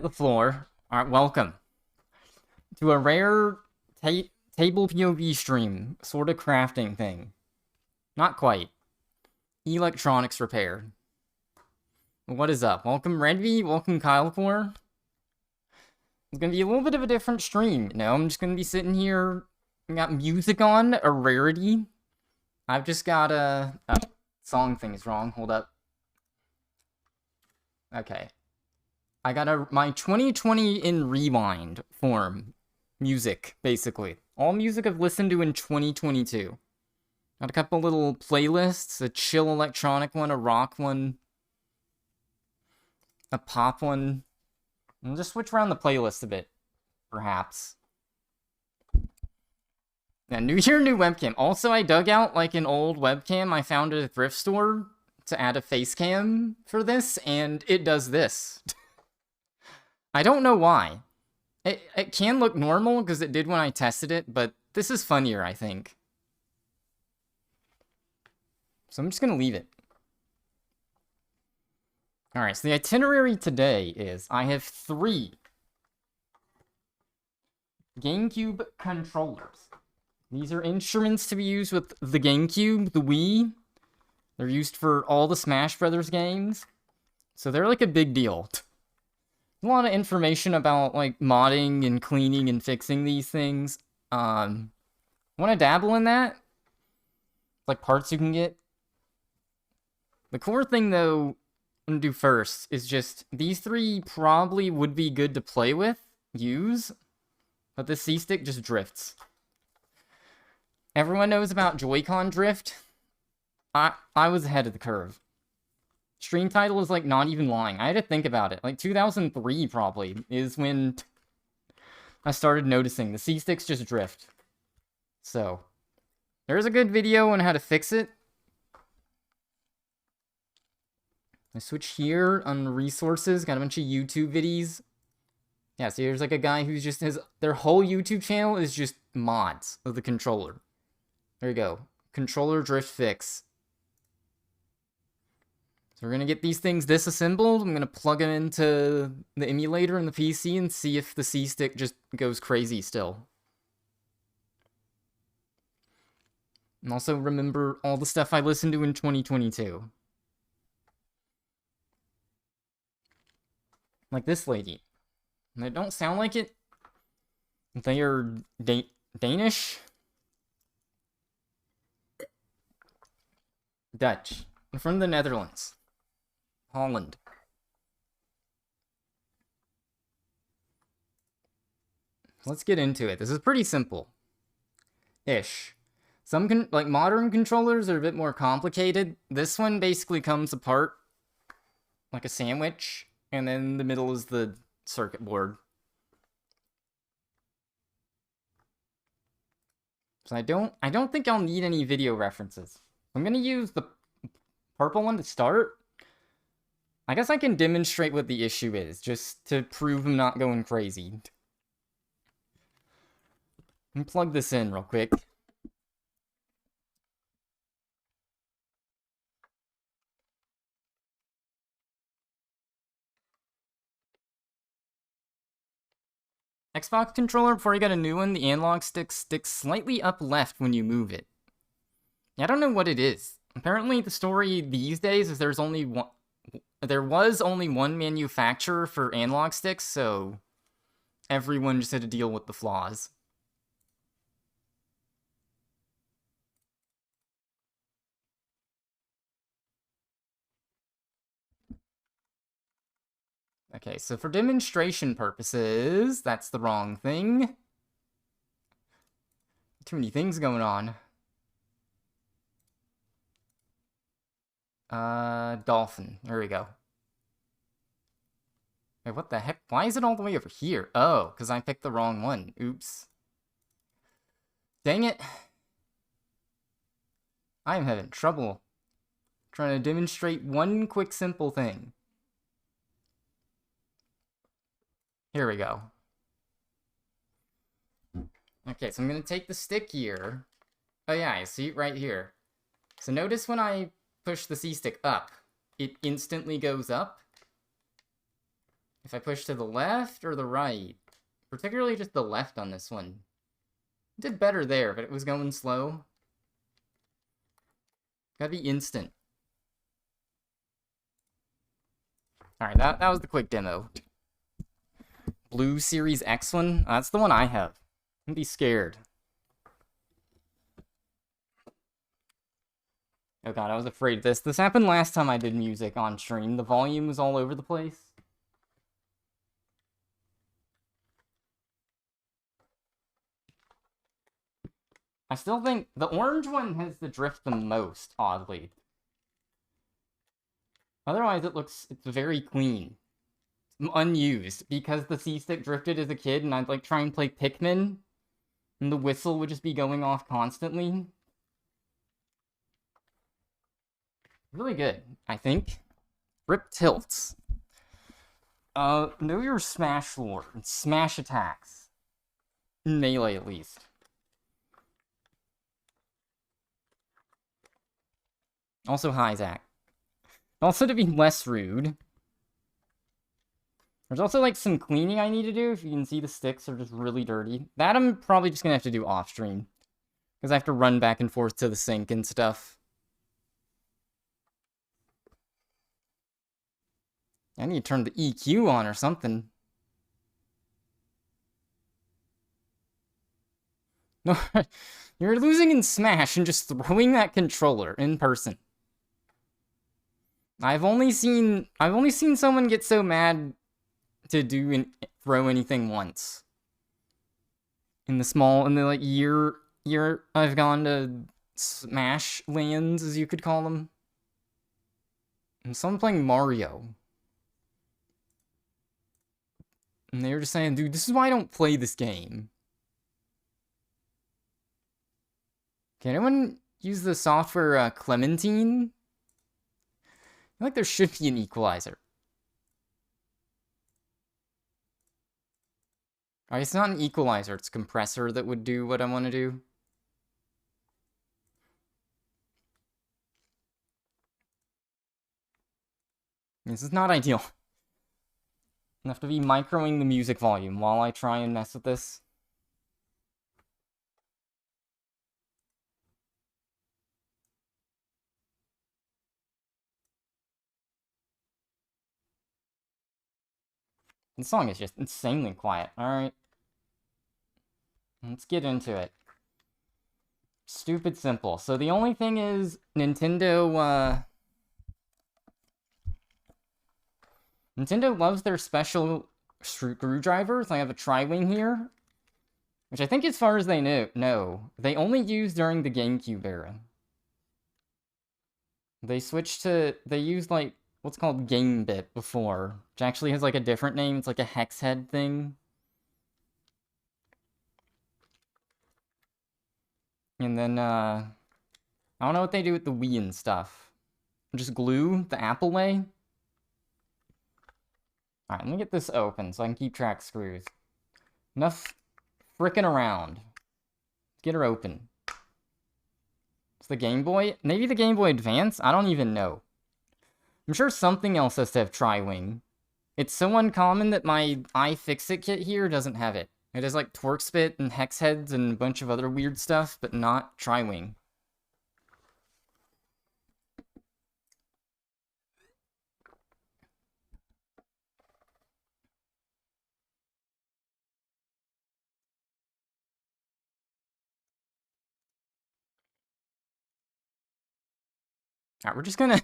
the floor. Alright, welcome to a rare table POV stream, sort of crafting thing. Not quite. Electronics repair. What is up? Welcome Redby, welcome Kylecore. It's gonna be a little bit of a different stream, you know? I'm just gonna be sitting here, got music on, a rarity. I've just got a... Oh, song thing is wrong, hold up. Okay. I got my 2020 in rewind form. Music, basically. All music I've listened to in 2022. Got a couple little playlists, a chill electronic one, a rock one, a pop one. I'll just switch around the playlist a bit, perhaps. Yeah, new year, new webcam. Also, I dug out, like, an old webcam I found at a thrift store to add a face cam for this, and it does this. I don't know why. It can look normal, because it did when I tested it, but this is funnier, I think. So I'm just going to leave it. Alright, so the itinerary today is I have 3 GameCube controllers. These are instruments to be used with the GameCube, the Wii. They're used for all the Smash Brothers games. So they're like a big deal. A lot of information about like modding and cleaning and fixing these things. Want to dabble in that? Like parts you can get. The core thing though I'm gonna do first is just these 3 probably would be good to play with, use, but the C-stick just drifts. Everyone knows about Joy-Con drift. I was ahead of the curve. Stream title is like not even lying. I had to think about it. Like 2003 probably is when I started noticing the C-sticks just drift. So there's a good video on how to fix it. I switch here on resources, got a bunch of YouTube videos. Yeah, so here's like a guy who's just their whole YouTube channel is just mods of the controller. There you go. Controller drift fix. So we're going to get these things disassembled. I'm going to plug them into the emulator in the PC and see if the C-stick just goes crazy still. And also remember all the stuff I listened to in 2022. Like this lady. They don't sound like it. They are Danish? Dutch. They're from the Netherlands. Holland. Let's get into it. This is pretty simple. Ish. Some like modern controllers are a bit more complicated. This one basically comes apart like a sandwich, and then the middle is the circuit board. So I don't think I'll need any video references. I'm gonna use the purple one to start. I guess I can demonstrate what the issue is, just to prove I'm not going crazy. Let me plug this in real quick. Xbox controller, before you get a new one, the analog stick sticks slightly up left when you move it. I don't know what it is. Apparently the story these days is there was only one manufacturer for analog sticks, so everyone just had to deal with the flaws. Okay, so for demonstration purposes, that's the wrong thing. Too many things going on. Dolphin. There we go. Wait, what the heck? Why is it all the way over here? Oh, because I picked the wrong one. Oops. Dang it. I am having trouble trying to demonstrate one quick simple thing. Here we go. Okay, so I'm going to take the stick here. Oh yeah, I see it right here. So notice when I push the C-stick up, it instantly goes up. if I push to the left or the right. Particularly just the left on this one. Did better there, but it was going slow. Gotta be instant. Alright, that was the quick demo. Blue Series X one? That's the one I have. Don't be scared. Oh god, I was afraid of this. This happened last time I did music on stream. The volume was all over the place. I still think the orange one has the drift the most, oddly. Otherwise, it's very clean. It's unused, because the C-Stick drifted as a kid, and I'd, like, try and play Pikmin, and the whistle would just be going off constantly. Really good, I think. Rip tilts. Know your Smash lore, and Smash attacks. Melee, at least. Also, hi, Zach. Also, to be less rude, there's also, like, some cleaning I need to do. If you can see, the sticks are just really dirty. That I'm probably just gonna have to do off-stream, because I have to run back and forth to the sink and stuff. I need to turn the EQ on or something. No, you're losing in Smash and just throwing that controller in person. I've only seen someone get so mad to throw anything once. In the like year I've gone to Smash lands, as you could call them. And someone playing Mario. And they were just saying, dude, this is why I don't play this game. Can anyone use the software Clementine? I feel like there should be an equalizer. Alright, it's not an equalizer, it's a compressor that would do what I want to do. This is not ideal. I have to be microing the music volume while I try and mess with this. The song is just insanely quiet. Alright. Let's get into it. Stupid simple. So the only thing is, Nintendo loves their special screwdrivers. I have a tri-wing here, which I think, as far as they know, they only use during the GameCube era. They used, like, what's called Gamebit before, which actually has, like, a different name. It's like a hex head thing. And then, I don't know what they do with the Wii and stuff. Just glue the Apple way? Alright, let me get this open so I can keep track screws. Enough frickin' around. Let's get her open. It's the Game Boy? Maybe the Game Boy Advance? I don't even know. I'm sure something else has to have Tri-Wing. It's so uncommon that my iFixit kit here doesn't have it. It has, like, Torque Spit and Hex Heads and a bunch of other weird stuff, but not Tri-Wing. Alright, we're just gonna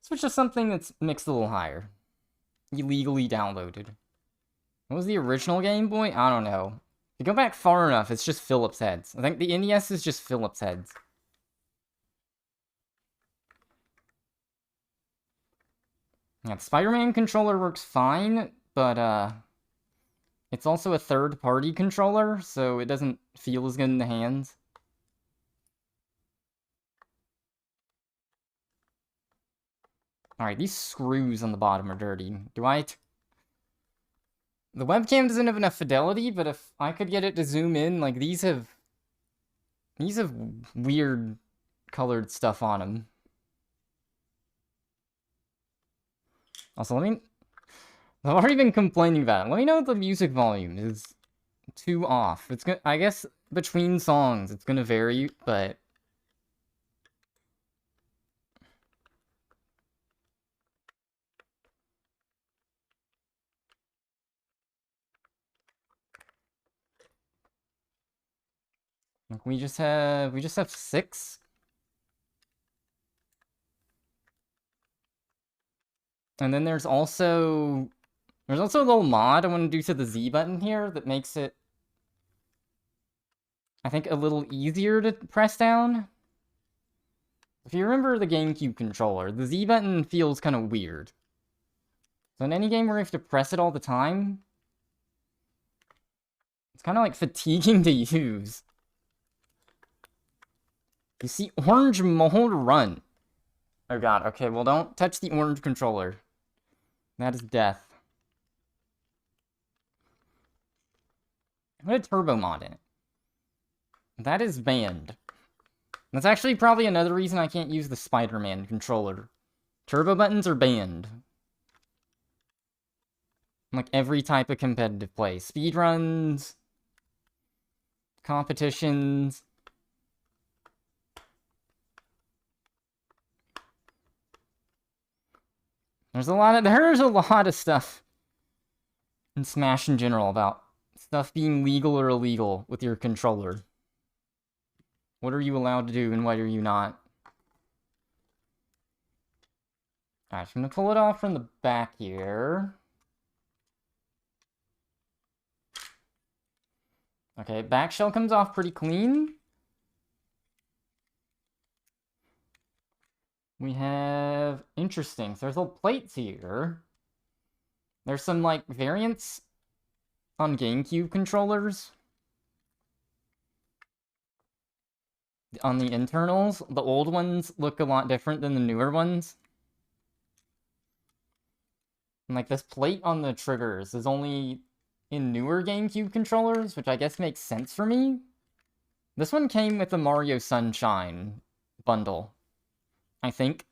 switch to something that's mixed a little higher. Illegally downloaded. What was the original Game Boy? I don't know. If you go back far enough, it's just Philips heads. I think the NES is just Philips heads. Yeah, the Spider-Man controller works fine, but, it's also a third-party controller, so it doesn't feel as good in the hands. Alright, these screws on the bottom are dirty. The webcam doesn't have enough fidelity, but if I could get it to zoom in, like, these have weird colored stuff on them. Also, I've already been complaining about it. Let me know if the music volume is too off. It's gonna, I guess between songs it's gonna vary, but like, we just have 6. And then there's also a little mod I want to do to the Z button here that makes it, I think, a little easier to press down. If you remember the GameCube controller, the Z button feels kind of weird. So in any game where you have to press it all the time, it's kind of like fatiguing to use. You see orange mold run. Oh god, okay, well don't touch the orange controller. That is death. What a turbo mod in it. That is banned. That's actually probably another reason I can't use the Spider-Man controller. Turbo buttons are banned. Like every type of competitive play. Speedruns, competitions. There's a lot of stuff in Smash in general about stuff being legal or illegal with your controller. What are you allowed to do and what are you not? Alright, so I'm gonna pull it off from the back here. Okay, back shell comes off pretty clean. We have... Interesting. So there's little plates here. There's some, like, variants on GameCube controllers. On the internals. The old ones look a lot different than the newer ones. And, like, this plate on the triggers is only in newer GameCube controllers, which I guess makes sense for me. This one came with the Mario Sunshine bundle, I think.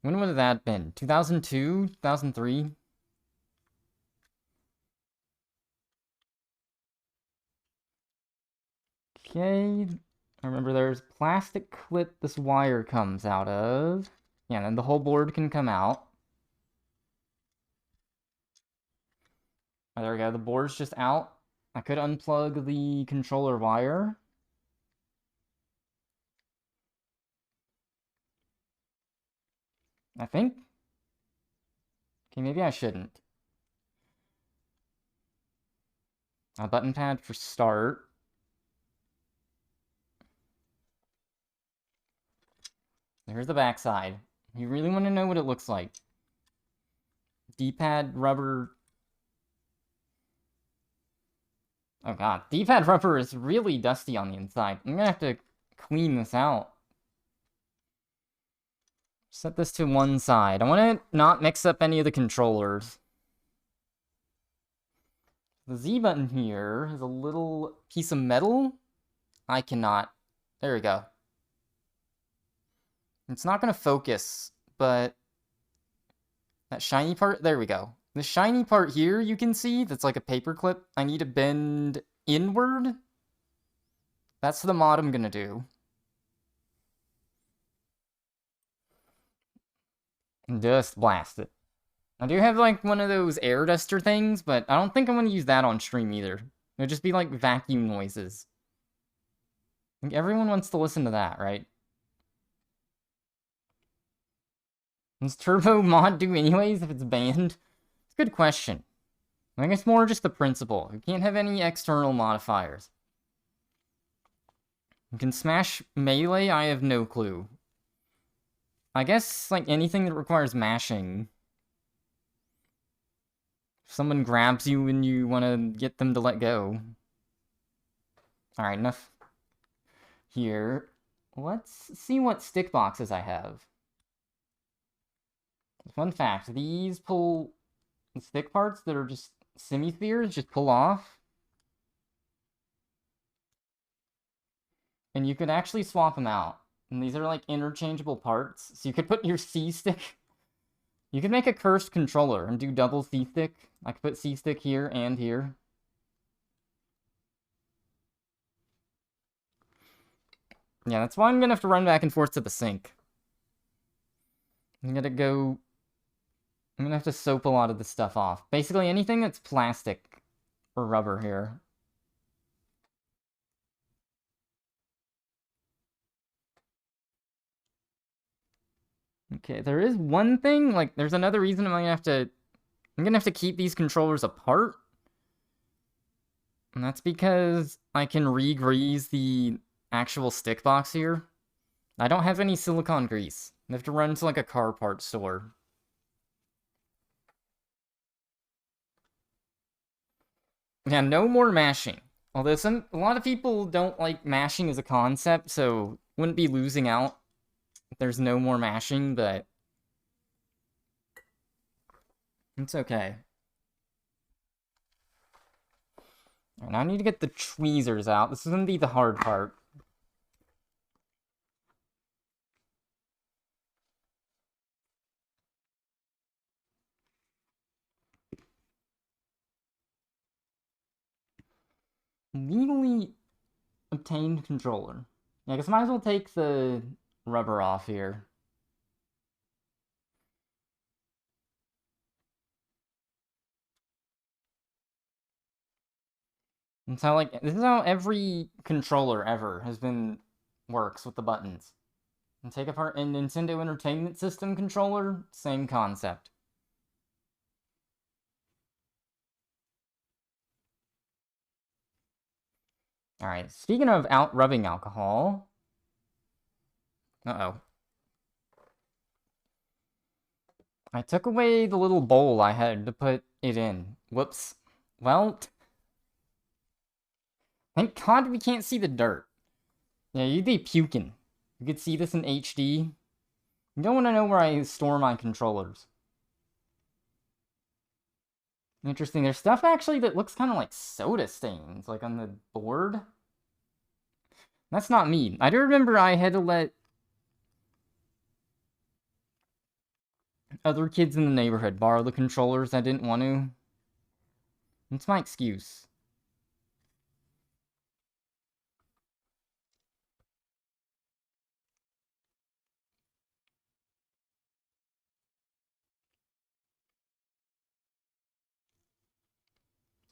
When would that have been? 2002? 2003? Okay. I remember there's plastic clip this wire comes out of. Yeah, then the whole board can come out. Oh, there we go. The board's just out. I could unplug the controller wire. I think. Okay, maybe I shouldn't. A button pad for start. There's the backside. You really want to know what it looks like. D-pad rubber. Oh god, D-pad rubber is really dusty on the inside. I'm gonna have to clean this out. Set this to one side. I want to not mix up any of the controllers. The Z button here is a little piece of metal. I cannot. There we go. It's not going to focus, but that shiny part, there we go. The shiny part here, you can see, that's like a paper clip. I need to bend inward. That's the mod I'm going to do. And just blast it. I do have, like, one of those air duster things, but I don't think I'm going to use that on stream either. It'll just be, like, vacuum noises. I think everyone wants to listen to that, right? Does Turbo mod do anyways if it's banned? It's a good question. I think it's more just the principle. You can't have any external modifiers. You can smash melee, I have no clue. I guess, like, anything that requires mashing. If someone grabs you and you want to get them to let go. Alright, enough here. Let's see what stick boxes I have. Fun fact, these pull the stick parts that are just semi-spheres, just pull off. And you could actually swap them out. And these are like interchangeable parts. So you could put your C stick You could make a cursed controller and do double C-stick. I could put C-stick here and here. Yeah, that's why I'm gonna have to run back and forth to the sink. I'm gonna have to soap a lot of this stuff off. Basically anything that's plastic or rubber here. Okay, there is one thing, like, there's another reason I'm gonna have to keep these controllers apart. And that's because I can re-grease the actual stick box here. I don't have any silicone grease. I have to run to, like, a car parts store. Yeah, no more mashing. Although a lot of people don't like mashing as a concept, so wouldn't be losing out if there's no more mashing, but it's okay. Alright, now I need to get the tweezers out. This is gonna be the hard part. Legally obtained controller. Yeah, I guess I might as well take the rubber off here. And so, like, this is how every controller ever works with the buttons. And take apart a Nintendo Entertainment System controller, same concept. Alright, speaking of rubbing alcohol... Uh-oh. I took away the little bowl I had to put it in. Whoops. Well... Thank God we can't see the dirt. Yeah, you'd be puking. You could see this in HD. You don't want to know where I store my controllers. Interesting. There's stuff actually that looks kind of like soda stains, like on the board. That's not me. I do remember I had to let other kids in the neighborhood borrow the controllers I didn't want to. That's my excuse.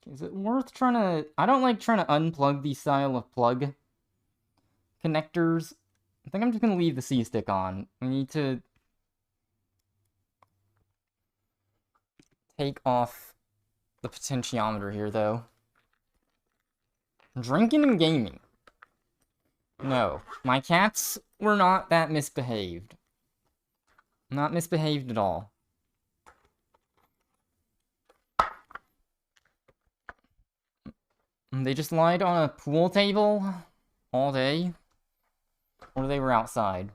Is it worth trying to... I don't like trying to unplug these style of plug connectors. I think I'm just going to leave the C-stick on. We need to take off the potentiometer here, though. Drinking and gaming. No, my cats were not that misbehaved. Not misbehaved at all. They just lied on a pool table all day. Or they were outside.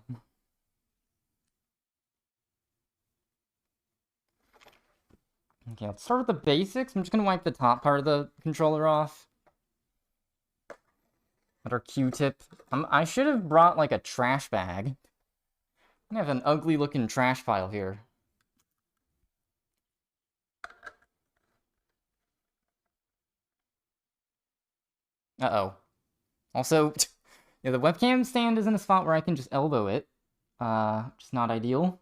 Okay, let's start with the basics. I'm just gonna wipe the top part of the controller off. With our Q-tip. I should have brought, like, a trash bag. I have an ugly looking trash pile here. Uh-oh. Also, yeah, the webcam stand is in a spot where I can just elbow it. Just not ideal.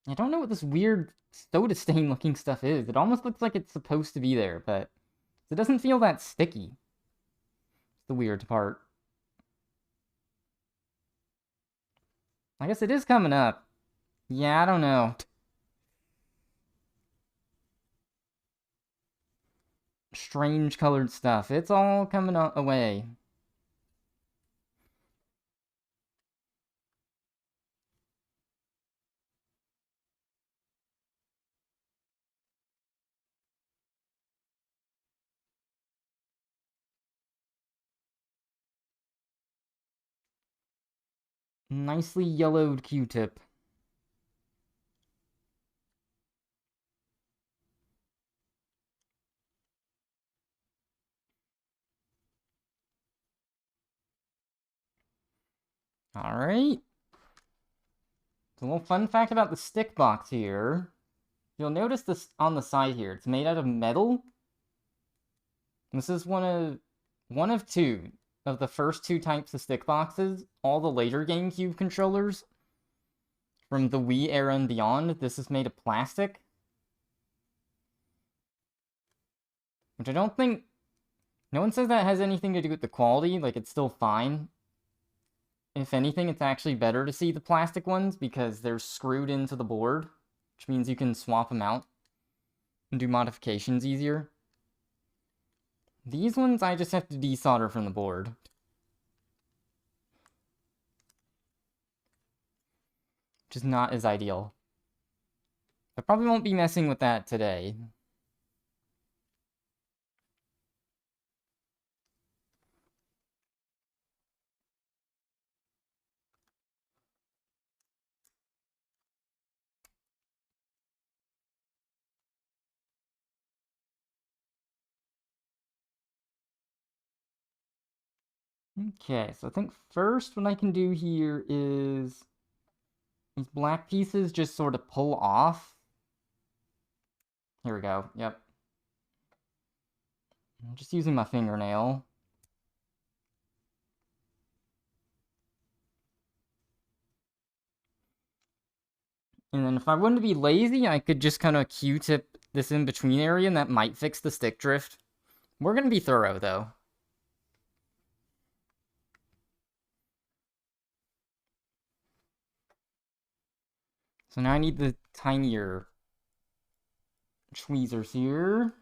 I don't know what this weird soda stain looking stuff is. It almost looks like it's supposed to be there, but it doesn't feel that sticky. It's the weird part. I guess it is coming up. Yeah, I don't know. Strange colored stuff. It's all coming away. Nicely yellowed Q-tip. Alright. A little fun fact about the stick box here. You'll notice this on the side here. It's made out of metal. This is one of two of the first two types of stick boxes. All the later GameCube controllers from the Wii era and beyond, this is made of plastic. Which I don't think... No one says that has anything to do with the quality. Like, it's still fine. If anything, it's actually better to see the plastic ones because they're screwed into the board, which means you can swap them out and do modifications easier. These ones I just have to desolder from the board. Which is not as ideal. I probably won't be messing with that today. Okay, so I think first what I can do here is these black pieces just sort of pull off. Here we go, yep. I'm just using my fingernail. And then if I wanted to be lazy, I could just kind of Q-tip this in-between area, and that might fix the stick drift. We're going to be thorough, though. So now I need the tinier tweezers here.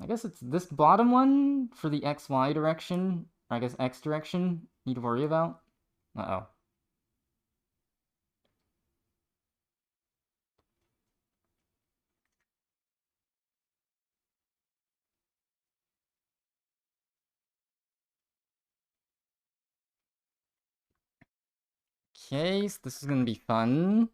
I guess it's this bottom one for the XY direction, or I guess X direction, need to worry about. Uh-oh. Okay, so this is gonna be fun.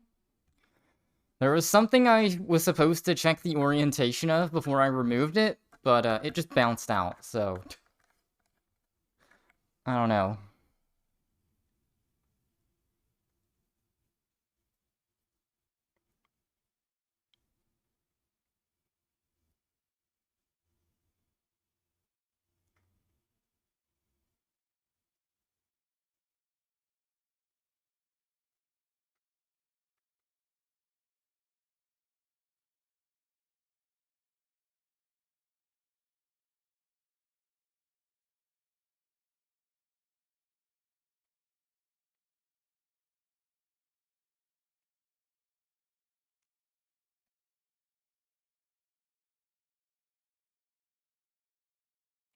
There was something I was supposed to check the orientation of before I removed it, but it just bounced out, so... I don't know.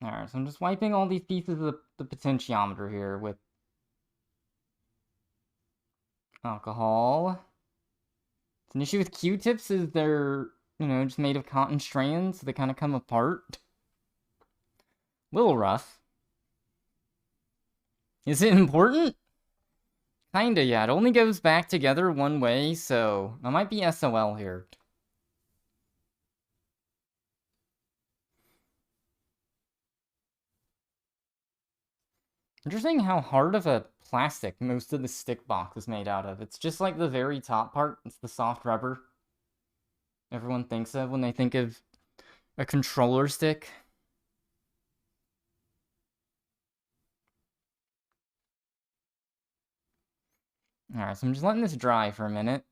Alright, so I'm just wiping all these pieces of the potentiometer here with alcohol. So an issue with Q-tips is they're, just made of cotton strands, so they kind of come apart. Little rough. Is it important? Kinda, yeah. It only goes back together one way, so I might be SOL here. Interesting how hard of a plastic most of the stick box is made out of. It's just like the very top part. It's the soft rubber everyone thinks of when they think of a controller stick. Alright, so I'm just letting this dry for a minute.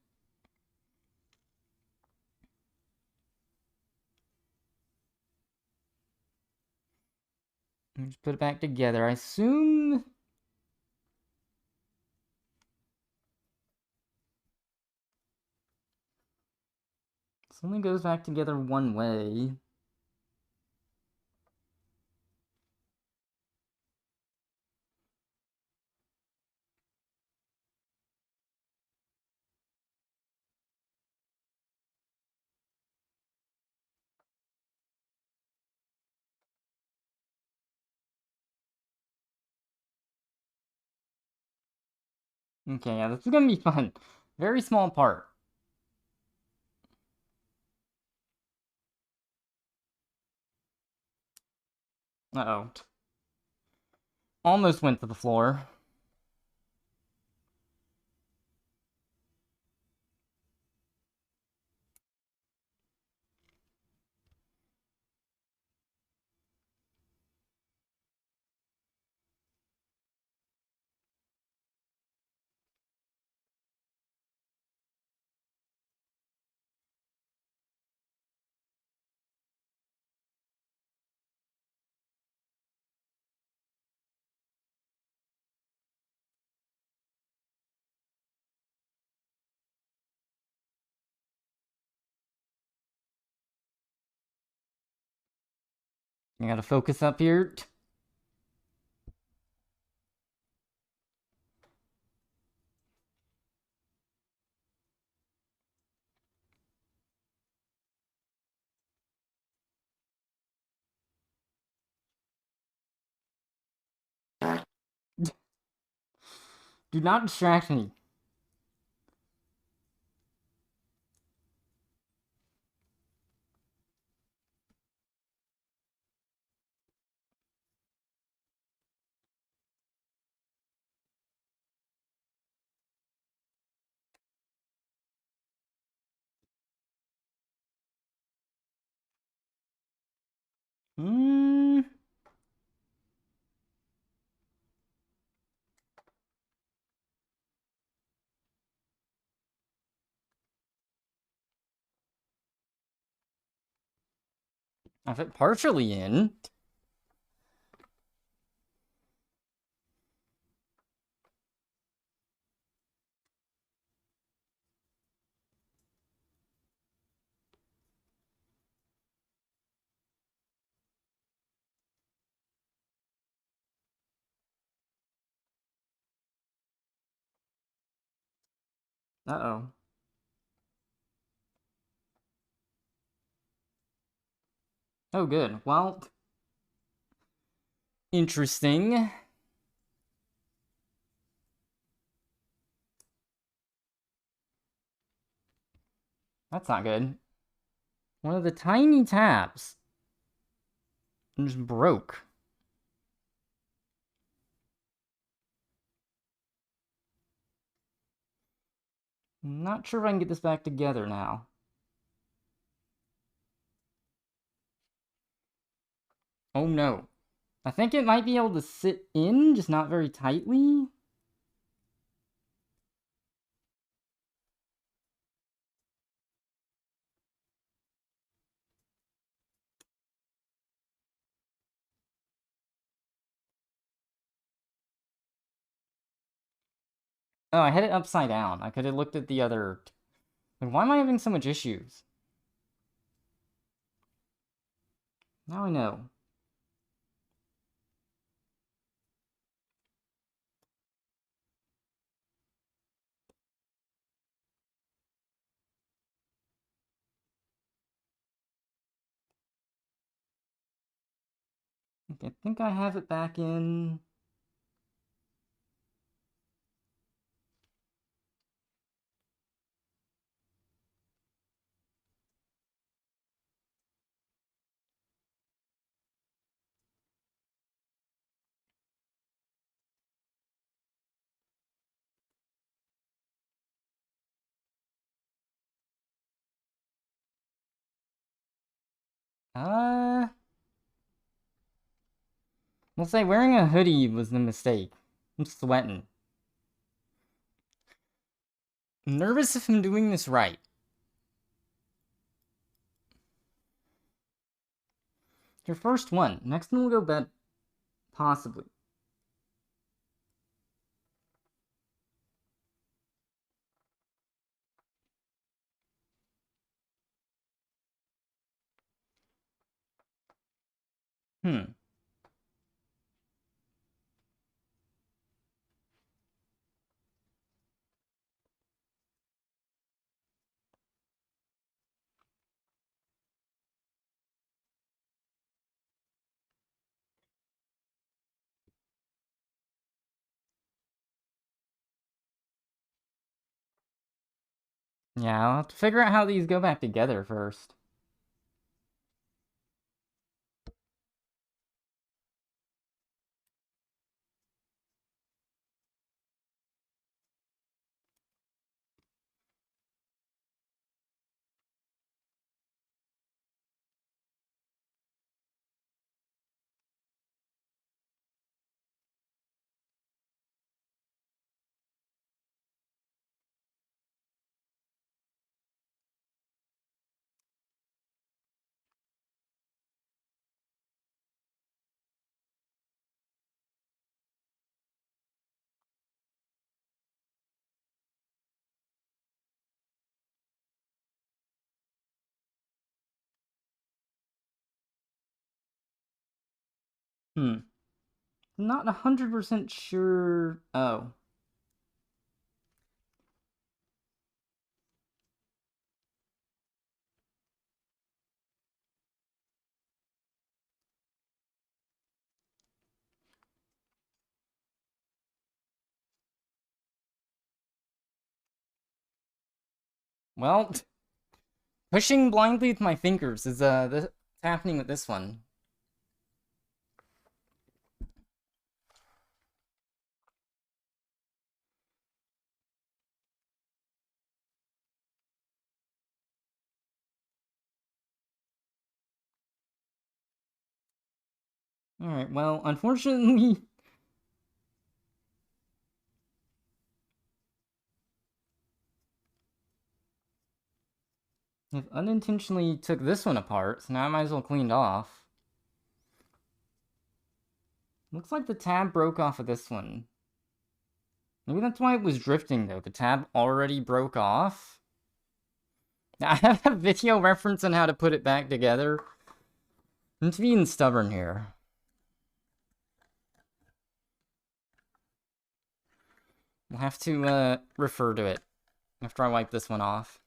Just put it back together. I assume... This only goes back together one way. Okay, yeah, this is gonna be fun. Very small part. Uh-oh. almost went to the floor. You gotta focus up here. Do not distract me. Hmm. I fit partially in. Uh-oh. Oh, good. Well, interesting. That's not good. One of the tiny tabs just broke. I'm not sure if I can get this back together now. Oh no. I think it might be able to sit in, just not very tightly. Oh, I had it upside down. I could have looked at the other... Like, why am I having so much issues? Now I know. Okay, I think I have it back in... We'll say wearing a hoodie was the mistake. I'm sweating. I'm nervous if I'm doing this right. Your first one. Next one will go bad. Possibly. Hmm. Yeah, I'll have to figure out how these go back together first. Not 100% sure. Oh. Well, pushing blindly with my fingers is this happening with this one. Alright, well, unfortunately... I've unintentionally took this one apart, so now I might as well clean it off. Looks like the tab broke off of this one. Maybe that's why it was drifting, though. The tab already broke off. I have a video reference on how to put it back together. I'm just being stubborn here. We'll have to refer to it after I wipe this one off.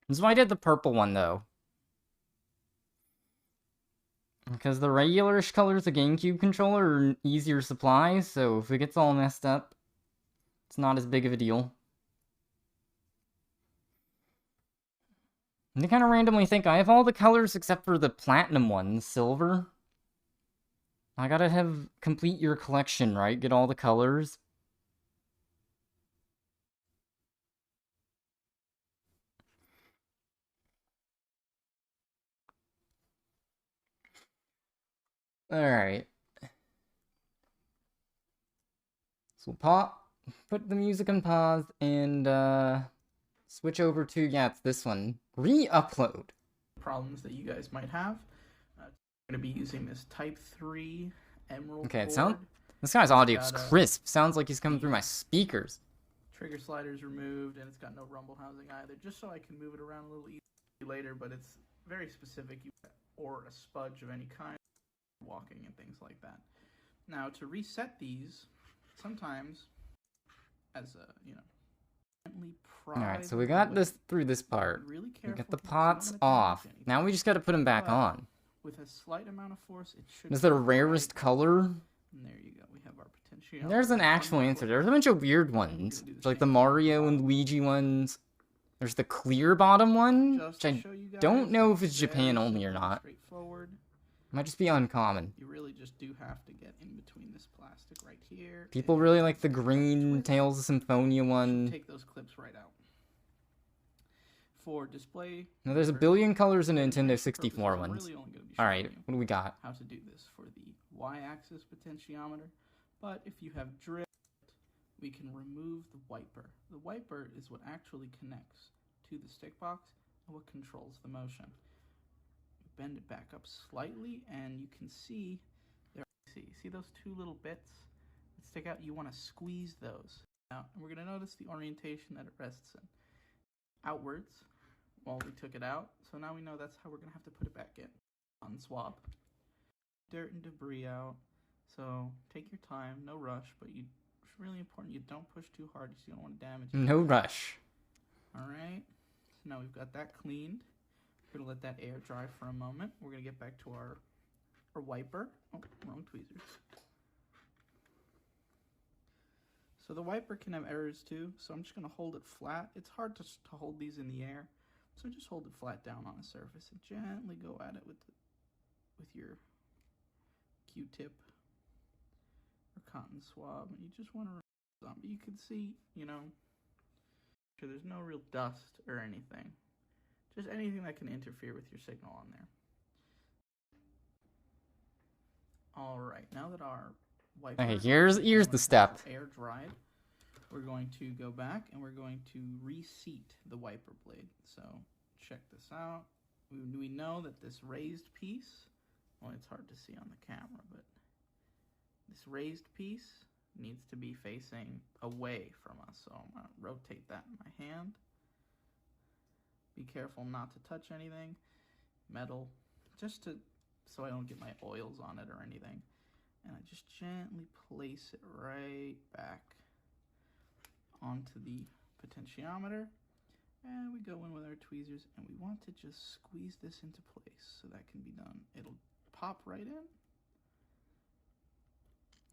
This is why I did the purple one, though. Because the regularish colors of GameCube controller are an easier supply, so if it gets all messed up, it's not as big of a deal. And I kind of randomly think I have all the colors except for the platinum one, silver. I gotta have complete your collection, right? Get all the colors. Alright. So put the music on pause, and switch over to, yeah, it's this one. Re-upload. Problems that you guys might have. I'm going to be using this Type 3 Emerald Okay, board. This guy's audio is crisp. Sounds like he's coming through my speakers. Trigger sliders removed, and it's got no rumble housing either, just so I can move it around a little easier later, but it's very specific, or a spudge of any kind, walking and things like that. Now, to reset these, sometimes, as a, Alright, so we got this through this part. Really we got the pots off. Now we just gotta put them back on. With a slight amount of force, it should. Is the rarest color? And there you go. We have our potential. There's an actual answer. There's a bunch of weird ones, like the Mario and Luigi ones. There's the clear bottom one, which I don't know if it's Japan only or not. Might just be uncommon. You really just do have to get in between this plastic right here. People really like the green Tales of Symphonia one. Take those clips right out. For display. Now there's a billion colors in a Nintendo 64 ones. Alright, what do we got? How to do this for the Y-axis potentiometer. But if you have drift, we can remove the wiper. The wiper is what actually connects to the stick box and what controls the motion. Bend it back up slightly, and you can see there. See those two little bits that stick out? You want to squeeze those. Now, we're going to notice the orientation that it rests in. Outwards, while we took it out. So now we know that's how we're going to have to put it back in. Unswap. Dirt and debris out. So take your time, no rush, but it's really important you don't push too hard because you don't want to damage it. No rush. Alright, so now we've got that cleaned. We're going to let that air dry for a moment. We're going to get back to our wiper. Oh, wrong tweezers. So the wiper can have errors too, so I'm just going to hold it flat. It's hard to hold these in the air, so just hold it flat down on a surface and gently go at it with your Q-tip or cotton swab. And you just want to remove some. But you can see, sure there's no real dust or anything. Just anything that can interfere with your signal on there. Alright, now that our wiper... Okay, here's the step. Air dried, we're going to go back and we're going to reseat the wiper blade. So, check this out. We know that this raised piece well, it's hard to see on the camera, but this raised piece needs to be facing away from us. So I'm going to rotate that in my hand. Be careful not to touch anything. Metal, just so I don't get my oils on it or anything. And I just gently place it right back onto the potentiometer. And we go in with our tweezers, and we want to just squeeze this into place so that can be done. It'll pop right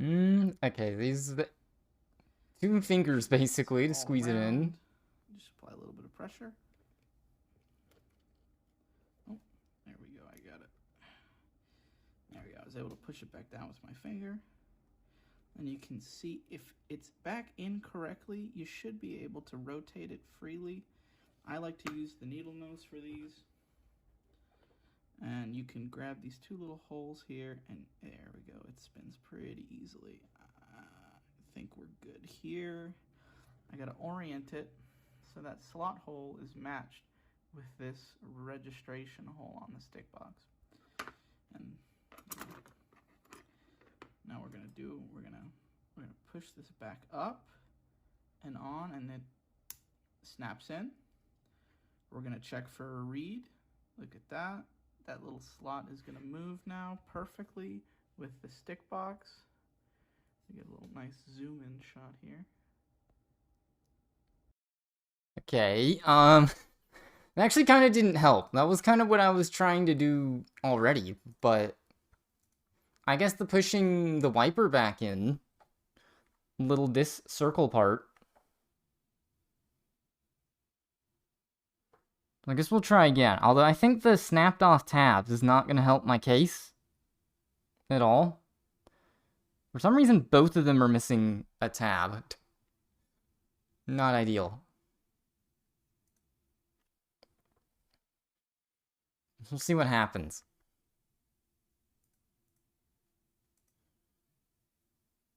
in. Okay, these are the 2 fingers basically to squeeze it in. Just apply a little bit of pressure. Oh, there we go, I got it. There we go, I was able to push it back down with my finger. And you can see if it's back in correctly, you should be able to rotate it freely. I like to use the needle nose for these. And you can grab these 2 little holes here, and there we go. It spins pretty easily. I think we're good here. I gotta orient it so that slot hole is matched with this registration hole on the stick box. And now we're gonna push this back up and on, and it snaps in. We're gonna check for a read. Look at that. That little slot is gonna move now perfectly with the stick box. You get a little nice zoom in shot here. Okay, it actually kind of didn't help. That was kind of what I was trying to do already, but I guess the pushing the wiper back in, this circle part. I guess we'll try again, although I think the snapped off tabs is not going to help my case at all. For some reason, both of them are missing a tab. Not ideal. We'll see what happens.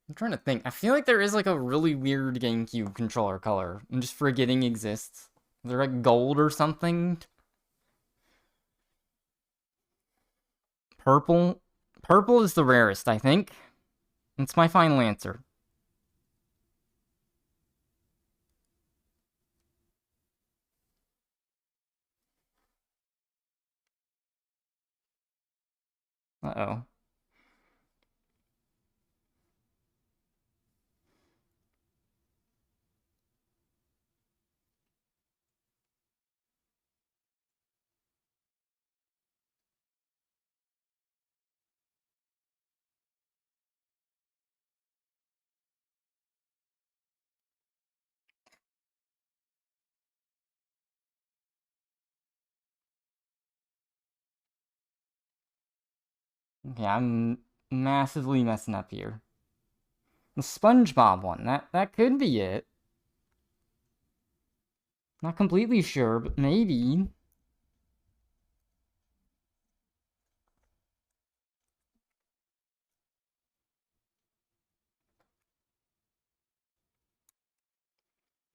I'm trying to think. I feel like there is like a really weird GameCube controller color. I'm just forgetting exists. Is there like gold or something? Purple? Purple is the rarest, I think. That's my final answer. Uh-oh. Okay, I'm massively messing up here. The SpongeBob one, that could be it. Not completely sure, but maybe.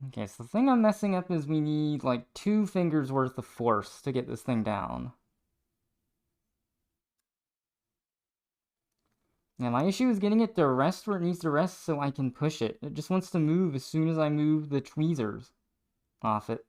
Okay, so the thing I'm messing up is we need like 2 fingers worth of force to get this thing down. Yeah, my issue is getting it to rest where it needs to rest so I can push it. It just wants to move as soon as I move the tweezers off it.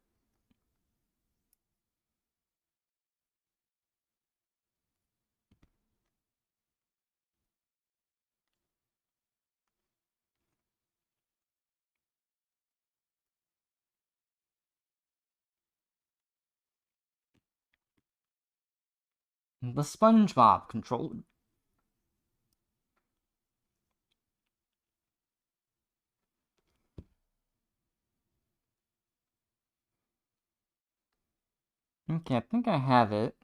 The SpongeBob controller. Okay, I think I have it.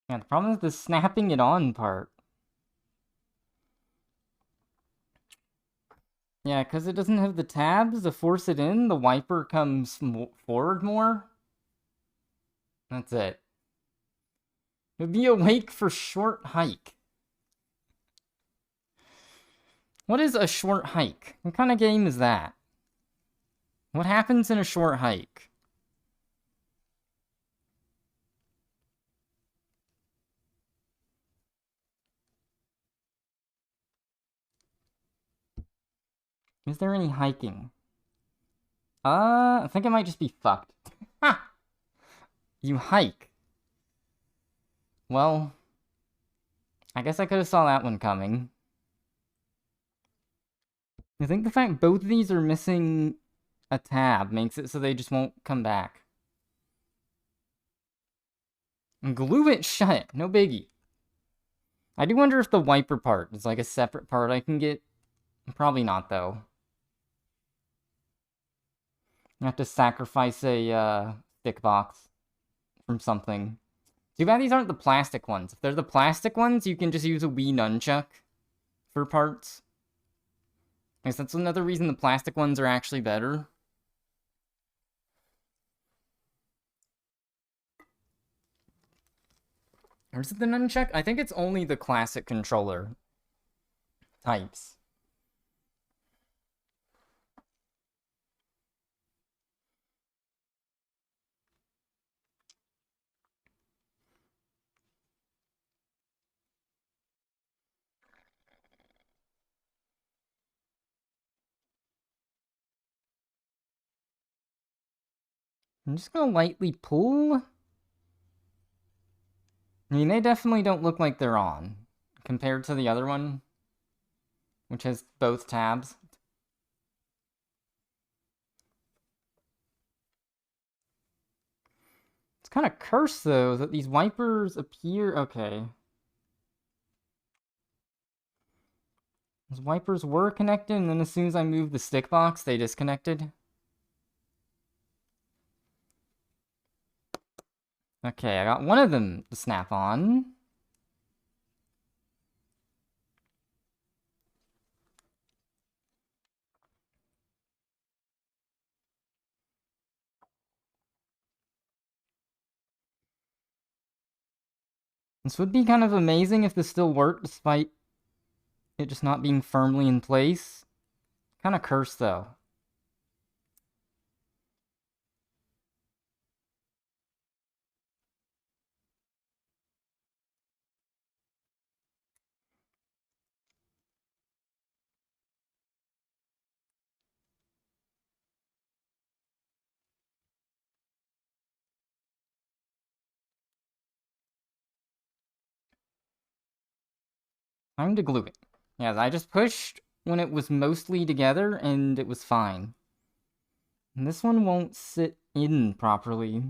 Yeah, the problem is the snapping it on part. Yeah, because it doesn't have the tabs to force it in, the wiper comes forward more. That's it. Be awake for short hike. What is a short hike? What kind of game is that? What happens in a short hike? Is there any hiking? I think it might just be fucked. Ha! You hike. Well, I guess I could have saw that one coming. I think the fact both of these are missing a tab makes it so they just won't come back. Glue it shut, no biggie. I do wonder if the wiper part is like a separate part I can get. Probably not, though. I have to sacrifice a stick box from something. Too bad these aren't the plastic ones. If they're the plastic ones, you can just use a Wii nunchuck for parts. I guess that's another reason the plastic ones are actually better. Or is it the nunchuck? I think it's only the classic controller types. I'm just gonna lightly pull. I mean, they definitely don't look like they're on, compared to the other one, which has both tabs. It's kind of cursed, though, that these wipers appear... Okay. Those wipers were connected, and then as soon as I moved the stick box, they disconnected. Okay, I got one of them to snap on. This would be kind of amazing if this still worked, despite it just not being firmly in place. Kind of cursed, though. Time to glue it. Yes, I just pushed when it was mostly together, and it was fine. And this one won't sit in properly.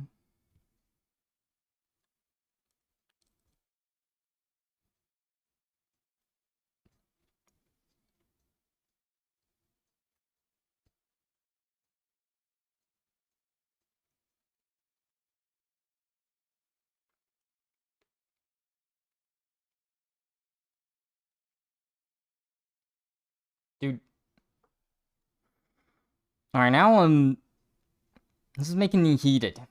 Dude. Alright, now this is making me heated.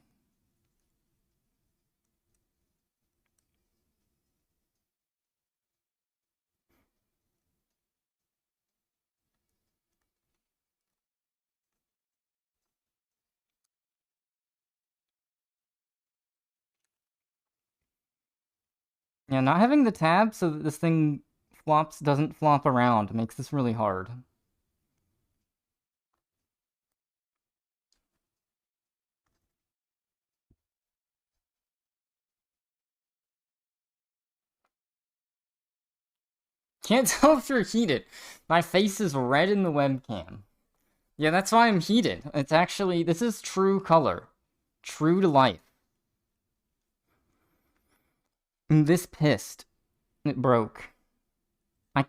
Yeah, not having the tab so that this thing doesn't flop around makes this really hard. Can't tell if you're heated. My face is red in the webcam. Yeah, that's why I'm heated. It's actually, this is true color. True to life. I'm this pissed. It broke. I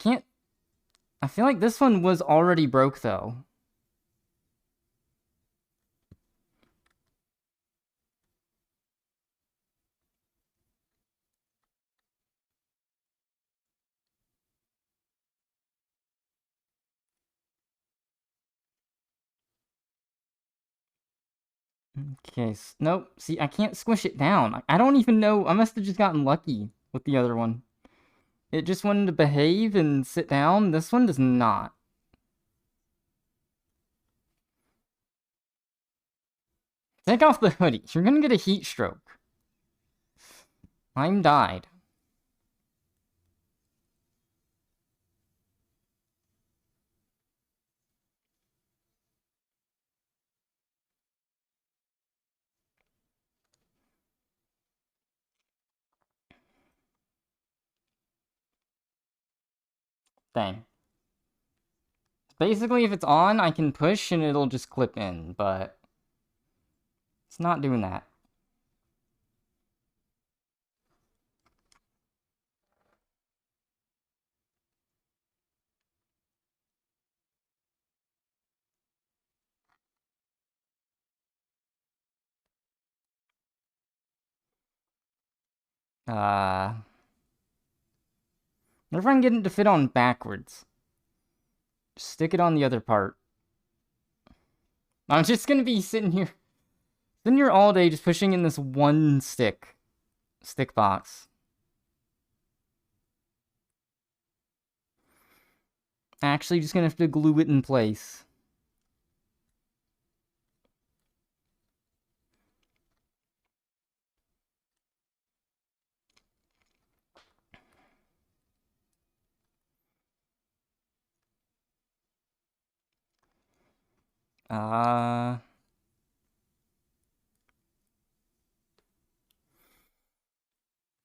feel like this one was already broke, though. Okay, nope. See, I can't squish it down. I don't even know. I must have just gotten lucky with the other one. It just wanted to behave and sit down. This one does not. Take off the hoodie. You're gonna get a heat stroke. I'm died. Dang. Basically, if it's on, I can push and it'll just clip in, but it's not doing that. What if I can get it to fit on backwards? Just stick it on the other part. I'm just gonna be sitting here all day just pushing in this one stick box. Actually, just gonna have to glue it in place.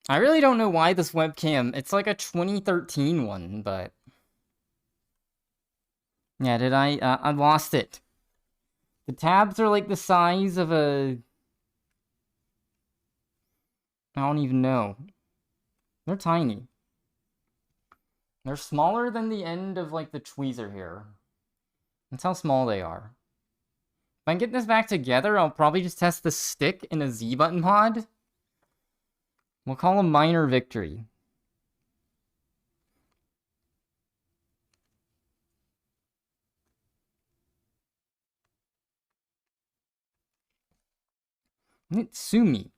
I really don't know why this webcam, it's like a 2013 one, but... Yeah, I lost it. The tabs are like the size of a... I don't even know. They're tiny. They're smaller than the end of like the tweezer here. That's how small they are. If I can get this back together, I'll probably just test the stick in a Z-button pod. We'll call a minor victory. Mitsumi.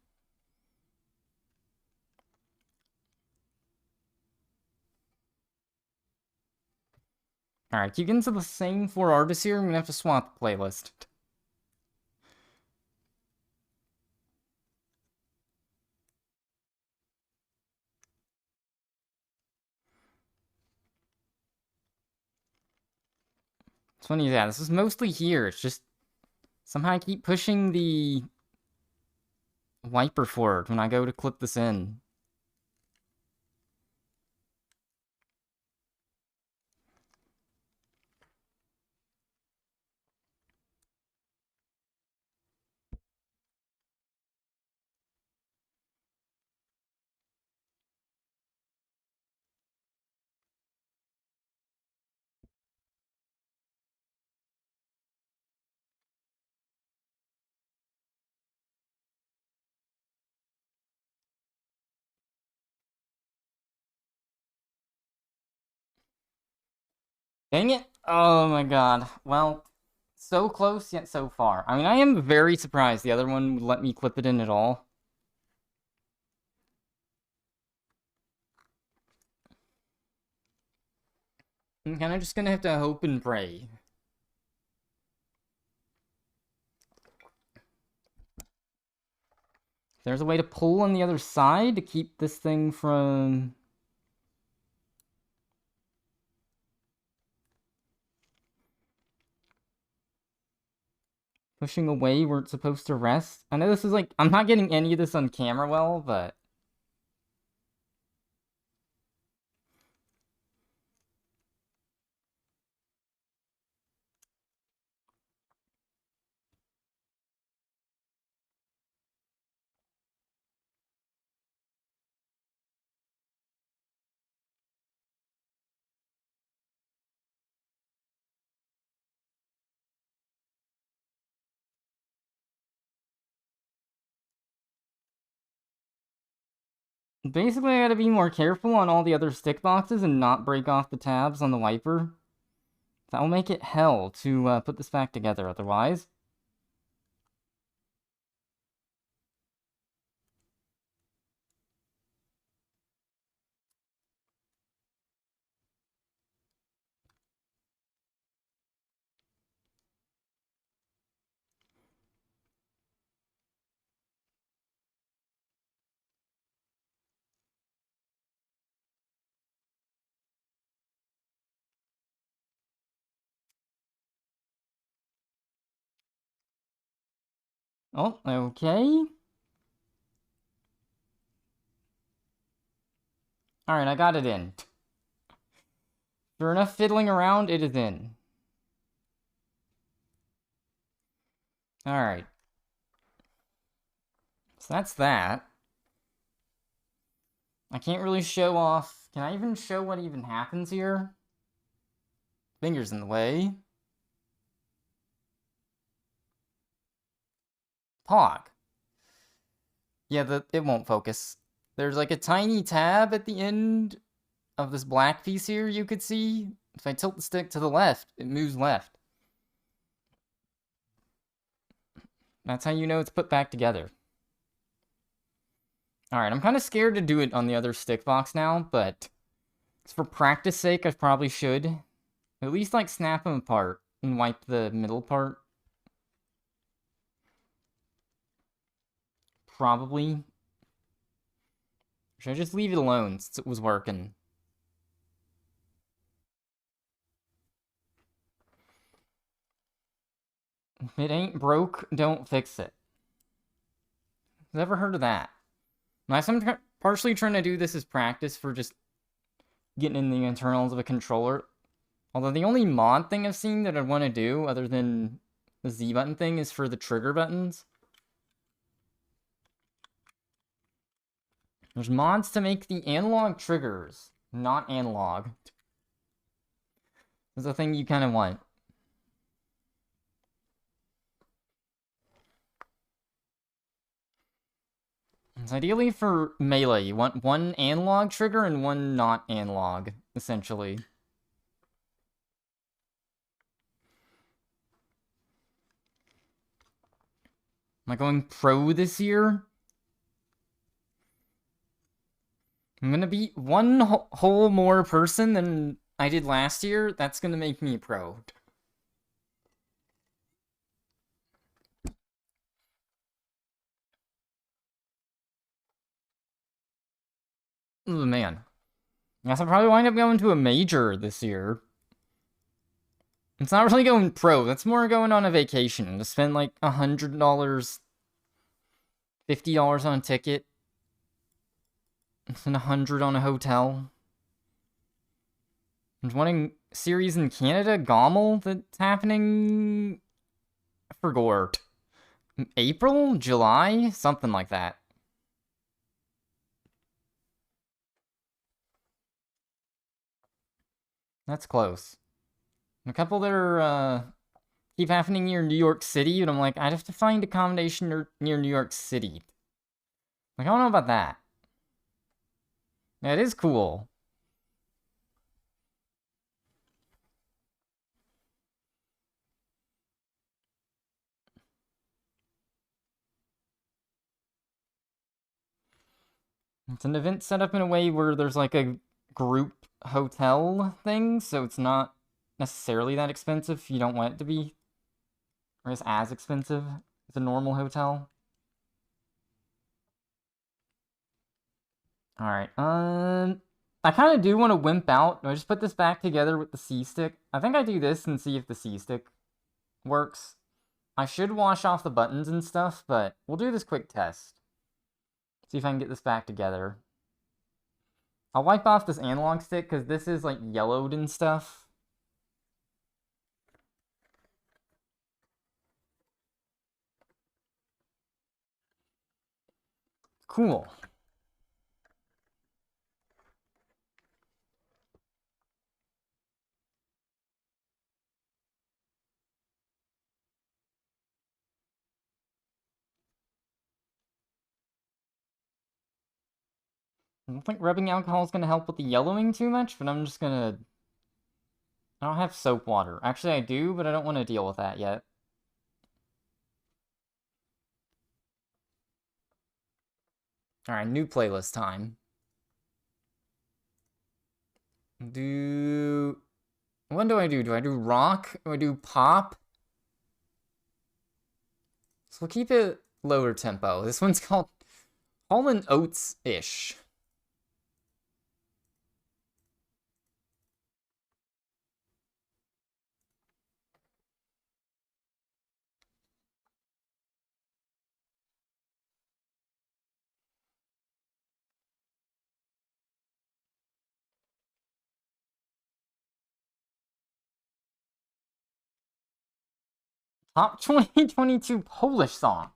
Alright, keep getting to the same 4 artists here. I'm gonna have to swap the playlist. It's funny, yeah, this is mostly here. It's just somehow I keep pushing the wiper forward when I go to clip this in. Dang it! Oh my god. Well, so close yet so far. I mean, I am very surprised the other one would let me clip it in at all. I'm kind of just gonna have to hope and pray. There's a way to pull on the other side to keep this thing from... pushing away where it's supposed to rest. I know this is like... I'm not getting any of this on camera well, but... Basically, I gotta be more careful on all the other stick boxes and not break off the tabs on the wiper. That will make it hell to put this back together otherwise. Oh, okay. Alright, I got it in. Sure enough, fiddling around, it is in. Alright. So that's that. I can't really show off. Can I even show what even happens here? Fingers in the way. Pog. Yeah, it won't focus. There's like a tiny tab at the end of this black piece here you could see. If I tilt the stick to the left, it moves left. That's how you know it's put back together. Alright, I'm kind of scared to do it on the other stick box now, but for practice sake, I probably should. At least, like, snap them apart and wipe the middle part. Probably. Should I just leave it alone since it was working? If it ain't broke, don't fix it. Ever heard of that? I'm partially trying to do this as practice for just getting in the internals of a controller. Although the only mod thing I've seen that I'd want to do, other than the Z button thing, is for the trigger buttons. There's mods to make the analog triggers not analog. That's the thing you kind of want. It's ideally for melee, you want one analog trigger and one not analog, essentially. Am I going pro this year? I'm gonna be one whole more person than I did last year. That's gonna make me pro. Oh, man. I guess I'll probably wind up going to a major this year. It's not really going pro. That's more going on a vacation. To spend like $100, $50 on a ticket. And 100 on a hotel. There's one in series in Canada, Gommel, that's happening for Gort. April? July? Something like that. That's close. A couple that are, keep happening near New York City, and I'm like, I'd have to find accommodation near New York City. Like, I don't know about that. Yeah, it is cool. It's an event set up in a way where there's like a group hotel thing, so it's not necessarily that expensive if you don't want it to be. Or is as expensive as a normal hotel. Alright, I kind of do want to wimp out. Do I just put this back together with the C-stick? I think I do this and see if the C-stick works. I should wash off the buttons and stuff, but we'll do this quick test. See if I can get this back together. I'll wipe off this analog stick, because this is, like, yellowed and stuff. Cool. I don't think rubbing alcohol is going to help with the yellowing too much, but I'm just going to... I don't have soap water. Actually, I do, but I don't want to deal with that yet. Alright, new playlist time. What do I do? Do I do rock? Do I do pop? So we'll keep it lower tempo. This one's called Hall & Oates-ish. Top 2022 Polish song.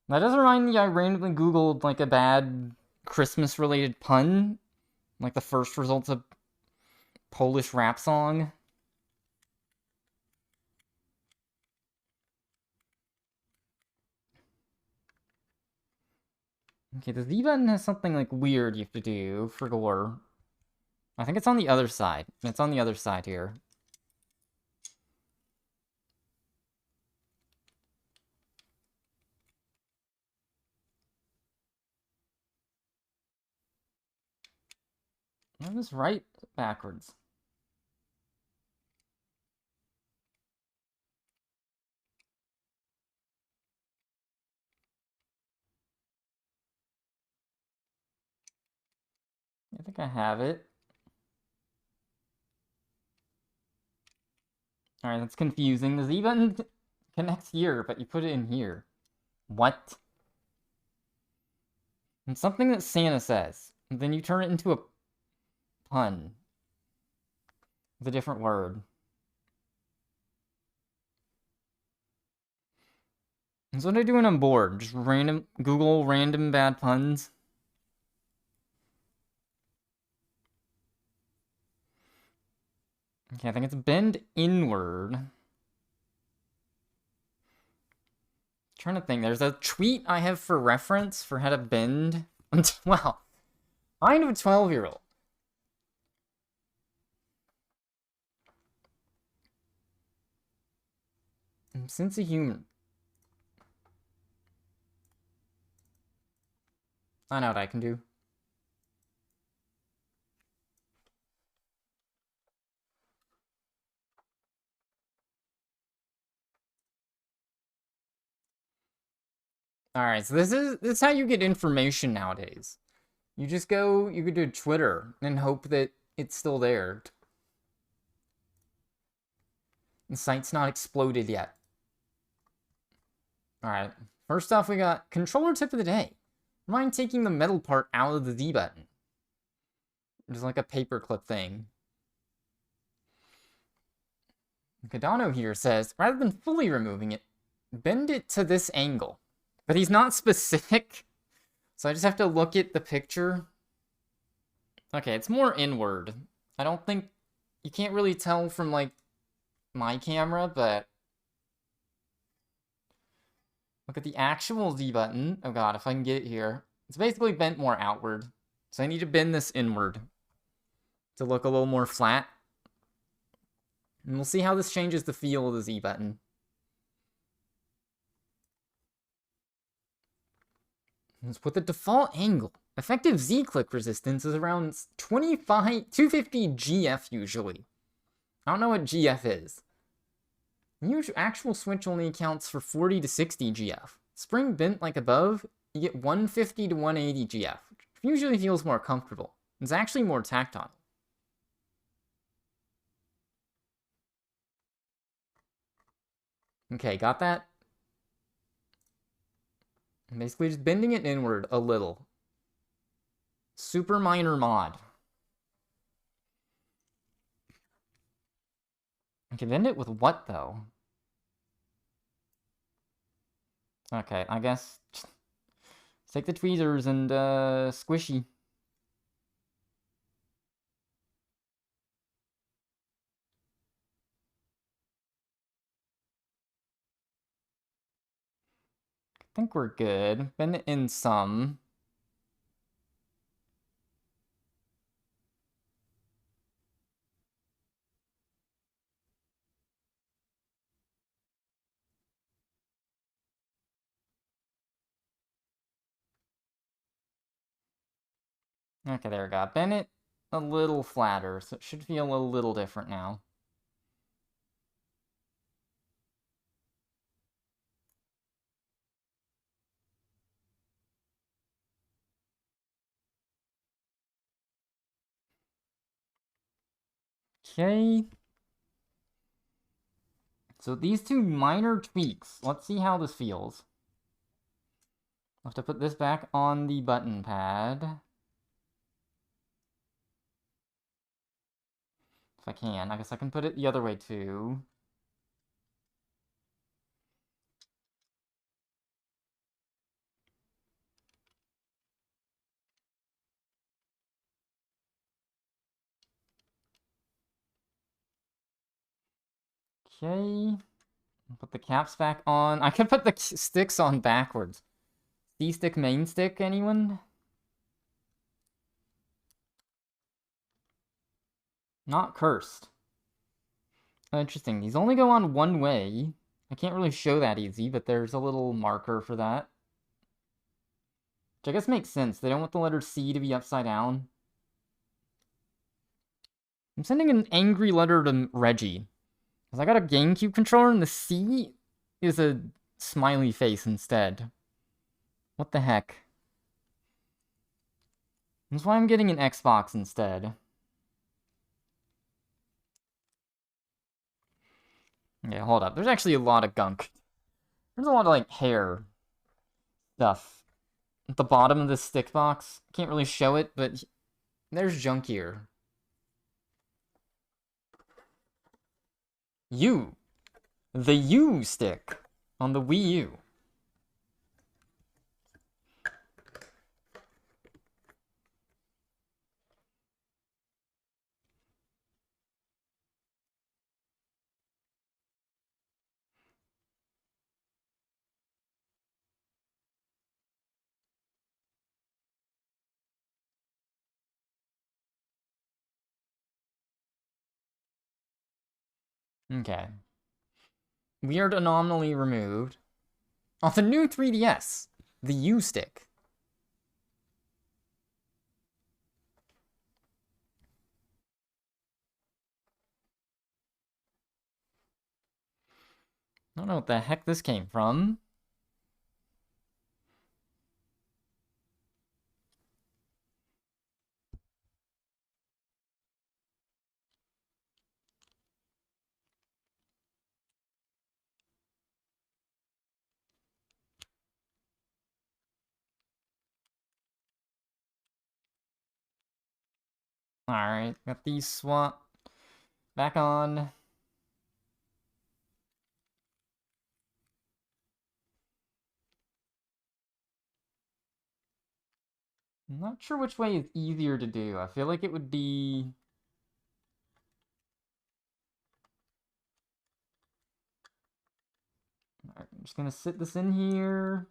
That does remind me I randomly googled like a bad Christmas related pun. Like the first results of Polish rap song. Okay, the Z button has something like weird you have to do for gore. I think it's on the other side. It's on the other side here. I was right backwards. I think I have it. Alright, that's confusing. The Z button connects here, but you put it in here. What? It's something that Santa says. And then you turn it into a pun. With a different word. That's what I do when I'm bored. Just Google random bad puns. Okay, I think it's bend inward. Trying to think. There's a tweet I have for reference for how to bend. Wow. Mind of a 12-year-old. Sense of humor. I know what I can do. Alright, so this is how you get information nowadays. You just go to Twitter and hope that it's still there. The site's not exploded yet. Alright, first off we got controller tip of the day. Mind taking the metal part out of the Z button. Just like a paperclip thing. Cardano here says, rather than fully removing it, bend it to this angle. But he's not specific, so I just have to look at the picture. Okay, it's more inward. I don't think... You can't really tell from, like, my camera, but... Look at the actual Z button. Oh god, if I can get it here. It's basically bent more outward. So I need to bend this inward to look a little more flat. And we'll see how this changes the feel of the Z button. With the default angle, effective Z-click resistance is around 250 GF usually. I don't know what GF is. The actual switch only accounts for 40 to 60 GF. Spring bent like above, you get 150 to 180 GF, which usually feels more comfortable. It's actually more tactile. Okay, got that? Basically just bending it inward a little. Super minor mod. Okay, bend it with what, though? Okay, I guess... Take the tweezers and, squishy. I think we're good. Bend it in some. Okay, there we go. Bend it a little flatter, so it should feel a little different now. Okay. So these two minor tweaks. Let's see how this feels. I'll have to put this back on the button pad. If I can. I guess I can put it the other way too. Okay. Put the caps back on. I could put the sticks on backwards. C-stick, main stick, anyone? Not cursed. Oh, interesting. These only go on one way. I can't really show that easy, but there's a little marker for that. Which I guess makes sense. They don't want the letter C to be upside down. I'm sending an angry letter to Reggie. Because I got a GameCube controller and the C is a smiley face instead. What the heck? That's why I'm getting an Xbox instead. Yeah, hold up. There's actually a lot of gunk. There's a lot of, like, hair stuff at the bottom of this stick box. Can't really show it, but there's junk here. U. The U stick on the Wii U. Okay. Weird anomaly removed. On the new 3DS, the U stick. I don't know what the heck this came from. Alright, got these swap back on. I'm not sure which way is easier to do. I feel like it would be... Alright, I'm just gonna sit this in here.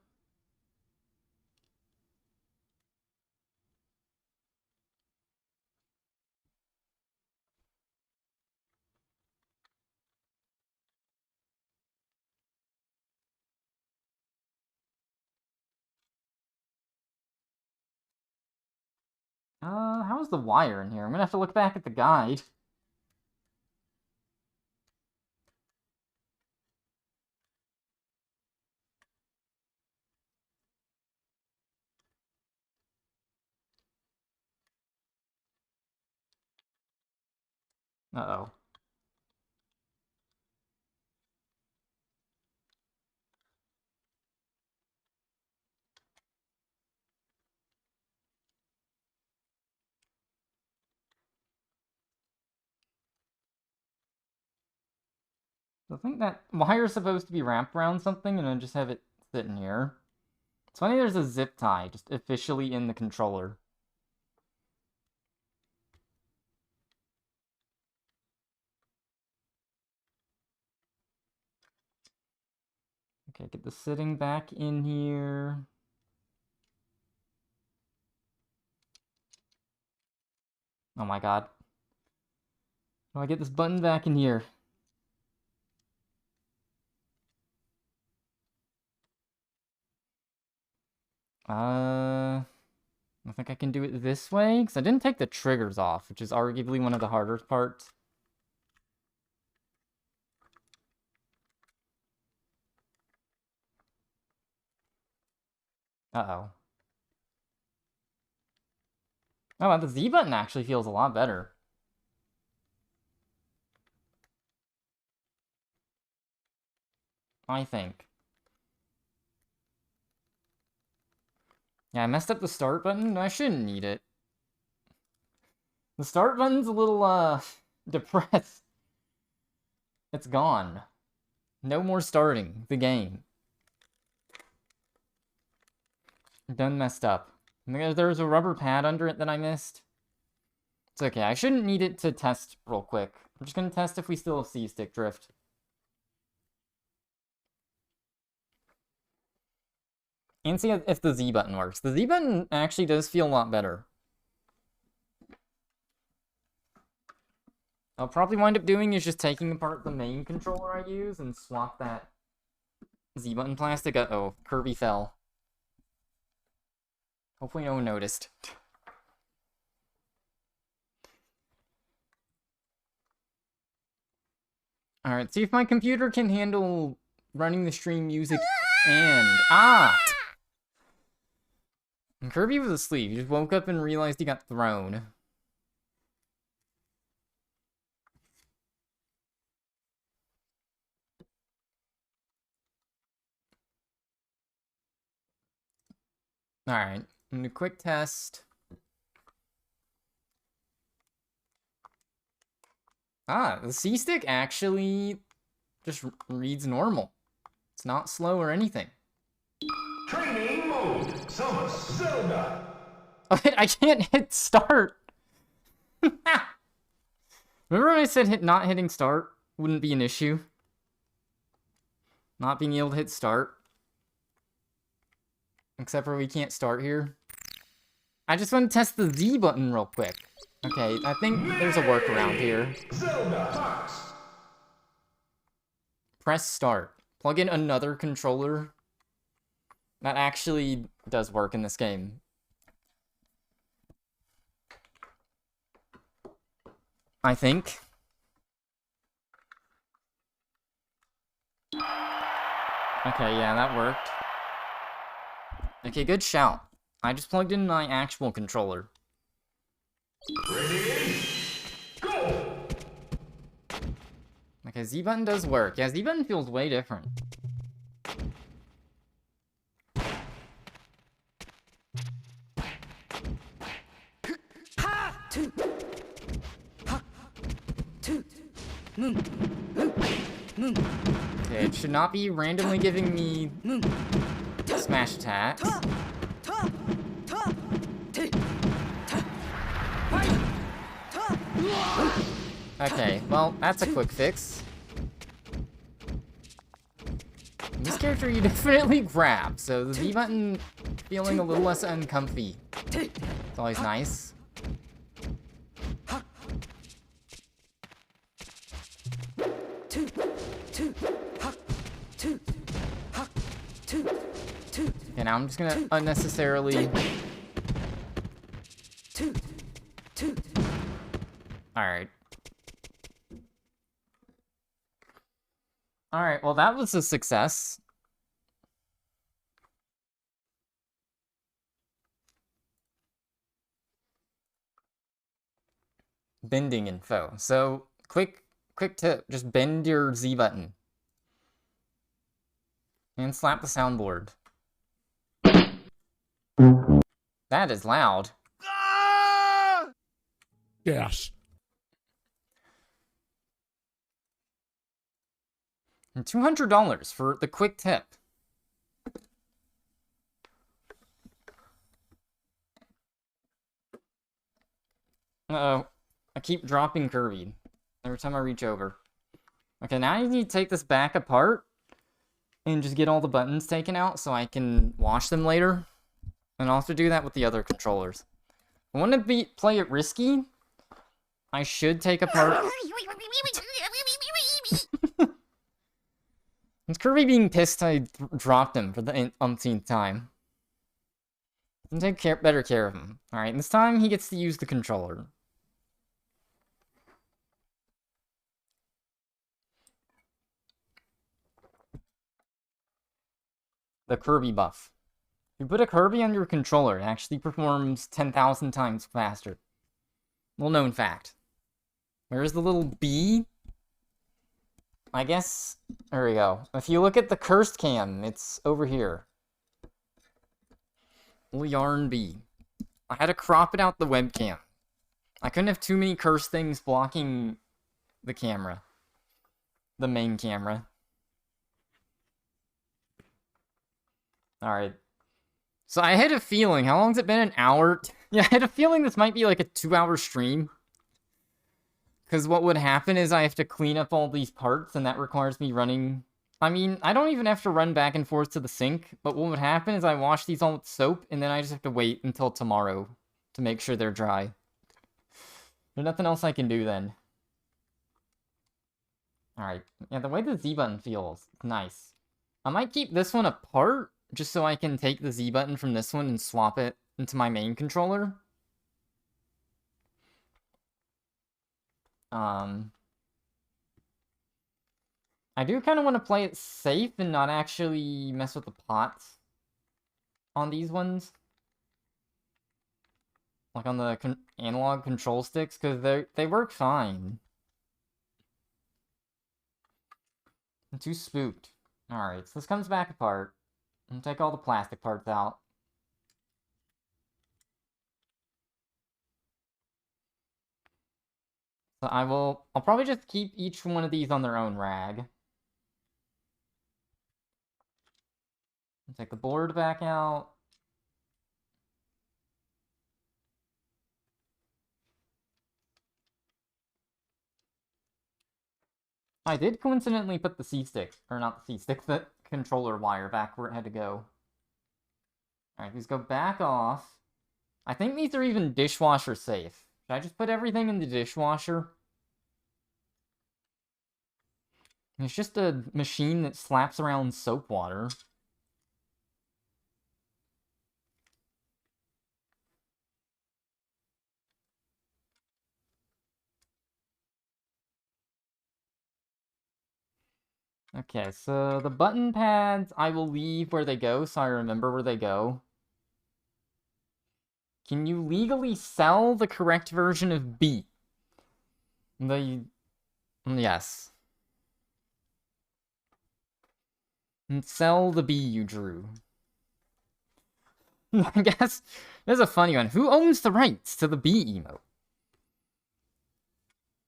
How's the wire in here? I'm gonna have to look back at the guide. Uh-oh. I think that wire's supposed to be wrapped around something, and I just have it sitting here. It's funny there's a zip tie just officially in the controller. Okay, get the sitting back in here. Oh my god. How do I get this button back in here? I think I can do it this way, because I didn't take the triggers off, which is arguably one of the harder parts. Uh-oh. Oh, wow, the Z button actually feels a lot better. I think. Yeah, I messed up the start button. I shouldn't need it. The start button's a little, depressed. It's gone. No more starting the game. Done messed up. There's a rubber pad under it that I missed. It's okay. I shouldn't need it to test real quick. I'm just gonna test if we still have C-stick drift. And see if the Z button works. The Z button actually does feel a lot better. I'll probably wind up doing is just taking apart the main controller I use and swap that Z button plastic. Uh-oh, Kirby fell. Hopefully no one noticed. Alright, see if my computer can handle running the stream music and... And Kirby was asleep. He just woke up and realized he got thrown. Alright, and a quick test. The C-stick actually just reads normal. It's not slow or anything. Training mode. Samus Zelda. Oh, I can't hit start. Remember when I said not hitting start wouldn't be an issue? Not being able to hit start. Except for we can't start here. I just want to test the Z button real quick. Okay, I think there's a workaround here. Zelda Fox. Press start. Plug in another controller. That actually does work in this game. I think. Okay, yeah, that worked. Okay, good shout. I just plugged in my actual controller. Ready? Go. Okay, Z button does work. Yeah, Z button feels way different. Okay, it should not be randomly giving me smash attacks. Okay, well, that's a quick fix. This character you definitely grab, so the Z button feeling a little less uncomfy. It's always nice. Okay, now I'm just gonna unnecessarily... Alright. Alright, well that was a success. Bending info. So, quick tip, just bend your Z button. And slap the soundboard. That is loud. Yes. And $200 for the quick tip. Uh-oh. I keep dropping Kirby every time I reach over. Okay, now I need to take this back apart and just get all the buttons taken out so I can wash them later. And I'll also do that with the other controllers. I want to play it risky. I should take apart... It's Kirby being pissed I dropped him for the umpteenth time. And take better care of him. Alright, this time he gets to use the controller. The Kirby buff. If you put a Kirby on your controller, it actually performs 10,000 times faster. Well known fact. Where's the little B? I guess... There we go. If you look at the cursed cam, it's over here. Little yarn B. I had to crop it out the webcam. I couldn't have too many cursed things blocking the camera. The main camera. Alright. So I had a feeling, how long's it been? An hour? Yeah, I had a feeling this might be like a 2-hour stream. Because what would happen is I have to clean up all these parts, and that requires me running I mean, I don't even have to run back and forth to the sink, but what would happen is I wash these all with soap, and then I just have to wait until tomorrow to make sure they're dry. There's nothing else I can do then. Alright, yeah, the way the Z button feels, it's nice. I might keep this one apart, just so I can take the Z button from this one and swap it into my main controller. I do kind of want to play it safe and not actually mess with the pots on these ones. Like on the analog control sticks, because they work fine. I'm too spooked. Alright, so this comes back apart. I'm gonna take all the plastic parts out. So I'll probably just keep each one of these on their own rag. Take the board back out. I did coincidentally put the C-stick, or not the C-stick, the controller wire back where it had to go. Alright, these go back off. I think these are even dishwasher safe. Should I just put everything in the dishwasher? It's just a machine that slaps around soap water. Okay, so the button pads, I will leave where they go so I remember where they go. Can you legally sell the correct version of B? Yes. And sell the B you drew. I guess there's a funny one. Who owns the rights to the B emote?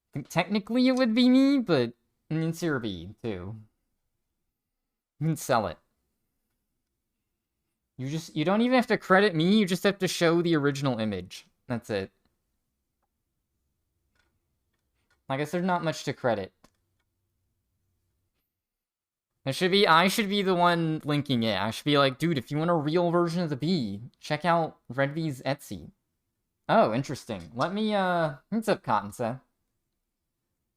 I think technically it would be me, but it's your B too. You can sell it. You don't even have to credit me, you just have to show the original image. That's it. I guess there's not much to credit. I should be the one linking it. I should be like, dude, if you want a real version of the Bee, check out Redvy's Etsy. Oh, interesting. What's up, Cottonsa?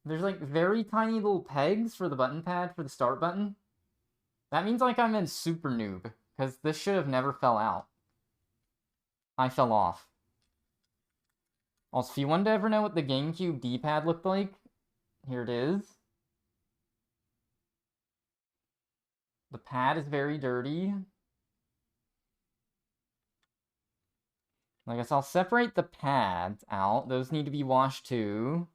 There's like very tiny little pegs for the button pad for the start button. That means like I'm in super noob, because this should have never fell out. I fell off. Also, if you wanted to ever know what the GameCube D-pad looked like, here it is. The pad is very dirty. I guess I'll separate the pads out. Those need to be washed too.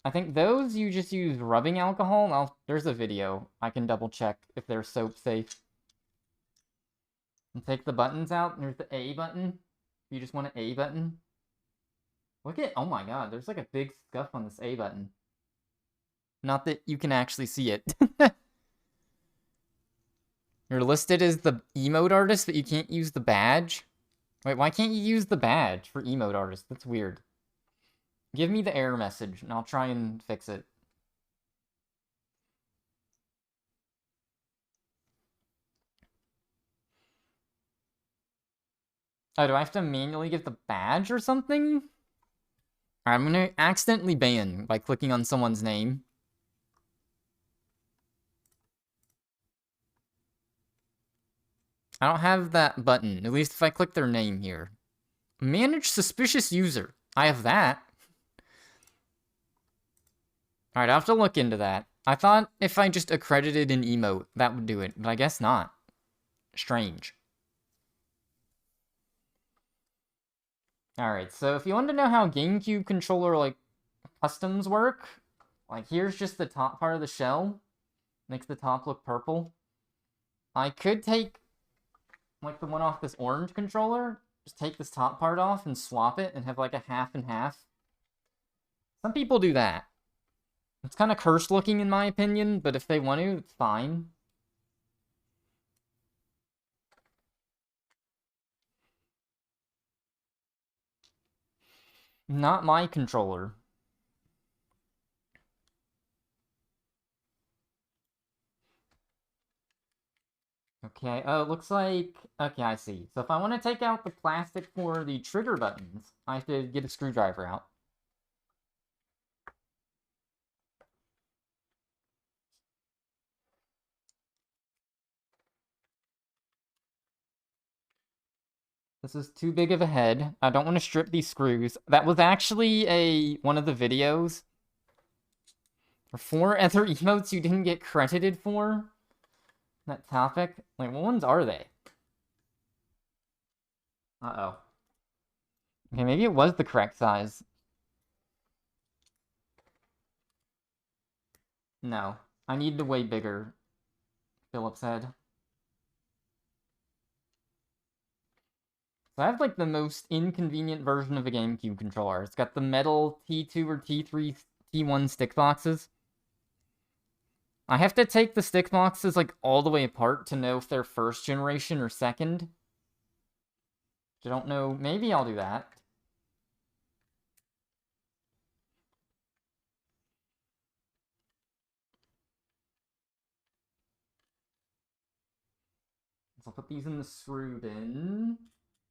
I think those you just use rubbing alcohol. There's a video. I can double check if they're soap safe. And take the buttons out. There's the A button. You just want an A button. Look at, oh my god, there's like a big scuff on this A button. Not that you can actually see it. You're listed as the emote artist, but you can't use the badge? Wait, why can't you use the badge for emote artist? That's weird. Give me the error message, and I'll try and fix it. Oh, do I have to manually get the badge or something? Alright, I'm gonna accidentally ban by clicking on someone's name. I don't have that button, at least if I click their name here. Manage suspicious user. I have that. Alright, I'll have to look into that. I thought if I just accredited an emote, that would do it, but I guess not. Strange. Alright, so if you want to know how GameCube controller, like, customs work, like, here's just the top part of the shell. Makes the top look purple. I could take, like, the one off this orange controller, just take this top part off and swap it and have, like, a half and half. Some people do that. It's kind of cursed looking in my opinion, but if they want to, it's fine. Not my controller. Okay, oh, it looks like... Okay, I see. So if I want to take out the plastic for the trigger buttons, I have to get a screwdriver out. This is too big of a head. I don't want to strip these screws. That was actually one of the videos. Or 4 other emotes you didn't get credited for. That topic. Like, what ones are they? Uh-oh. Okay, maybe it was the correct size. No. I need a way bigger Phillips head. So I have, like, the most inconvenient version of a GameCube controller. It's got the metal T2 or T3, T1 stick boxes. I have to take the stick boxes, like, all the way apart to know if they're first generation or second. I don't know. Maybe I'll do that. So I'll put these in the screw bin.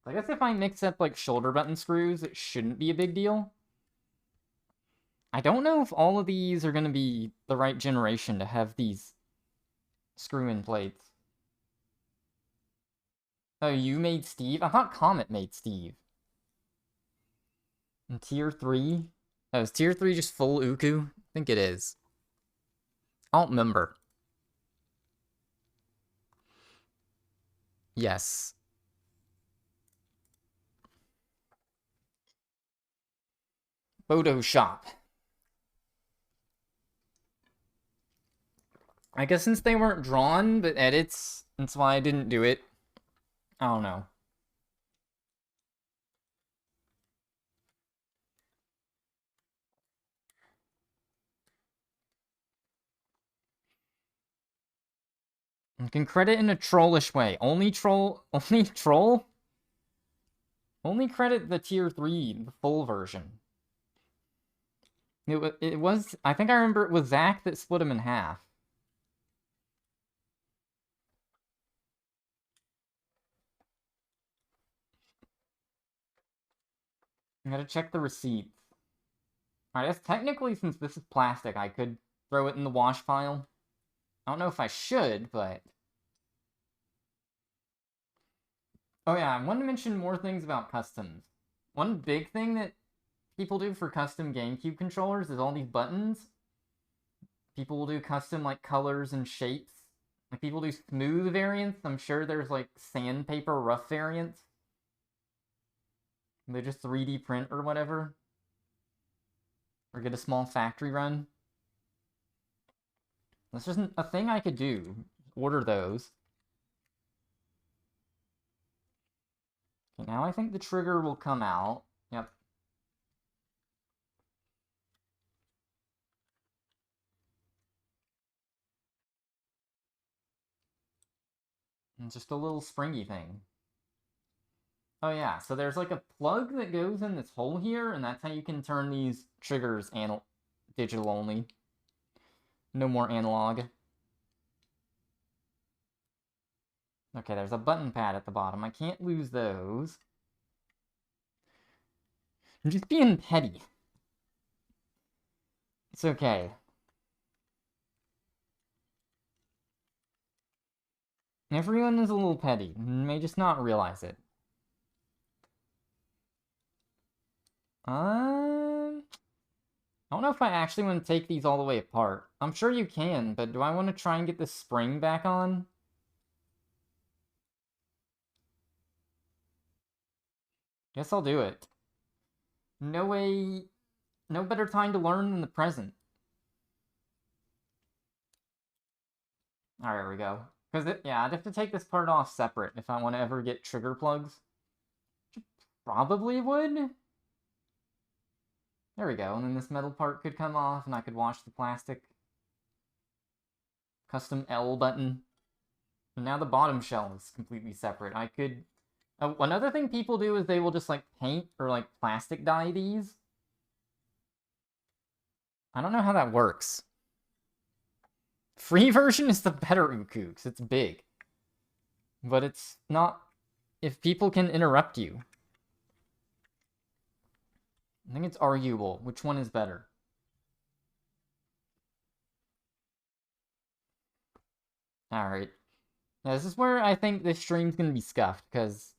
I guess if I mix up, like, shoulder button screws, it shouldn't be a big deal. I don't know if all of these are going to be the right generation to have these screw-in plates. Oh, you made Steve? I thought Comet made Steve. And Tier 3? Oh, is Tier 3 just full Uku? I think it is. I don't remember. Yes. Photoshop. I guess since they weren't drawn, but edits, that's why I didn't do it. I don't know. You can credit in a trollish way. Only troll? Only credit the Tier 3, the full version. It was, I think I remember it was Zach that split him in half. I gotta check the receipts. I guess technically, since this is plastic, I could throw it in the wash pile. I don't know if I should, but... Oh yeah, I wanted to mention more things about customs. One big thing that people do for custom GameCube controllers is all these buttons. People will do custom, like, colors and shapes. Like, people do smooth variants. I'm sure there's, like, sandpaper rough variants. They just 3D print or whatever. Or get a small factory run. That's just a thing I could do. Order those. Okay, now I think the trigger will come out. Yep. It's just a little springy thing. Oh yeah, so there's like a plug that goes in this hole here, and that's how you can turn these triggers digital only. No more analog. Okay, there's a button pad at the bottom. I can't lose those. I'm just being petty. It's okay. Everyone is a little petty. May just not realize it. I don't know if I actually want to take these all the way apart. I'm sure you can, but do I want to try and get this spring back on? Guess I'll do it. No way... No better time to learn than the present. Alright, there we go. Because, yeah, I'd have to take this part off separate if I want to ever get trigger plugs. Probably would. There we go, and then this metal part could come off, and I could wash the plastic. Custom L button. And now the bottom shell is completely separate. I could... another thing people do is they will just, like, paint or, like, plastic dye these. I don't know how that works. Free version is the better Uku, because it's big. but it's not if people can interrupt you. I think it's arguable. Which one is better? Alright. Now, this is where I think this stream's gonna be scuffed, because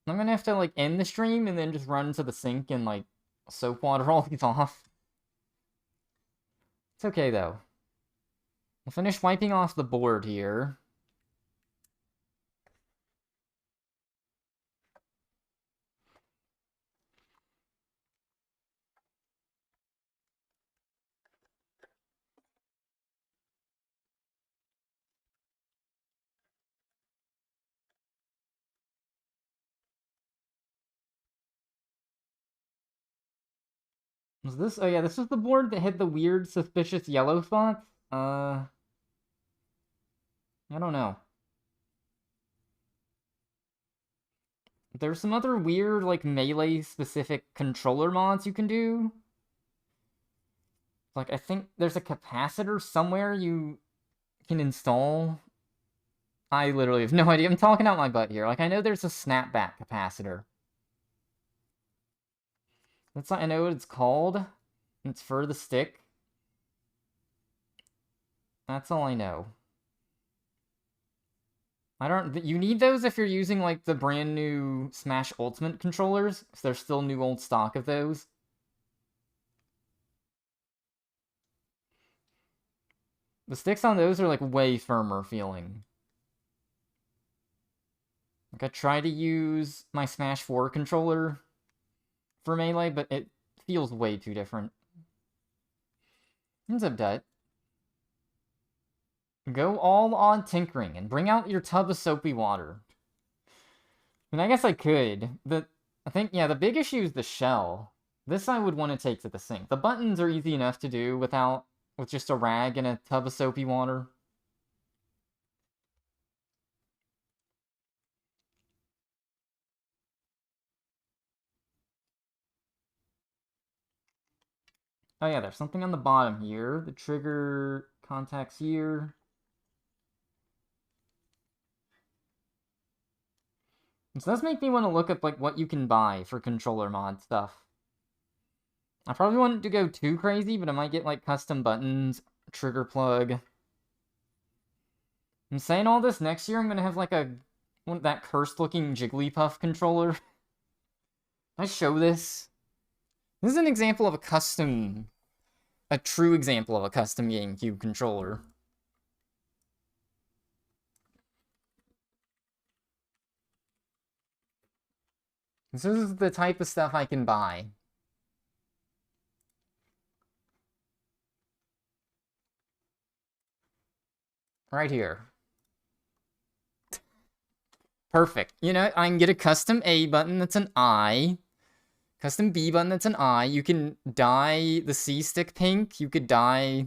I'm gonna have to, like, end the stream and then just run to the sink and, like, soap water all these off. It's okay, though. I'll finish wiping off the board here. Was this? Oh yeah, this was the board that had the weird, suspicious yellow spots? I don't know. There's some other weird, like, melee-specific controller mods you can do. Like, I think there's a capacitor somewhere you can install. I literally have no idea. I'm talking out my butt here. Like, I know there's a snapback capacitor. That's not, I know what it's called. It's for the stick. That's all I know. I don't... You need those if you're using, like, the brand new Smash Ultimate controllers, because there's still new old stock of those. The sticks on those are, like, way firmer feeling. Like, I try to use my Smash 4 controller for Melee, but it feels way too different. Ends up dead. Go all on tinkering and bring out your tub of soapy water. I mean, I guess I could. I think, yeah, the big issue is the shell. This I would want to take to the sink. The buttons are easy enough to do with just a rag and a tub of soapy water. Oh yeah, there's something on the bottom here. The trigger contacts here. This does make me want to look up, like, what you can buy for controller mod stuff. I probably wouldn't to go too crazy, but I might get, like, custom buttons, trigger plug. I'm saying all this, next year I'm gonna have, like, that cursed-looking Jigglypuff controller. I show this? This is an example of a true example of a custom GameCube controller. This is the type of stuff I can buy. Right here. Perfect. You know, I can get a custom A button that's an I. Custom B button that's an I. You can dye the C stick pink. You could dye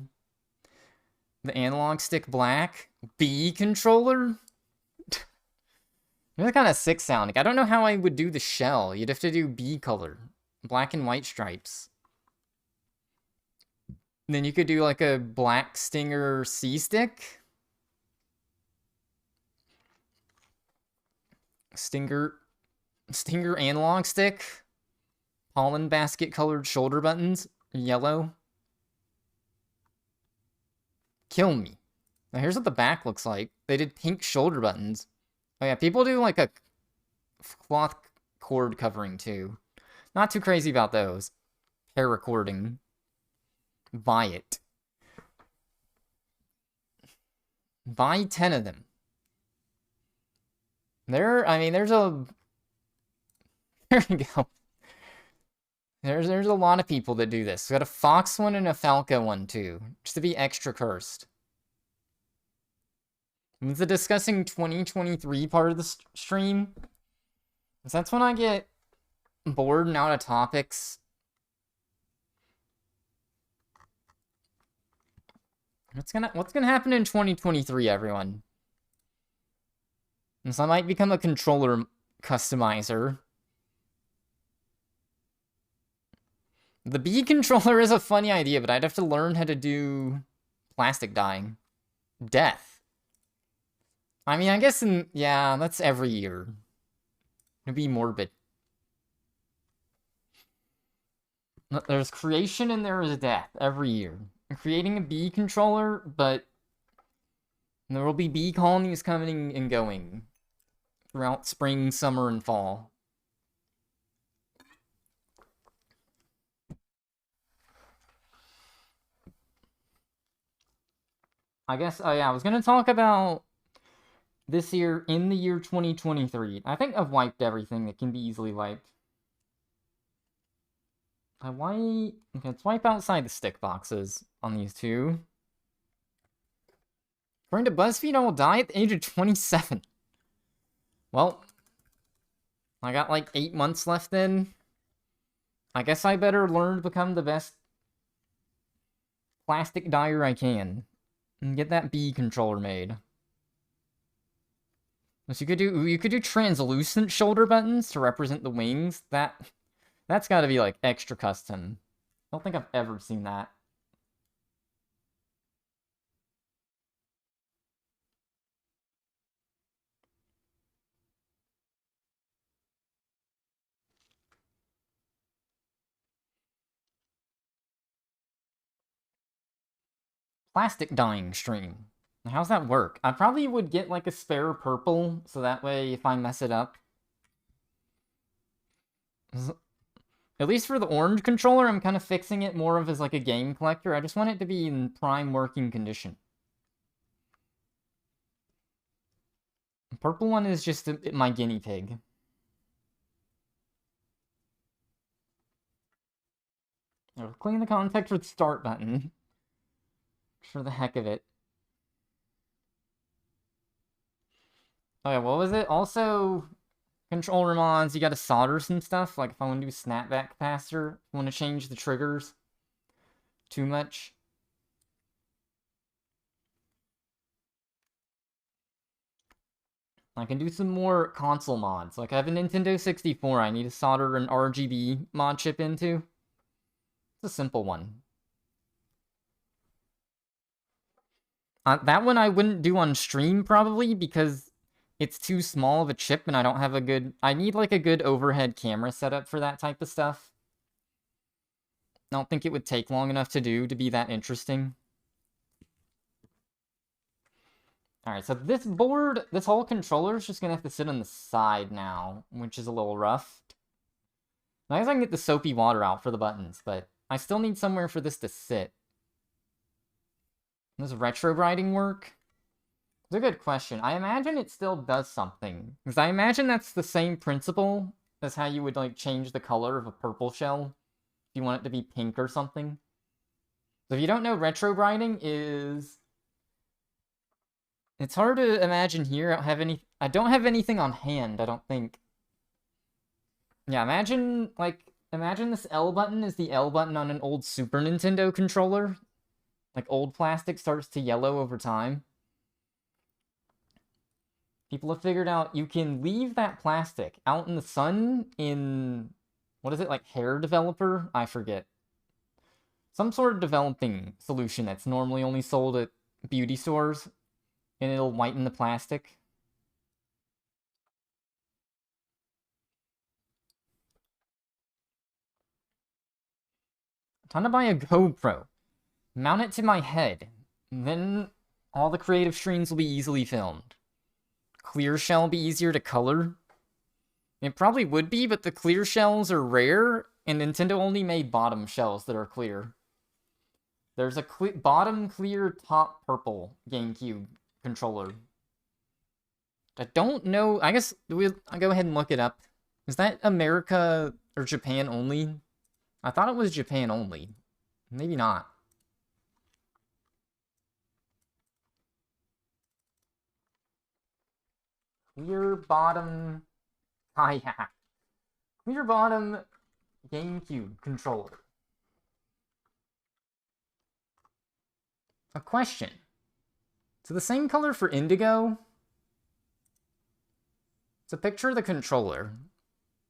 the analog stick black. B controller? They're kind of sick sounding. I don't know how I would do the shell. You'd have to do B color. Black and white stripes. And then you could do like a black Stinger C stick. Stinger analog stick. Pollen basket colored shoulder buttons. Yellow. Kill me. Now here's what the back looks like. They did pink shoulder buttons. Oh yeah, people do like a cloth cord covering too. Not too crazy about those. Paracording. Buy it. Buy 10 of them. There's a... There we go. There's a lot of people that do this. We got a Fox one and a Falco one too. Just to be extra cursed. It's the discussing 2023 part of the stream. So that's when I get bored and out of topics. What's gonna happen in 2023, everyone? And so I might become a controller customizer. The B controller is a funny idea, but I'd have to learn how to do plastic dyeing. Death. I mean, I guess yeah, that's every year. To be morbid. There's creation and there is death every year. I'm creating a bee controller, but there will be bee colonies coming and going throughout spring, summer, and fall. I guess, oh yeah, I was gonna talk about this year, in the year 2023. I think I've wiped everything that can be easily wiped. Okay, let's wipe outside the stick boxes on these two. According to BuzzFeed, I will die at the age of 27. Well, I got like 8 months left then. I guess I better learn to become the best plastic dyer I can. And get that bee controller made. So you could do translucent shoulder buttons to represent the wings. That's gotta be like extra custom. I don't think I've ever seen that. Plastic dyeing stream. How's that work? I probably would get like a spare purple, so that way if I mess it up. At least for the orange controller, I'm kind of fixing it more of as like a game collector. I just want it to be in prime working condition. The purple one is just my guinea pig. I'll clean the context with start button. For the heck of it. Oh yeah, what was it? Also, controller mods, you gotta solder some stuff. Like if I want to do snapback capacitor, I want to change the triggers too much. I can do some more console mods. Like I have a Nintendo 64 I need to solder an RGB mod chip into. It's a simple one. That one I wouldn't do on stream probably because it's too small of a chip and I don't have a good... I need like a good overhead camera setup for that type of stuff. I don't think it would take long enough to do to be that interesting. Alright, so this board, this whole controller is just gonna have to sit on the side now, which is a little rough. I guess I can get the soapy water out for the buttons, but I still need somewhere for this to sit. Does retro writing work? It's a good question. I imagine it still does something. Because I imagine that's the same principle as how you would, like, change the color of a purple shell. If you want it to be pink or something. So if you don't know, retro writing is... It's hard to imagine here. I don't have anything on hand, I don't think. Yeah, imagine this L button is the L button on an old Super Nintendo controller. Like, old plastic starts to yellow over time. People have figured out you can leave that plastic out in the sun in... What is it, like Hair Developer? I forget. Some sort of developing solution that's normally only sold at beauty stores. And it'll whiten the plastic. Time to buy a GoPro. Mount it to my head. Then all the creative streams will be easily filmed. Clear shell will be easier to color. It probably would be, but the clear shells are rare, and Nintendo only made bottom shells that are clear. There's a bottom clear, top purple GameCube controller. I don't know. I guess I'll go ahead and look it up. Is that America or Japan only? I thought it was Japan only. Maybe not. Clear bottom... hi-hat. Clear bottom GameCube controller. A question. Is it the same color for Indigo? It's a picture of the controller.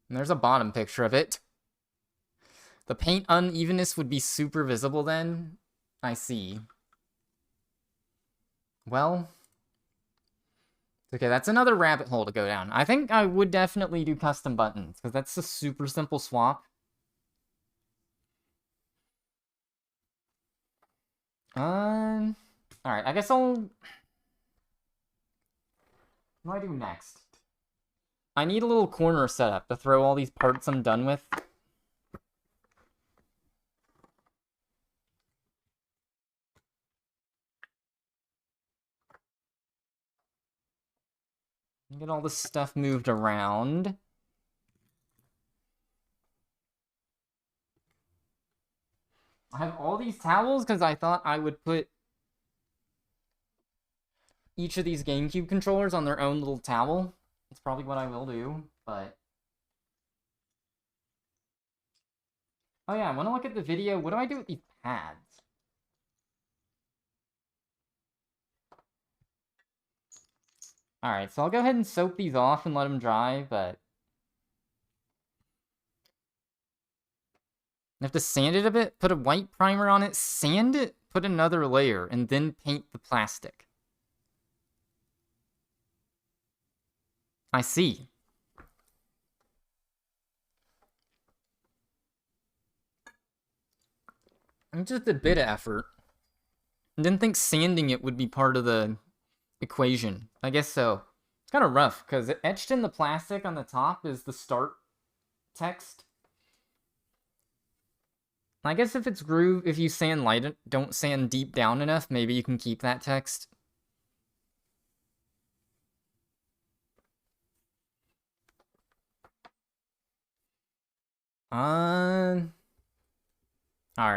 And there's a bottom picture of it. The paint unevenness would be super visible then. I see. Well, Okay, that's another rabbit hole to go down. I think I would definitely do custom buttons, because that's a super simple swap. Alright, I guess I'll... What do I do next? I need a little corner setup to throw all these parts I'm done with. Get all this stuff moved around. I have all these towels because I thought I would put each of these GameCube controllers on their own little towel. That's probably what I will do, but... Oh yeah, I want to look at the video. What do I do with these pads? Alright, so I'll go ahead and soak these off and let them dry, but... I have to sand it a bit, put a white primer on it, sand it, put another layer, and then paint the plastic. I see. Just a bit of effort. I didn't think sanding it would be part of the equation. I guess so. It's kind of rough, because etched in the plastic on the top is the start text. I guess if it's groove, if you sand light, don't sand deep down enough, maybe you can keep that text. Alright,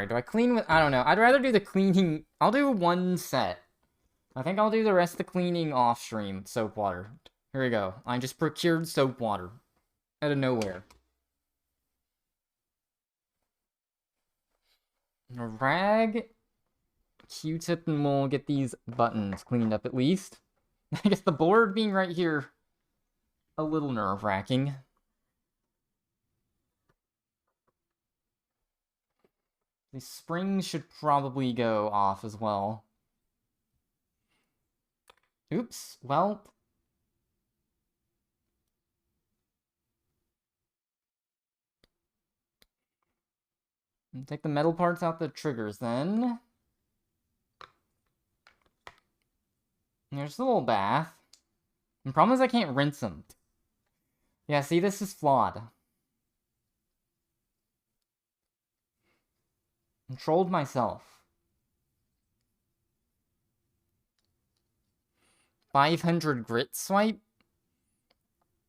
do I clean with... I don't know. I'd rather do the cleaning... I'll do one set. I think I'll do the rest of the cleaning off-stream with soap water. Here we go. I just procured soap water. Out of nowhere. A rag, Q-tip, and we'll get these buttons cleaned up at least. I guess the board being right here, a little nerve-wracking. The springs should probably go off as well. Oops, well... Take the metal parts out the triggers, then. There's the little bath. The problem is I can't rinse them. Yeah, see, this is flawed. Controlled myself. 500 grit swipe?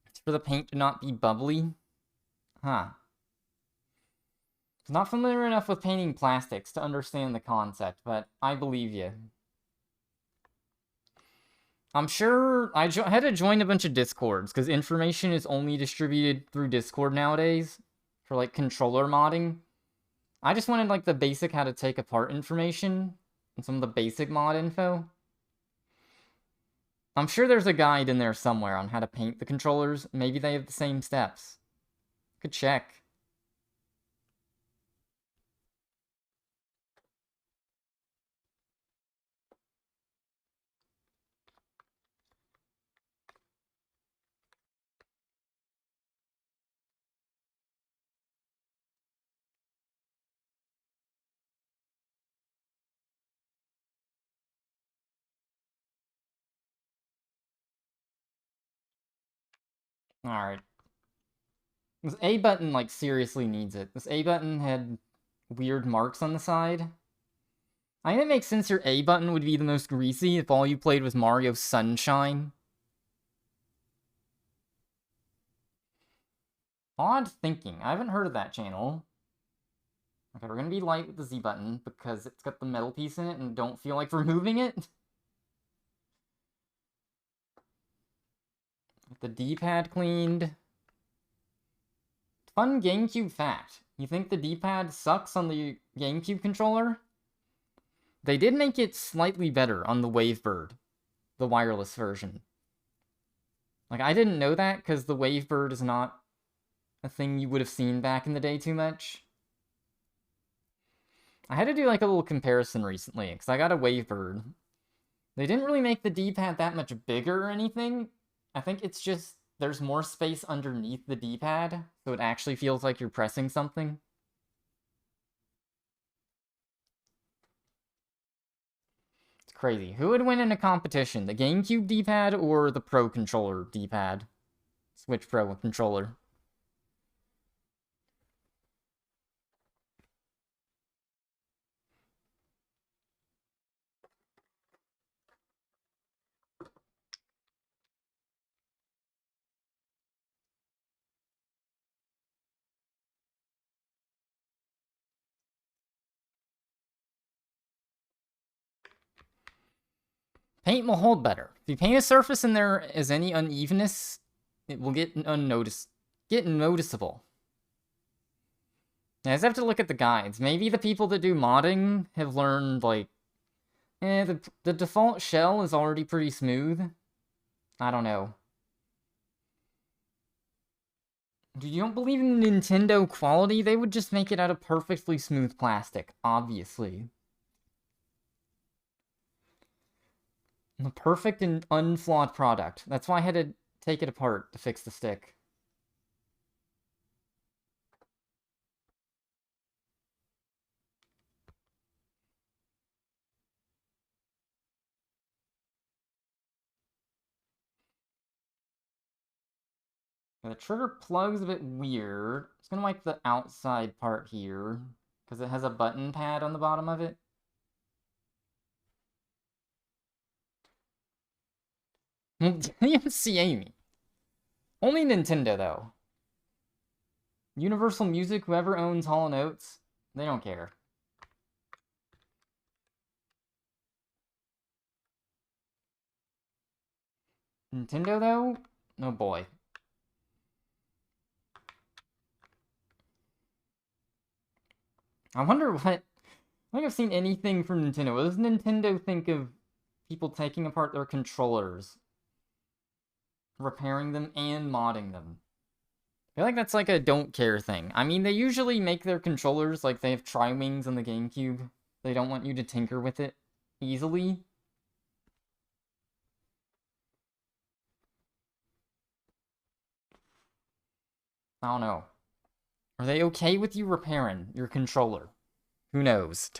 It's for the paint to not be bubbly? Huh. Not familiar enough with painting plastics to understand the concept, but I believe you. I'm sure I had to join a bunch of Discords, because information is only distributed through Discord nowadays, for, like, controller modding. I just wanted, like, the basic how to take apart information, and some of the basic mod info. I'm sure there's a guide in there somewhere on how to paint the controllers. Maybe they have the same steps. Could check. Alright. This A button, like, seriously needs it. This A button had weird marks on the side. I think it makes sense your A button would be the most greasy if all you played was Mario Sunshine. Odd thinking. I haven't heard of that channel. Okay, we're gonna be light with the Z button because it's got the metal piece in it and don't feel like removing it. Get the D-pad cleaned. Fun GameCube fact. You think the D-pad sucks on the GameCube controller? They did make it slightly better on the Wavebird, the wireless version. Like, I didn't know that because the Wavebird is not a thing you would have seen back in the day too much. I had to do, like, a little comparison recently, because I got a Wavebird. They didn't really make the D-pad that much bigger or anything, I think it's just there's more space underneath the D-pad, so it actually feels like you're pressing something. It's crazy. Who would win in a competition? The GameCube D-pad or the Pro Controller D-pad? Switch Pro controller. Paint will hold better. If you paint a surface and there is any unevenness, it will get noticeable. I just have to look at the guides. Maybe the people that do modding have learned, like, the default shell is already pretty smooth. I don't know. Dude, you don't believe in Nintendo quality? They would just make it out of perfectly smooth plastic, obviously. The perfect and unflawed product. That's why I had to take it apart to fix the stick. The trigger plug's a bit weird. It's gonna wipe the outside part here, because it has a button pad on the bottom of it. DMCA me. Only Nintendo, though. Universal Music, whoever owns Hall & Oates, they don't care. Nintendo, though? Oh boy. I wonder what... I don't think I've seen anything from Nintendo. What does Nintendo think of people taking apart their controllers, repairing them, and modding them? I feel like that's like a don't care thing. I mean, they usually make their controllers like they have tri-wings on the GameCube. They don't want you to tinker with it easily. I don't know. Are they okay with you repairing your controller? Who knows?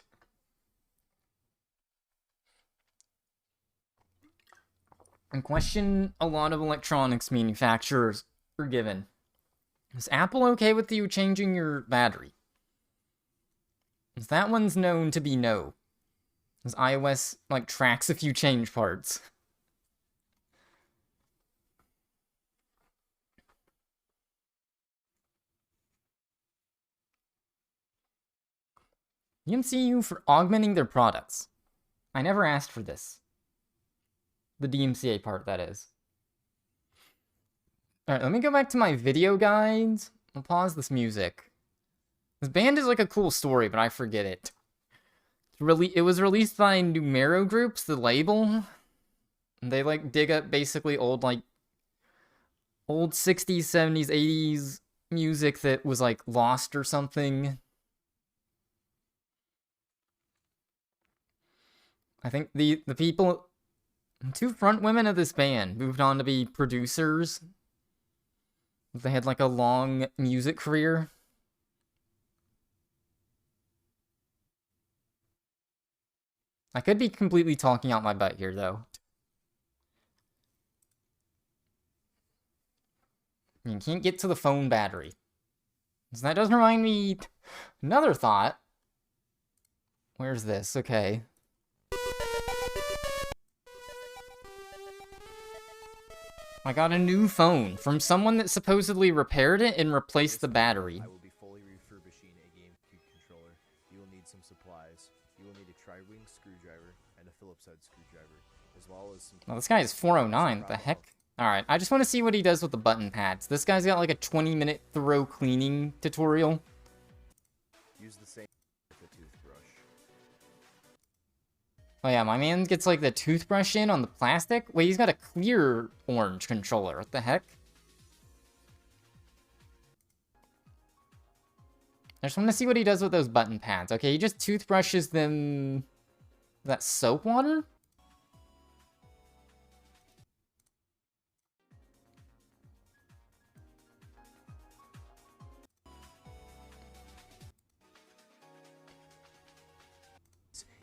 A question a lot of electronics manufacturers are given. Is Apple okay with you changing your battery? Because that one's known to be no. Because iOS, like, tracks if you change parts. DMCU for augmenting their products. I never asked for this. The DMCA part, that is. Alright, let me go back to my video guides. I'll pause this music. This band is like a cool story, but I forget it. It was released by Numero Groups, the label. And they, like, dig up basically old 60s, 70s, 80s music that was, like, lost or something. I think the people... Two front women of this band moved on to be producers. They had, like, a long music career. I could be completely talking out my butt here, though. You can't get to the phone battery. So that does remind me... Another thought. Where's this? Okay. I got a new phone from someone that supposedly repaired it and replaced the battery. I will be fully refurbishing a GameCube controller. You will need some supplies. You will need a tri-wing screwdriver and a Phillips head screwdriver, as well as some... Oh, this guy is 409. What the heck? Alright, I just want to see what he does with the button pads. This guy's got like a 20-minute thorough cleaning tutorial. Use the same with a toothbrush. Oh yeah, my man gets like the toothbrush in on the plastic. Wait, he's got a clear orange controller. What the heck? I just want to see what he does with those button pads. Okay, he just toothbrushes them... Is that soap water?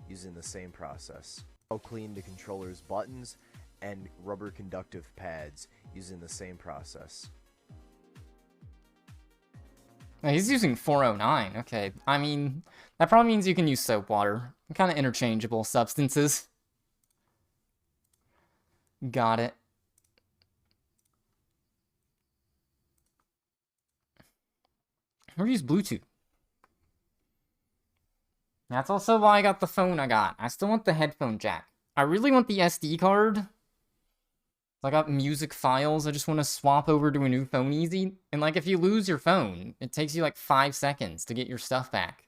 using the same process. I'll clean the controller's buttons and rubber conductive pads using the same process. Oh, he's using 409. Okay. I mean, that probably means you can use soap water. Kind of interchangeable substances. Got it. Or use Bluetooth. That's also why I got the phone I got. I still want the headphone jack. I really want the SD card. I got music files I just want to swap over to a new phone easy. And like, if you lose your phone, it takes you like 5 seconds to get your stuff back.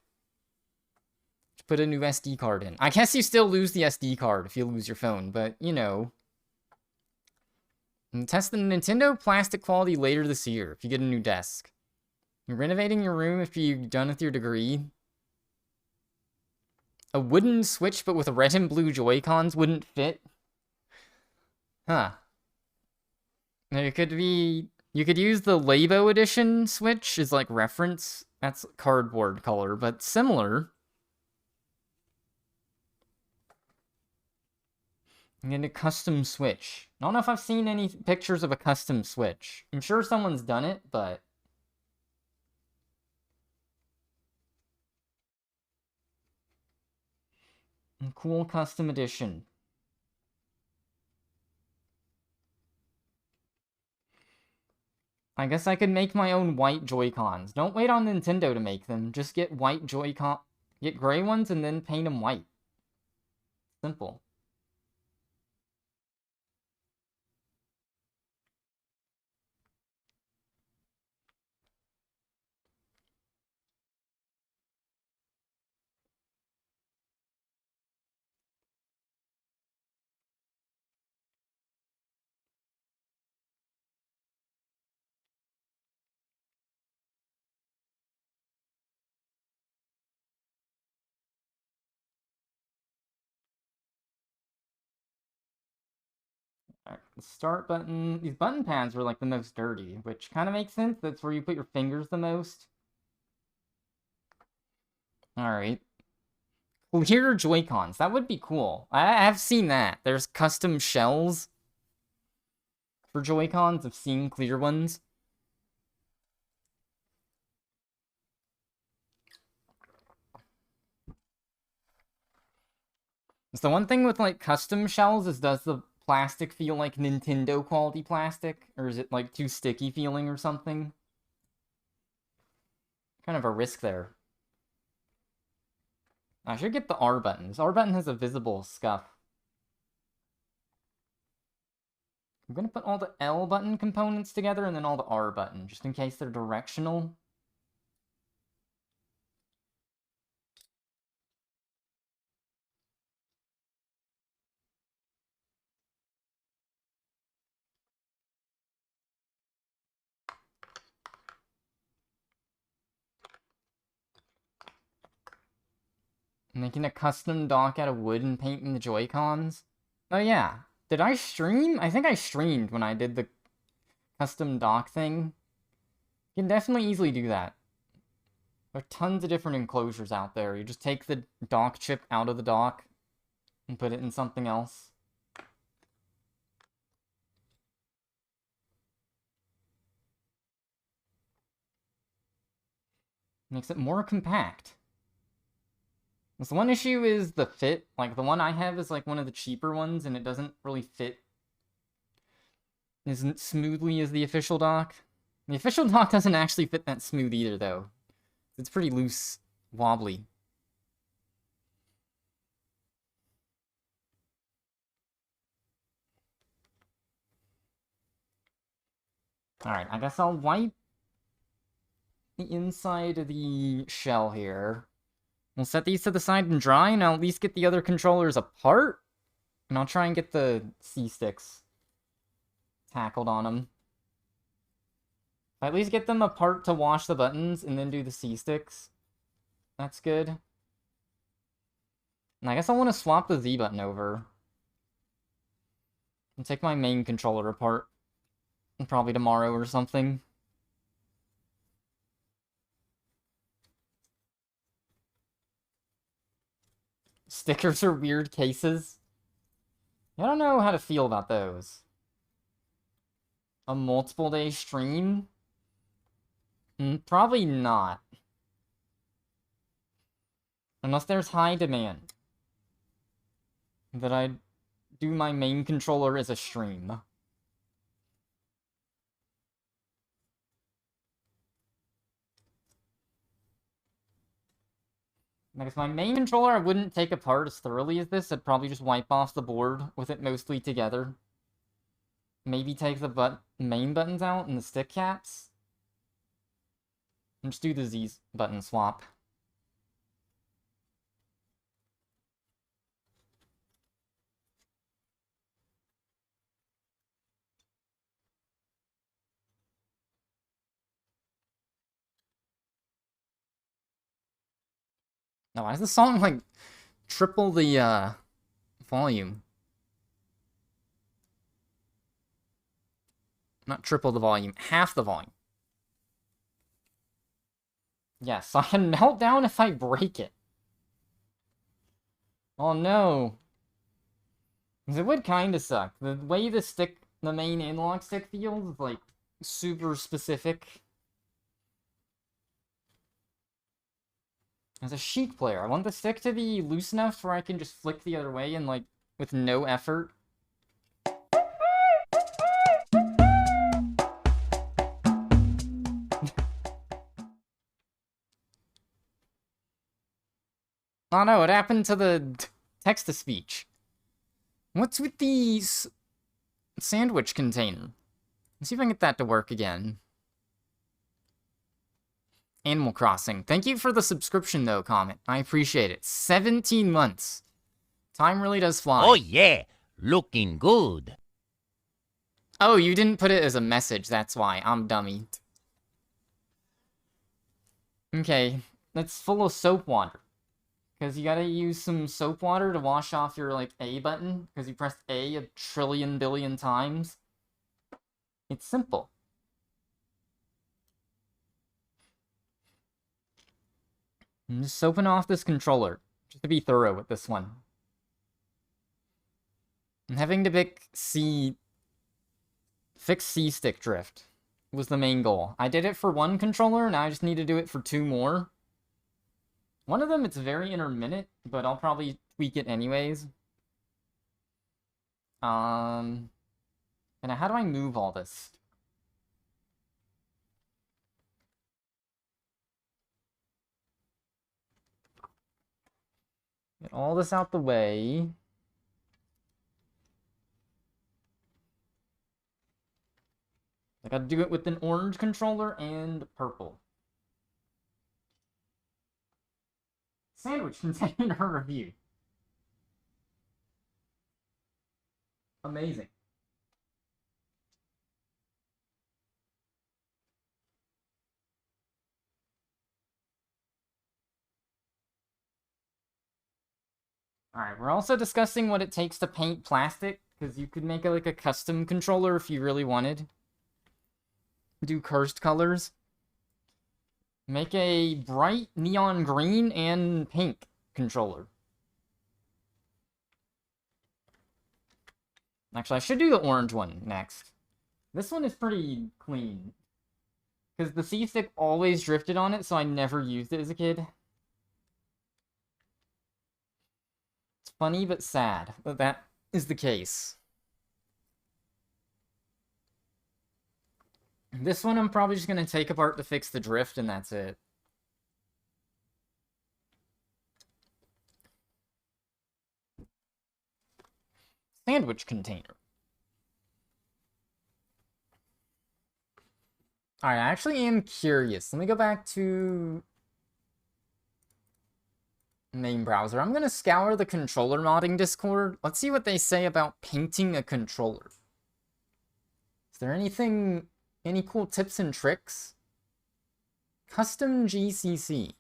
Just put a new SD card in. I guess you still lose the SD card if you lose your phone, but you know. And test the Nintendo plastic quality later this year if you get a new desk. You're renovating your room if you're done with your degree. A wooden Switch but with red and blue Joy-Cons wouldn't fit. Huh. It could be... You could use the Labo edition Switch as like reference. That's cardboard color, but similar. And get a custom Switch. I don't know if I've seen any pictures of a custom Switch. I'm sure someone's done it, but... A cool custom edition. I guess I could make my own white Joy-Cons. Don't wait on Nintendo to make them. Just get white Joy-Con... Get gray ones and then paint them white. Simple. Alright, the start button. These button pads were like the most dirty, which kind of makes sense. That's where you put your fingers the most. Alright. Clear Joy-Cons. That would be cool. I have seen that. There's custom shells for Joy-Cons. I've seen clear ones. It's the one thing with like custom shells is, does the plastic feel like Nintendo quality plastic? Or is it like too sticky feeling or something? Kind of a risk there. I should get the R button. This R button has a visible scuff. I'm gonna put all the L button components together and then all the R button, just in case they're directional. Making a custom dock out of wood and painting the Joy-Cons. Oh yeah. Did I stream? I think I streamed when I did the custom dock thing. You can definitely easily do that. There are tons of different enclosures out there. You just take the dock chip out of the dock and put it in something else. Makes it more compact. The one issue is the fit. Like, the one I have is like one of the cheaper ones, and it doesn't really fit as smoothly as the official dock. The official dock doesn't actually fit that smooth either, though. It's pretty loose, wobbly. Alright, I guess I'll wipe the inside of the shell here. We'll set these to the side and dry, and I'll at least get the other controllers apart. And I'll try and get the C-sticks tackled on them. At least get them apart to wash the buttons, and then do the C-sticks. That's good. And I guess I want to swap the Z button over. And take my main controller apart. Probably tomorrow or something. Stickers are weird cases. I don't know how to feel about those. A multiple day stream? Probably not. Unless there's high demand. That I do my main controller as a stream. Because my main controller I wouldn't take apart as thoroughly as this. I'd probably just wipe off the board with it mostly together. Maybe take the main buttons out and the stick caps. And just do the Z button swap. Now, why is the song, like, triple the, volume? Not triple the volume, half the volume. Yes, I can melt down if I break it. Oh no. It would kinda suck. The way the main analog stick feels is, like, super specific. As a Sheik player, I want the stick to be loose enough where I can just flick the other way and, like, with no effort. Oh no, what happened to the text-to-speech? What's with the sandwich container? Let's see if I can get that to work again. Animal Crossing. Thank you for the subscription, though, comment. I appreciate it. 17 months. Time really does fly. Oh, yeah. Looking good. Oh, you didn't put it as a message, that's why. I'm dummy. Okay, that's full of soap water. Because you gotta use some soap water to wash off your, like, A button. Because you pressed A a trillion billion times. It's simple. I'm just soaping off this controller. Just to be thorough with this one. I'm having to fix C-stick drift. Was the main goal. I did it for one controller, now I just need to do it for 2 more. One of them, it's very intermittent, but I'll probably tweak it anyways. And how do I move all this? Get all this out the way. I gotta do it with an orange controller and purple. Sandwich container review. Amazing. Alright, we're also discussing what it takes to paint plastic, because you could make like a custom controller if you really wanted. Do cursed colors. Make a bright neon green and pink controller. Actually, I should do the orange one next. This one is pretty clean. Because the C-stick always drifted on it, so I never used it as a kid. It's funny but sad that that is the case. This one I'm probably just going to take apart to fix the drift, and that's it. Sandwich container. Alright, I actually am curious. Let me go back to main browser. I'm going to scour the controller modding Discord. Let's see what they say about painting a controller. Is there anything... Any cool tips and tricks? Custom GCC.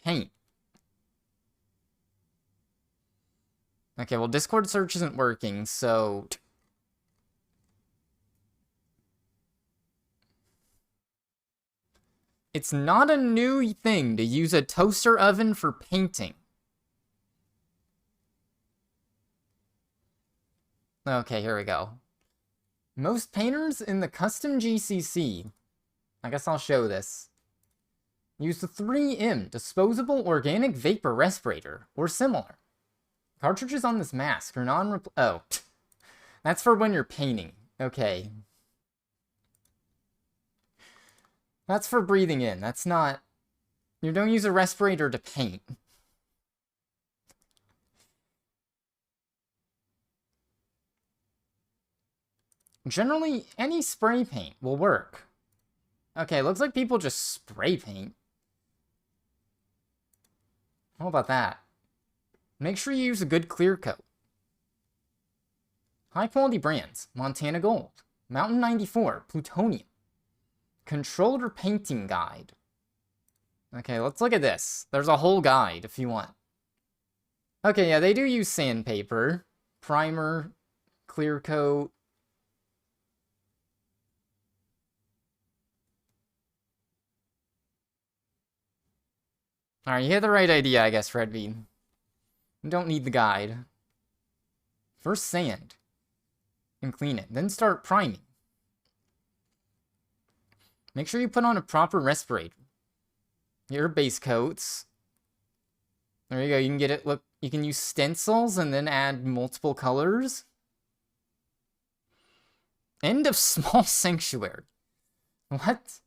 Paint. Okay, well, Discord search isn't working, so... It's not a new thing to use a toaster oven for painting. Okay, here we go. Most painters in the custom GCC, I guess I'll show this, use the 3M disposable organic vapor respirator or similar. Cartridges on this mask are oh, that's for when you're painting. Okay. That's for breathing in. That's not... You don't use a respirator to paint. Generally, any spray paint will work. Okay, looks like people just spray paint. How about that? Make sure you use a good clear coat. High quality brands: Montana Gold, Mountain 94, Plutonium. Controller painting guide. Okay, let's look at this. There's a whole guide if you want. Okay, yeah, they do use sandpaper, primer, clear coat. Alright, you had the right idea, I guess, Redbean. You don't need the guide. First sand. And clean it. Then start priming. Make sure you put on a proper respirator. Your base coats. There you go, you can get it, look, you can use stencils and then add multiple colors. End of small sanctuary. What?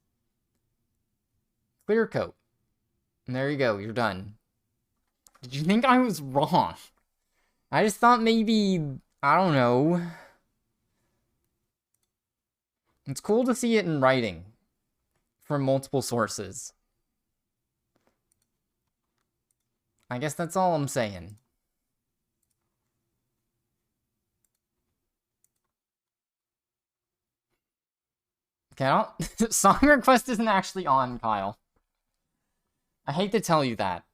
Clear coat. And there you go, you're done. Did you think I was wrong? I just thought maybe, I don't know. It's cool to see it in writing from multiple sources. I guess that's all I'm saying. Okay, song request isn't actually on, Kyle. I hate to tell you that.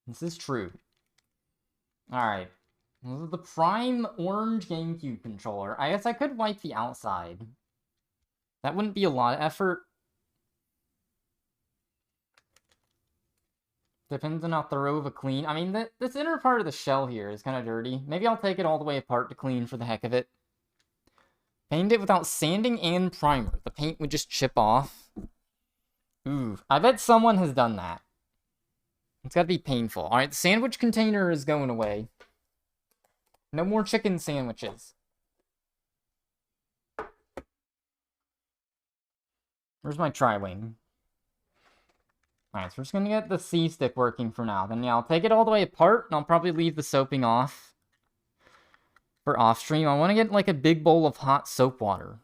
This is true. Alright. This is the Prime Orange GameCube controller. I guess I could wipe the outside. That wouldn't be a lot of effort. Depends on how thorough of a clean. I mean, this inner part of the shell here is kind of dirty. Maybe I'll take it all the way apart to clean for the heck of it. Paint it without sanding and primer. The paint would just chip off. Ooh, I bet someone has done that. It's gotta be painful. Alright, the sandwich container is going away. No more chicken sandwiches. Where's my tri-wing? Alright, so we're just gonna get the C-stick working for now. Then yeah, I'll take it all the way apart, and I'll probably leave the soaping off. For off-stream, I want to get like a big bowl of hot soap water.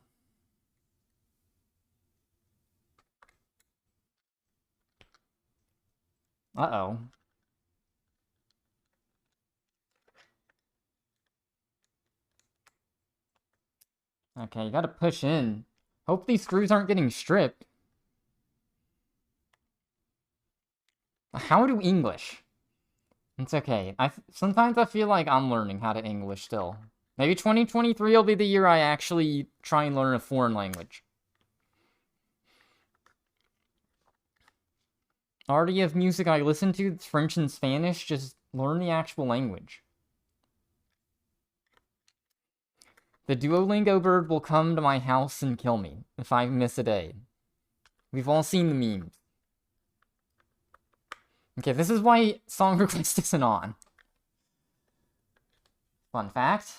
Uh-oh. Okay, you gotta push in. Hope these screws aren't getting stripped. How to English? It's okay. Sometimes I feel like I'm learning how to English still. Maybe 2023 will be the year I actually try and learn a foreign language. Already have music I listen to that's French and Spanish, just learn the actual language. The Duolingo bird will come to my house and kill me if I miss a day. We've all seen the memes. Okay, this is why song request isn't on. Fun fact.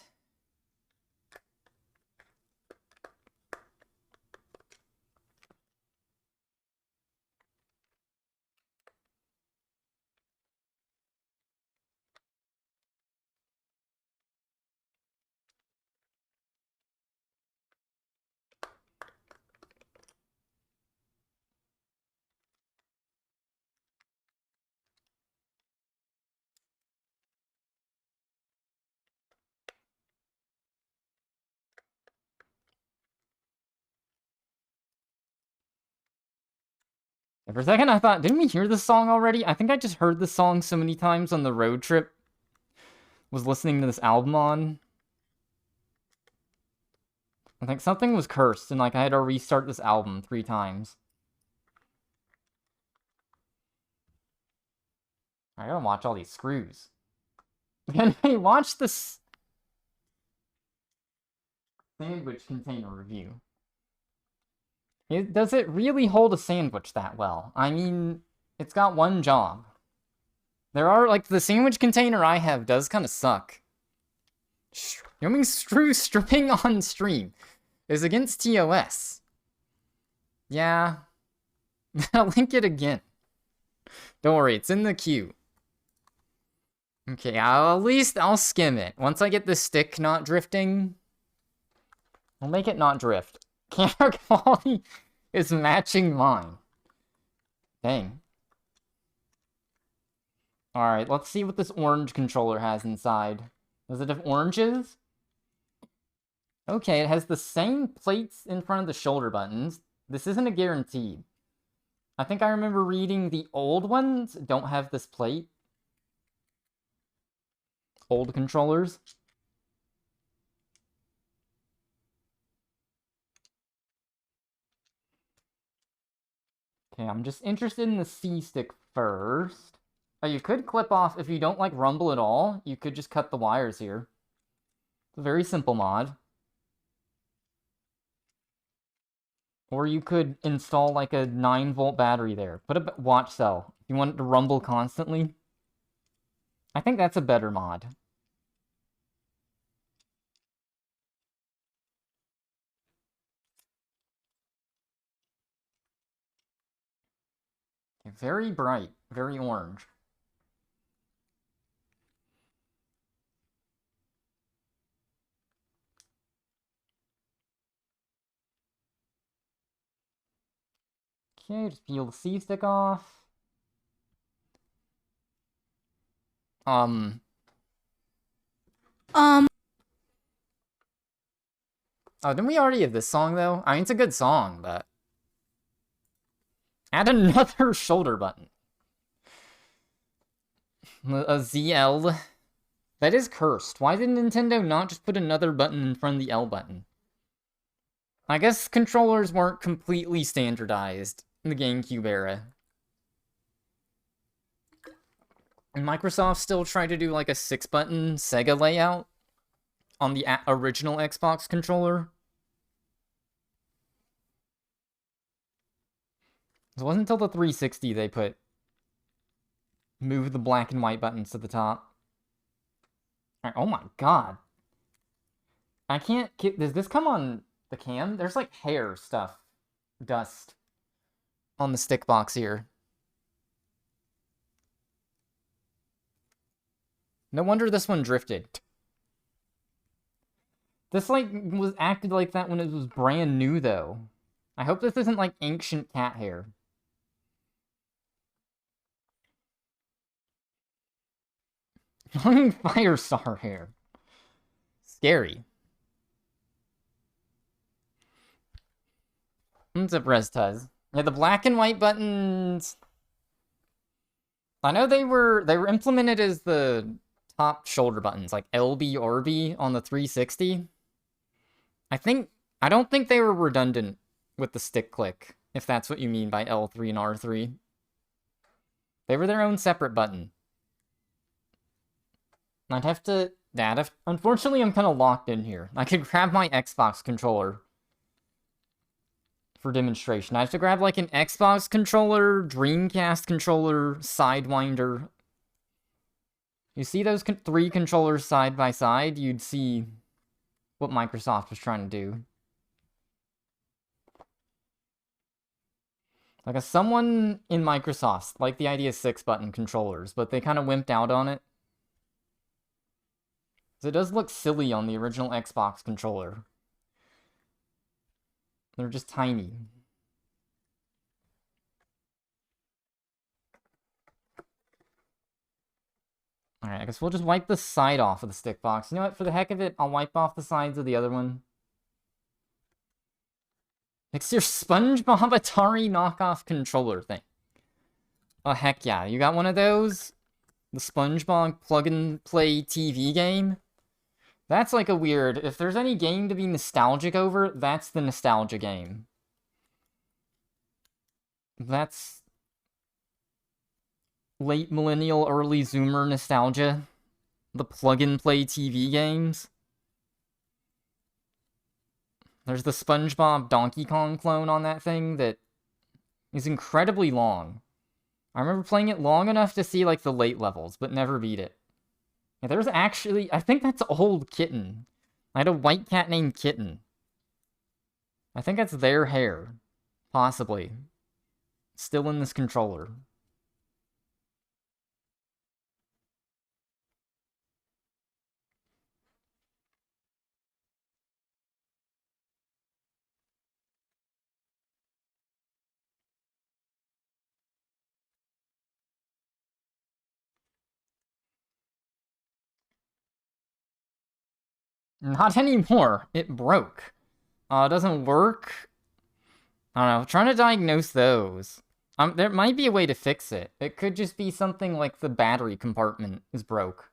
For a second, I thought, didn't we hear this song already? I think I just heard this song so many times on the road trip. Was listening to this album on. I think something was cursed, and like I had to restart this album 3 times. I gotta watch all these screws. Can I watch this sandwich container review? Does it really hold a sandwich that well? I mean, it's got one job. There are, like, the sandwich container I have does kind of suck. You know, screw stripping on stream is against TOS. Yeah. I'll link it again. Don't worry, it's in the queue. Okay, at least I'll skim it. Once I get the stick not drifting, I'll make it not drift. Camera quality is matching mine. Dang. Alright, let's see what this orange controller has inside. Does it have oranges? Okay, it has the same plates in front of the shoulder buttons. This isn't a guarantee. I think I remember reading the old ones don't have this plate. Old controllers. Okay, I'm just interested in the C-stick first. Oh, you could clip off, if you don't like rumble at all, you could just cut the wires here. It's a very simple mod. Or you could install like a 9-volt battery there. Put a watch cell. If you want it to rumble constantly. I think that's a better mod. Okay, very bright, very orange. Okay, just peel the C-stick off. Oh, didn't we already have this song, though? I mean, it's a good song, but... Add another shoulder button. A ZL. That is cursed. Why did Nintendo not just put another button in front of the L button? I guess controllers weren't completely standardized in the GameCube era. And Microsoft still tried to do like a 6-button Sega layout on the original Xbox controller. It wasn't until the 360 they move the black and white buttons to the top. Right, oh my god. I can't... Does this come on the cam? There's like hair stuff. Dust. On the stick box here. No wonder this one drifted. This, like, was acted like that when it was brand new, though. I hope this isn't, like, ancient cat hair. Firestar hair. Scary. What's up, Restuz? Yeah, the black and white buttons... I know they were implemented as the top shoulder buttons, like LB, RB on the 360. I don't think they were redundant with the stick click, if that's what you mean by L3 and R3. They were their own separate button. I'd have to... Unfortunately, I'm kind of locked in here. I could grab my Xbox controller for demonstration. I have to grab, like, an Xbox controller, Dreamcast controller, Sidewinder. You see those 3 controllers side by side? You'd see what Microsoft was trying to do. Like, someone in Microsoft liked the idea of 6-button controllers, but they kind of wimped out on it. It does look silly on the original Xbox controller. They're just tiny. Alright, I guess we'll just wipe the side off of the stick box. You know what? For the heck of it, I'll wipe off the sides of the other one. It's your SpongeBob Atari knockoff controller thing. Oh, heck yeah. You got one of those? The SpongeBob plug-and-play TV game? That's like a weird... If there's any game to be nostalgic over, that's the nostalgia game. That's late millennial, early Zoomer nostalgia. The plug-and-play TV games. There's the SpongeBob Donkey Kong clone on that thing that is incredibly long. I remember playing it long enough to see, like, the late levels, but never beat it. Yeah, there's actually... I think that's old Kitten. I had a white cat named Kitten. I think that's their hair. Possibly. Still in this controller. Not anymore. It broke. It doesn't work. I don't know. Trying to diagnose those. There might be a way to fix it. It could just be something like the battery compartment is broke.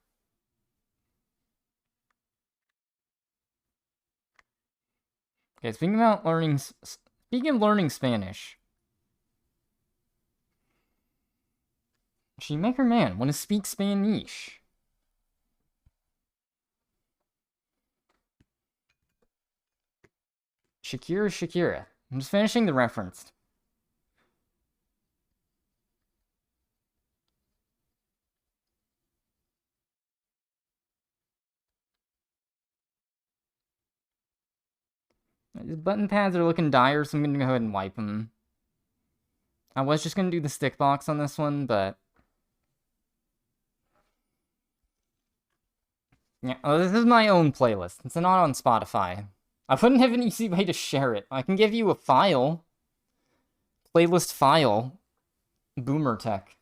Okay, speaking of learning Spanish. She make her man want to speak Spanish. Shakira. I'm just finishing the reference. These button pads are looking dire, so I'm gonna go ahead and wipe them. I was just gonna do the stick box on this one, but... yeah, this is my own playlist. It's not on Spotify. I wouldn't have an easy way to share it. I can give you a file. Playlist file. Boomer tech.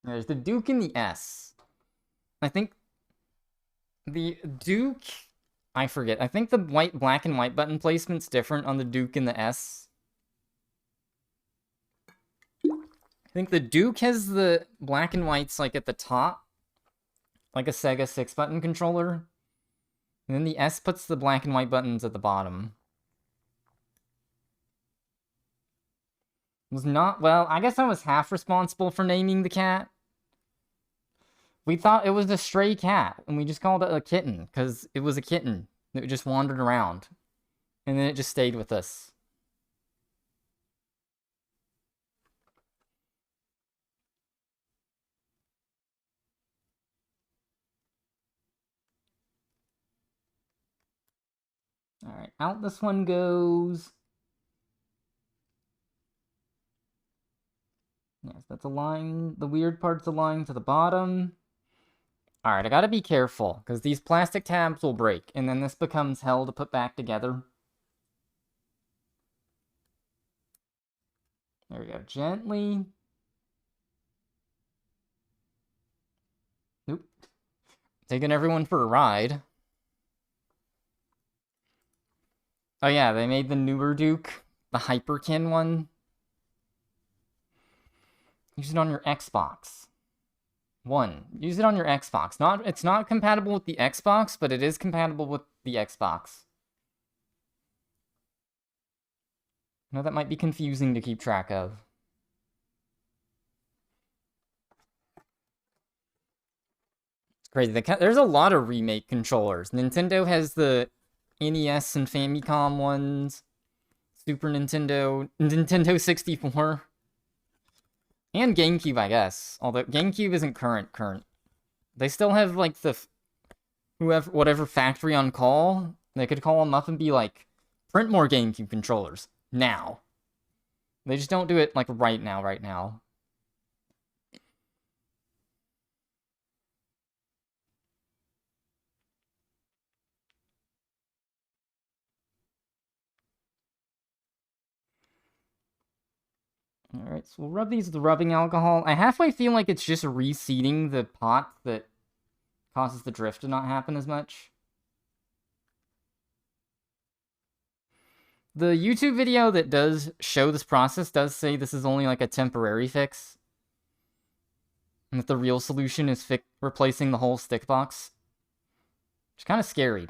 There's the Duke and the S. I think the Duke... I forget. I think the black and white button placement's different on the Duke and the S. I think the Duke has the black and whites, like, at the top. Like a Sega 6-button controller. And then the S puts the black and white buttons at the bottom. Was not... well, I guess I was half responsible for naming the cat. We thought it was a stray cat, and we just called it a kitten, because it was a kitten that just wandered around. And then it just stayed with us. Alright, out this one goes. Yes, that's aligned. The weird part's aligned to the bottom. Alright, I gotta be careful, because these plastic tabs will break, and then this becomes hell to put back together. There we go, gently. Nope. Taking everyone for a ride. Oh yeah, they made the newer Duke, the Hyperkin one. Use it on your Xbox. Use it on your Xbox. It's not compatible with the Xbox, but it is compatible with the Xbox. I know that might be confusing to keep track of. It's crazy. There's a lot of remake controllers. Nintendo has the NES and Famicom ones. Super Nintendo, Nintendo 64. And GameCube, I guess. Although GameCube isn't current. They still have, like, whatever factory on call. They could call them up and be like, print more GameCube controllers. Now. They just don't do it, like, right now. Alright, so we'll rub these with the rubbing alcohol. I halfway feel like it's just reseating the pot that causes the drift to not happen as much. The YouTube video that does show this process does say this is only like a temporary fix. And that the real solution is replacing the whole stick box. Which is kind of scary.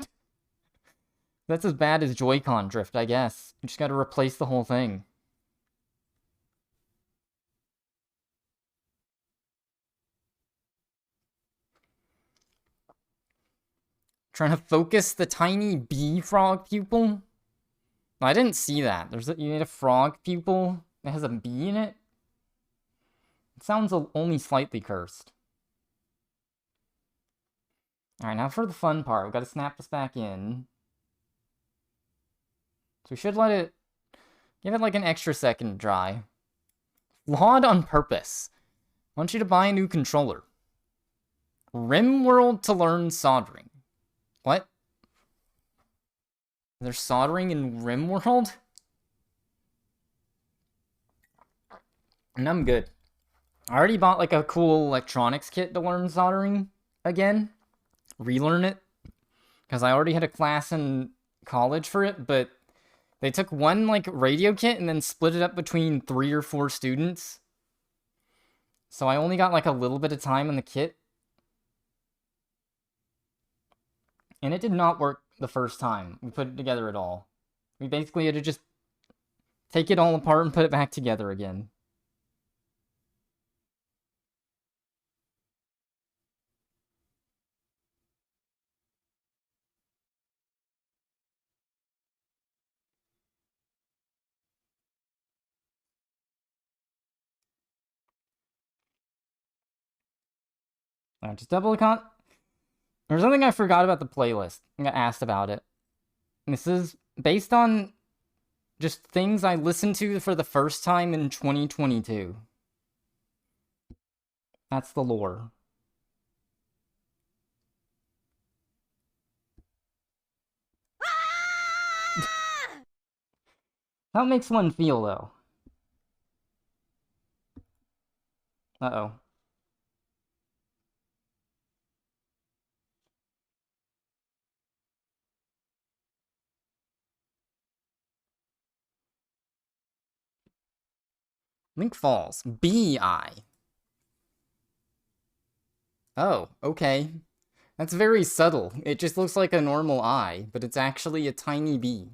That's as bad as Joy-Con drift, I guess. You just gotta replace the whole thing. Trying to focus the tiny bee frog pupil? I didn't see that. You need a frog pupil that has a bee in it? It sounds only slightly cursed. Alright, now for the fun part. We've got to snap this back in. So we should give it like an extra second to dry. Flawed on purpose. I want you to buy a new controller. RimWorld to learn soldering. What? There's soldering in RimWorld? And I'm good. I already bought like a cool electronics kit to learn soldering again. Relearn it. Because I already had a class in college for it, but they took one like radio kit and then split it up between 3 or 4 students. So I only got like a little bit of time in the kit. And it did not work the first time we put it together at all. We basically had to just take it all apart and put it back together again. Just double con. There's something I forgot about the playlist. I got asked about it. This is based on just things I listened to for the first time in 2022. That's the lore. How it makes one feel, though. Uh-oh. Link Falls. B-I. Oh, okay. That's very subtle. It just looks like a normal eye, but it's actually a tiny bee.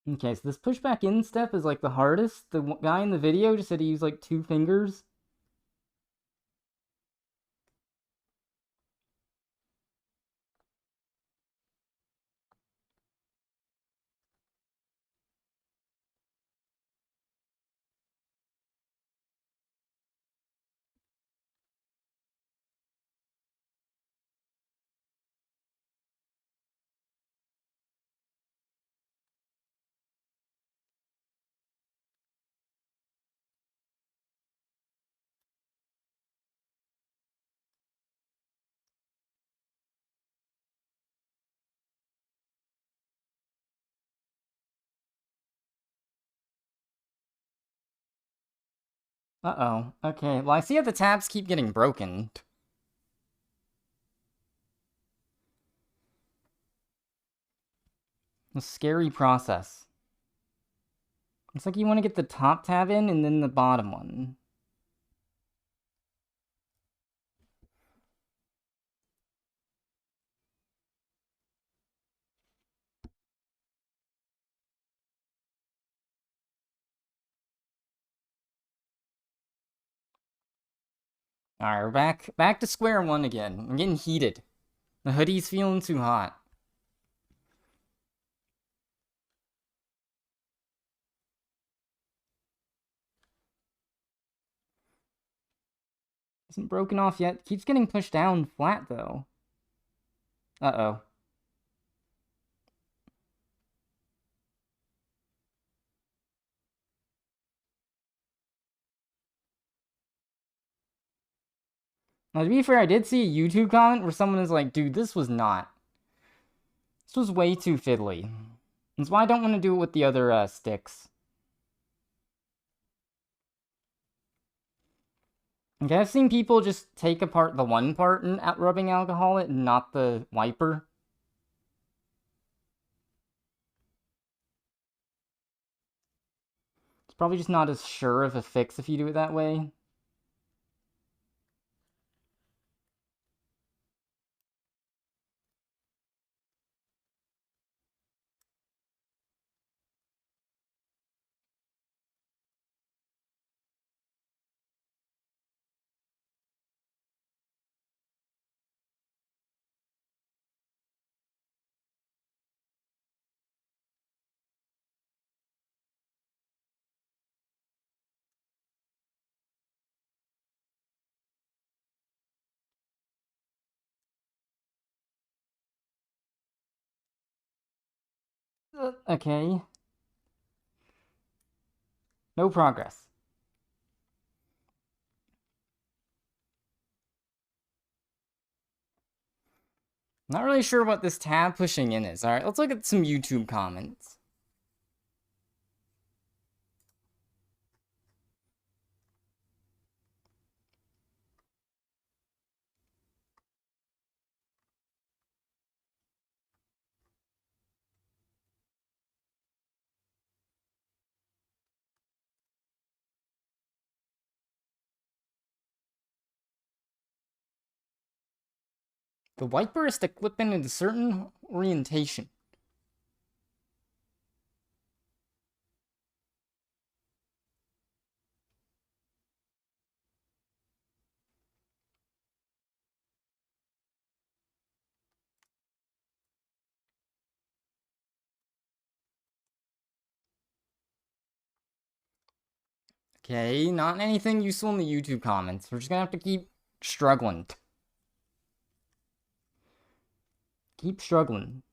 Okay, so this pushback in step is like the hardest. The guy in the video just said he used like 2 fingers. Uh-oh. Okay, well I see how the tabs keep getting broken. A scary process. Looks like you want to get the top tab in and then the bottom one. Alright, we're back to square one again. I'm getting heated. The hoodie's feeling too hot. Isn't broken off yet. Keeps getting pushed down flat, though. Uh-oh. Now, to be fair, I did see a YouTube comment where someone was like, dude, this was way too fiddly. That's why I don't want to do it with the other sticks. Okay, I've seen people just take apart the one part and rubbing alcohol it and not the wiper. It's probably just not as sure of a fix if you do it that way. Okay. No progress. Not really sure what this tab pushing in is. Alright, let's look at some YouTube comments. The wiper is to clip in a certain orientation. Okay, not anything useful in the YouTube comments. We're just gonna have to keep struggling. Keep struggling.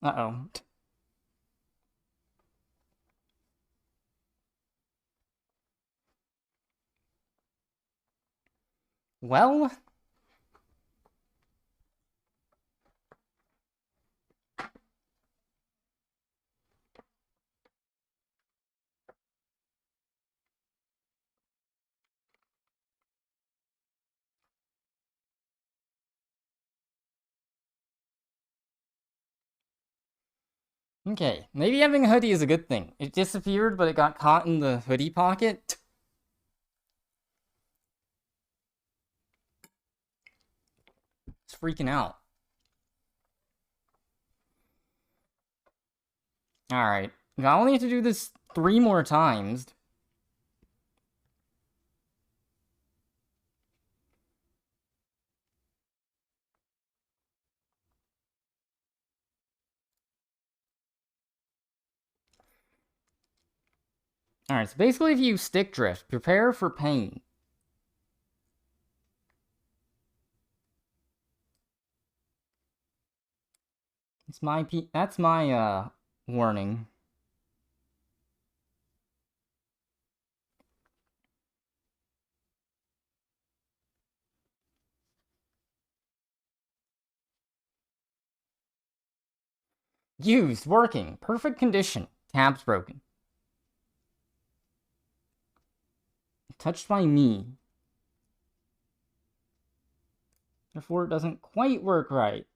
Uh-oh. Well... Okay, maybe having a hoodie is a good thing. It disappeared, but it got caught in the hoodie pocket. It's freaking out. Alright, I only have to do this 3 more times. Alright, so basically if you stick drift, prepare for pain. That's my warning. Used, working, perfect condition. Tabs broken. Touched by me. Therefore it doesn't quite work right.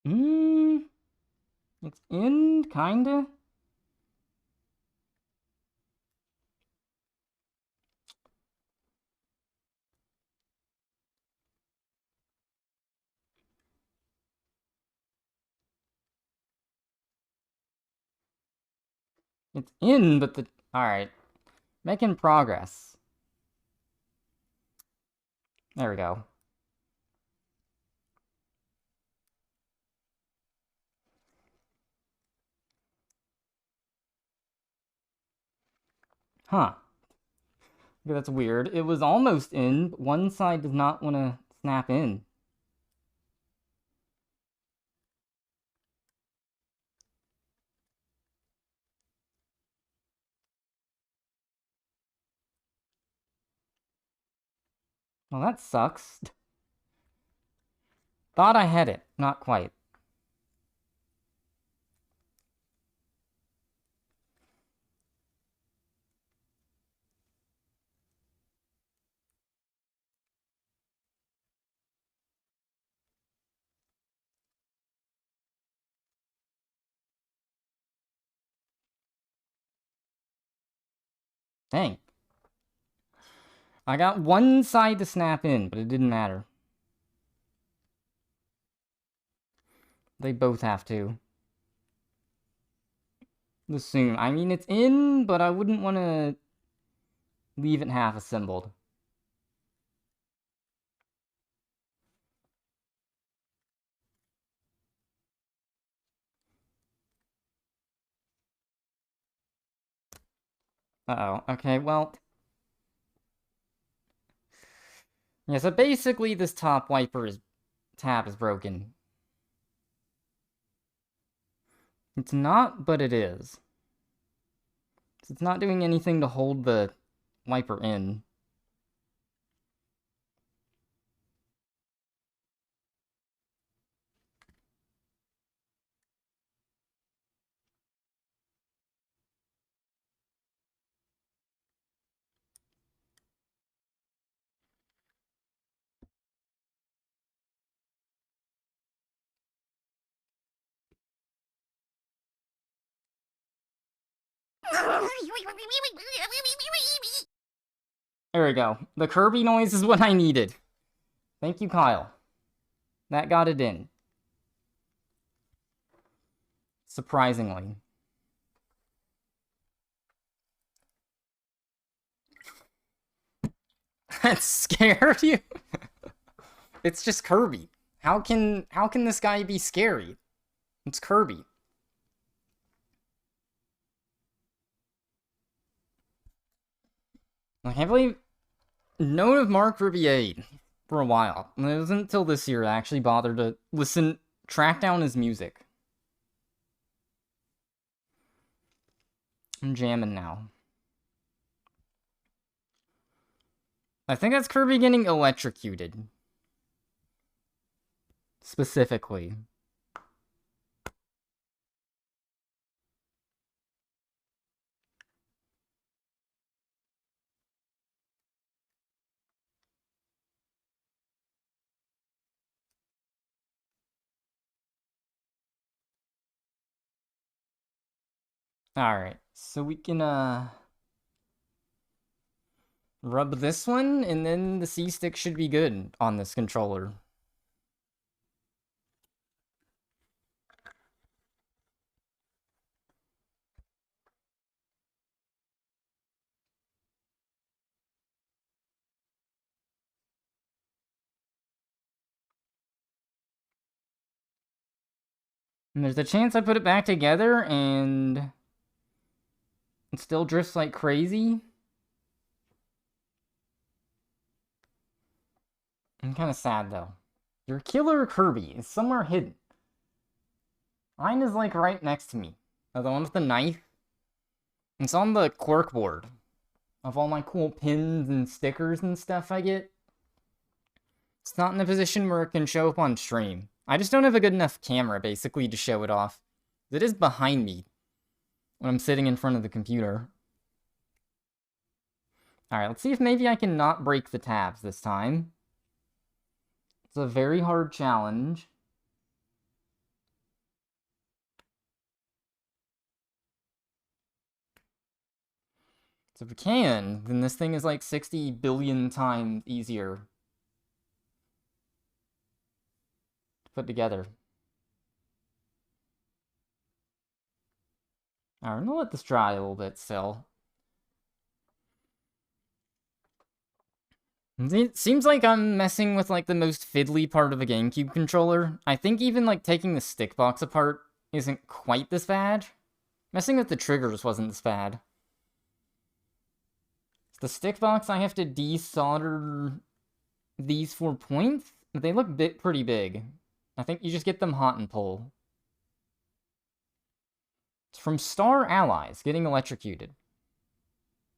It's in, kinda. It's in, but the... Alright. Making progress. There we go. Huh. Okay, that's weird. It was almost in, but one side does not want to snap in. Well, that sucks. Thought I had it. Not quite. Dang. I got one side to snap in, but it didn't matter. They both have to. Soon. I mean, it's in, but I wouldn't want to leave it half assembled. Uh-oh. Okay, well... Yeah, so basically this top tab is broken. It's not, but it is. It's not doing anything to hold the wiper in. There we go. The Kirby noise is what I needed. Thank you, Kyle. That got it in. Surprisingly. That scared you? It's just Kirby. How can this guy be scary? It's Kirby. I can't believe known of Mark Riviere for a while. And it wasn't until this year I actually bothered to track down his music. I'm jamming now. I think that's Kirby getting electrocuted. Specifically. Alright, so we can, rub this one, and then the C-stick should be good on this controller. And there's a chance I put it back together, and it still drifts like crazy. I'm kind of sad, though. Your killer Kirby is somewhere hidden. Mine is, like, right next to me. The one with the knife. It's on the cork board of all my cool pins and stickers and stuff I get. It's not in a position where it can show up on stream. I just don't have a good enough camera, basically, to show it off. It is behind me when I'm sitting in front of the computer. Alright, let's see if maybe I can not break the tabs this time. It's a very hard challenge. So if we can, then this thing is like 60 billion times easier to put together. Alright, I'm gonna let this dry a little bit still. It seems like I'm messing with like the most fiddly part of a GameCube controller. I think even like taking the stick box apart isn't quite this bad. Messing with the triggers wasn't this bad. The stick box, I have to desolder these 4 points. They look pretty big. I think you just get them hot and pull. It's from Star Allies, getting electrocuted.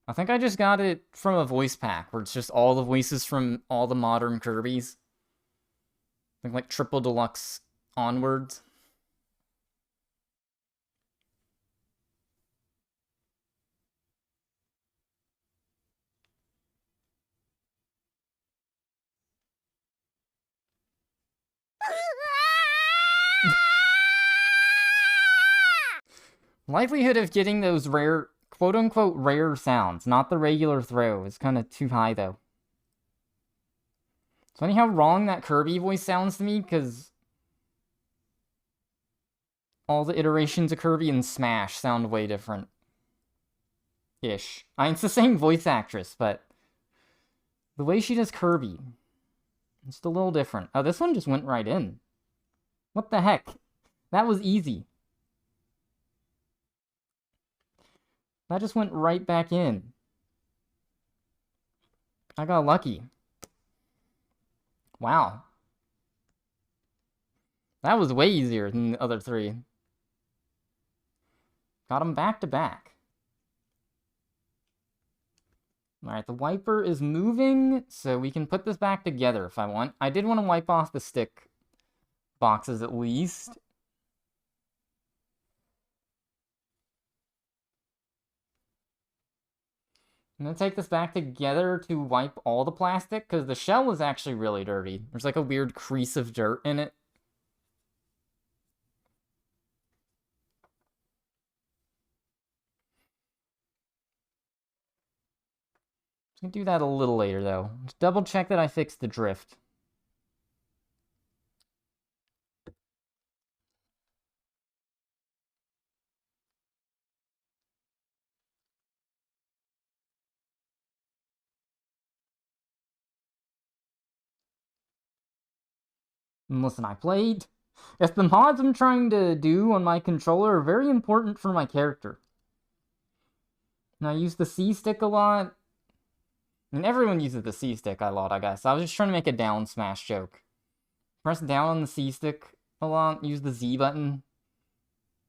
I think I just got it from a voice pack, where it's just all the voices from all the modern Kirbys. I think like Triple Deluxe onwards. Likelihood of getting those rare, quote-unquote rare sounds, not the regular throw, is kind of too high, though. It's funny how wrong that Kirby voice sounds to me, because all the iterations of Kirby in Smash sound way different. Ish. I mean, it's the same voice actress, but the way she does Kirby, it's a little different. Oh, this one just went right in. What the heck? That was easy. That just went right back in. I got lucky. Wow. That was way easier than the other three. Got them back to back. Alright, the wiper is moving, so we can put this back together if I want. I did want to wipe off the stick boxes at least. I'm gonna take this back together to wipe all the plastic, because the shell is actually really dirty. There's like a weird crease of dirt in it. Just gonna do that a little later, though. Just double check that I fixed the drift. And listen, I played. If the mods I'm trying to do on my controller are very important for my character. And I use the C-stick a lot. And everyone uses the C-stick a lot, I guess. I was just trying to make a down smash joke. Press down on the C-stick a lot, use the Z button,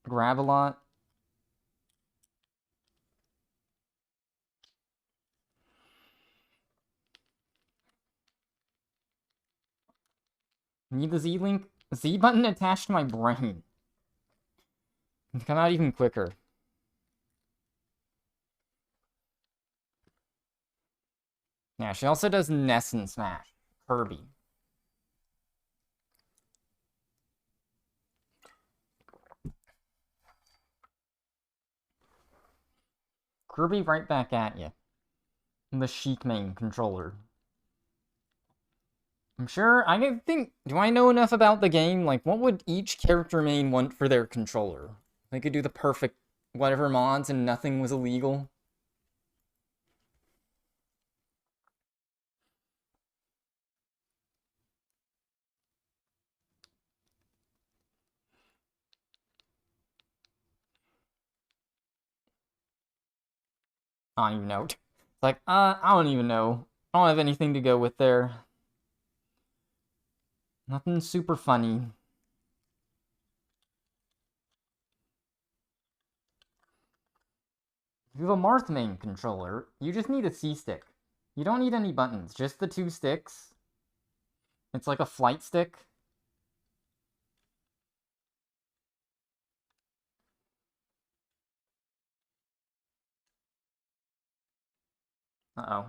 grab a lot. Need the Z-link? Z button attached to my brain. It's come out even quicker. Yeah, she also does Ness and Smash. Kirby. Kirby right back at you. The Sheik main controller. I'm sure, I think, do I know enough about the game? Like, what would each character main want for their controller? They could do the perfect whatever mods and nothing was illegal. I don't even know. It's like, I don't even know. I don't have anything to go with there. Nothing super funny. If you have a Marth main controller, you just need a C-stick. You don't need any buttons, just the 2 sticks. It's like a flight stick. Uh-oh.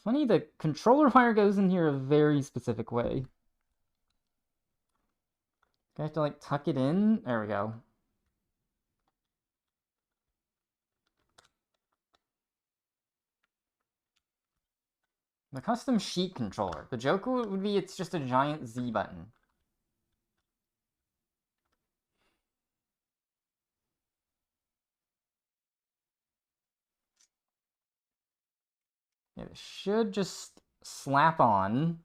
Funny, the controller wire goes in here a very specific way. I have to, like, tuck it in. There we go. The custom sheet controller. The joke would be it's just a giant Z button. It should just slap on.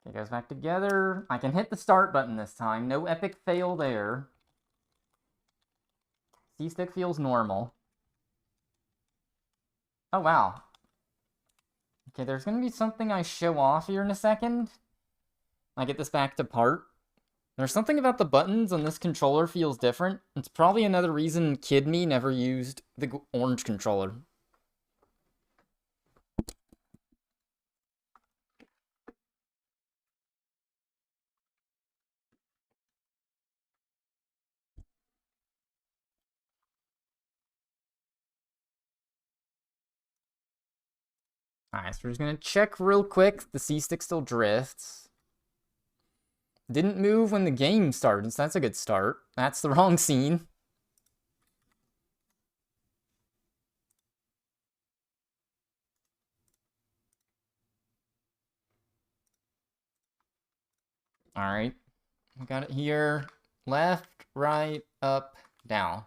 It goes back together. I can hit the start button this time. No epic fail there. C-stick feels normal. Oh, wow. Okay, there's going to be something I show off here in a second. I get this back to part. There's something about the buttons on this controller feels different. It's probably another reason Kid Me never used the orange controller. Alright, so we're just gonna check real quick. The C-stick still drifts. Didn't move when the game started, so that's a good start. That's the wrong scene. Alright. We got it here. Left, right, up, down.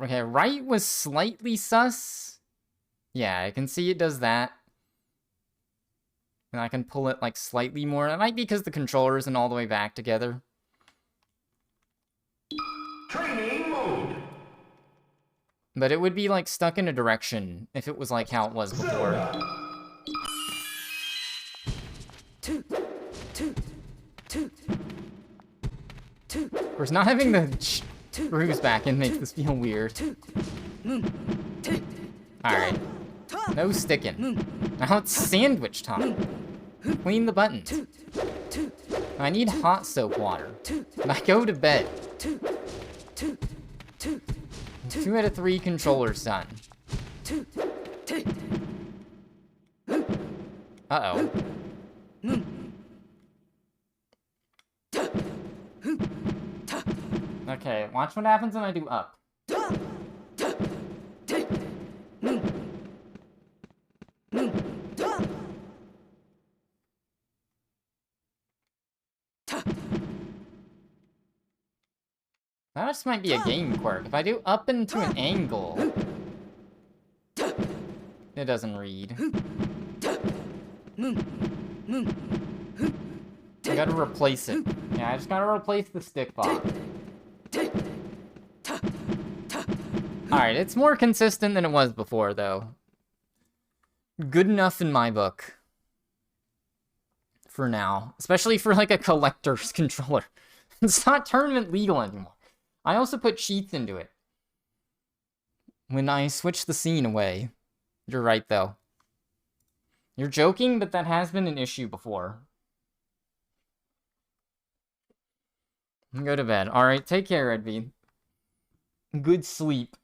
Okay, right was slightly sus. Yeah, I can see it does that. And I can pull it, like, slightly more. It might be because the controller isn't all the way back together. Training mode. But it would be, like, stuck in a direction if it was like how it was before. Of course, not having the screws back in makes this feel weird. Alright. No sticking. Now it's sandwich time. Clean the buttons. I need hot soap water. And I go to bed. 2 out of 3 controllers done. Uh-oh. Okay, watch what happens when I do up. That just might be a game quirk. If I do up into an angle, it doesn't read. I gotta replace it. Yeah, I just gotta replace the stick box. Alright, it's more consistent than it was before, though. Good enough in my book. For now. Especially for, like, a collector's controller. It's not tournament legal anymore. I also put cheats into it. When I switch the scene away. You're right, though. You're joking, but that has been an issue before. Go to bed. Alright, take care, Edby. Good sleep.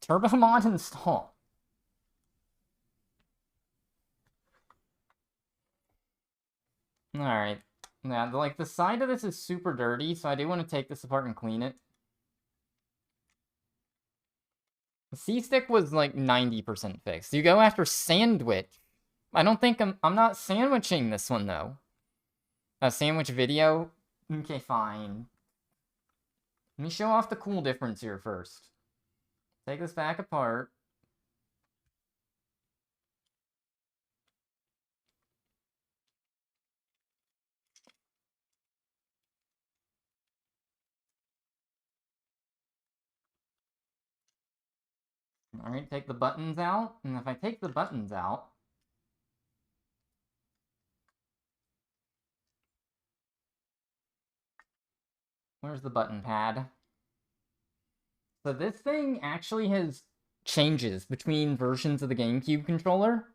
Turbo mod install. Alright. Yeah, like, the side of this is super dirty, so I do want to take this apart and clean it. The C-stick was, like, 90% fixed. You go after sandwich. I don't think I'm not sandwiching this one, though. A sandwich video? Okay, fine. Let me show off the cool difference here first. Take this back apart. Alright, take the buttons out. And if I take the buttons out... Where's the button pad? So this thing actually has changes between versions of the GameCube controller.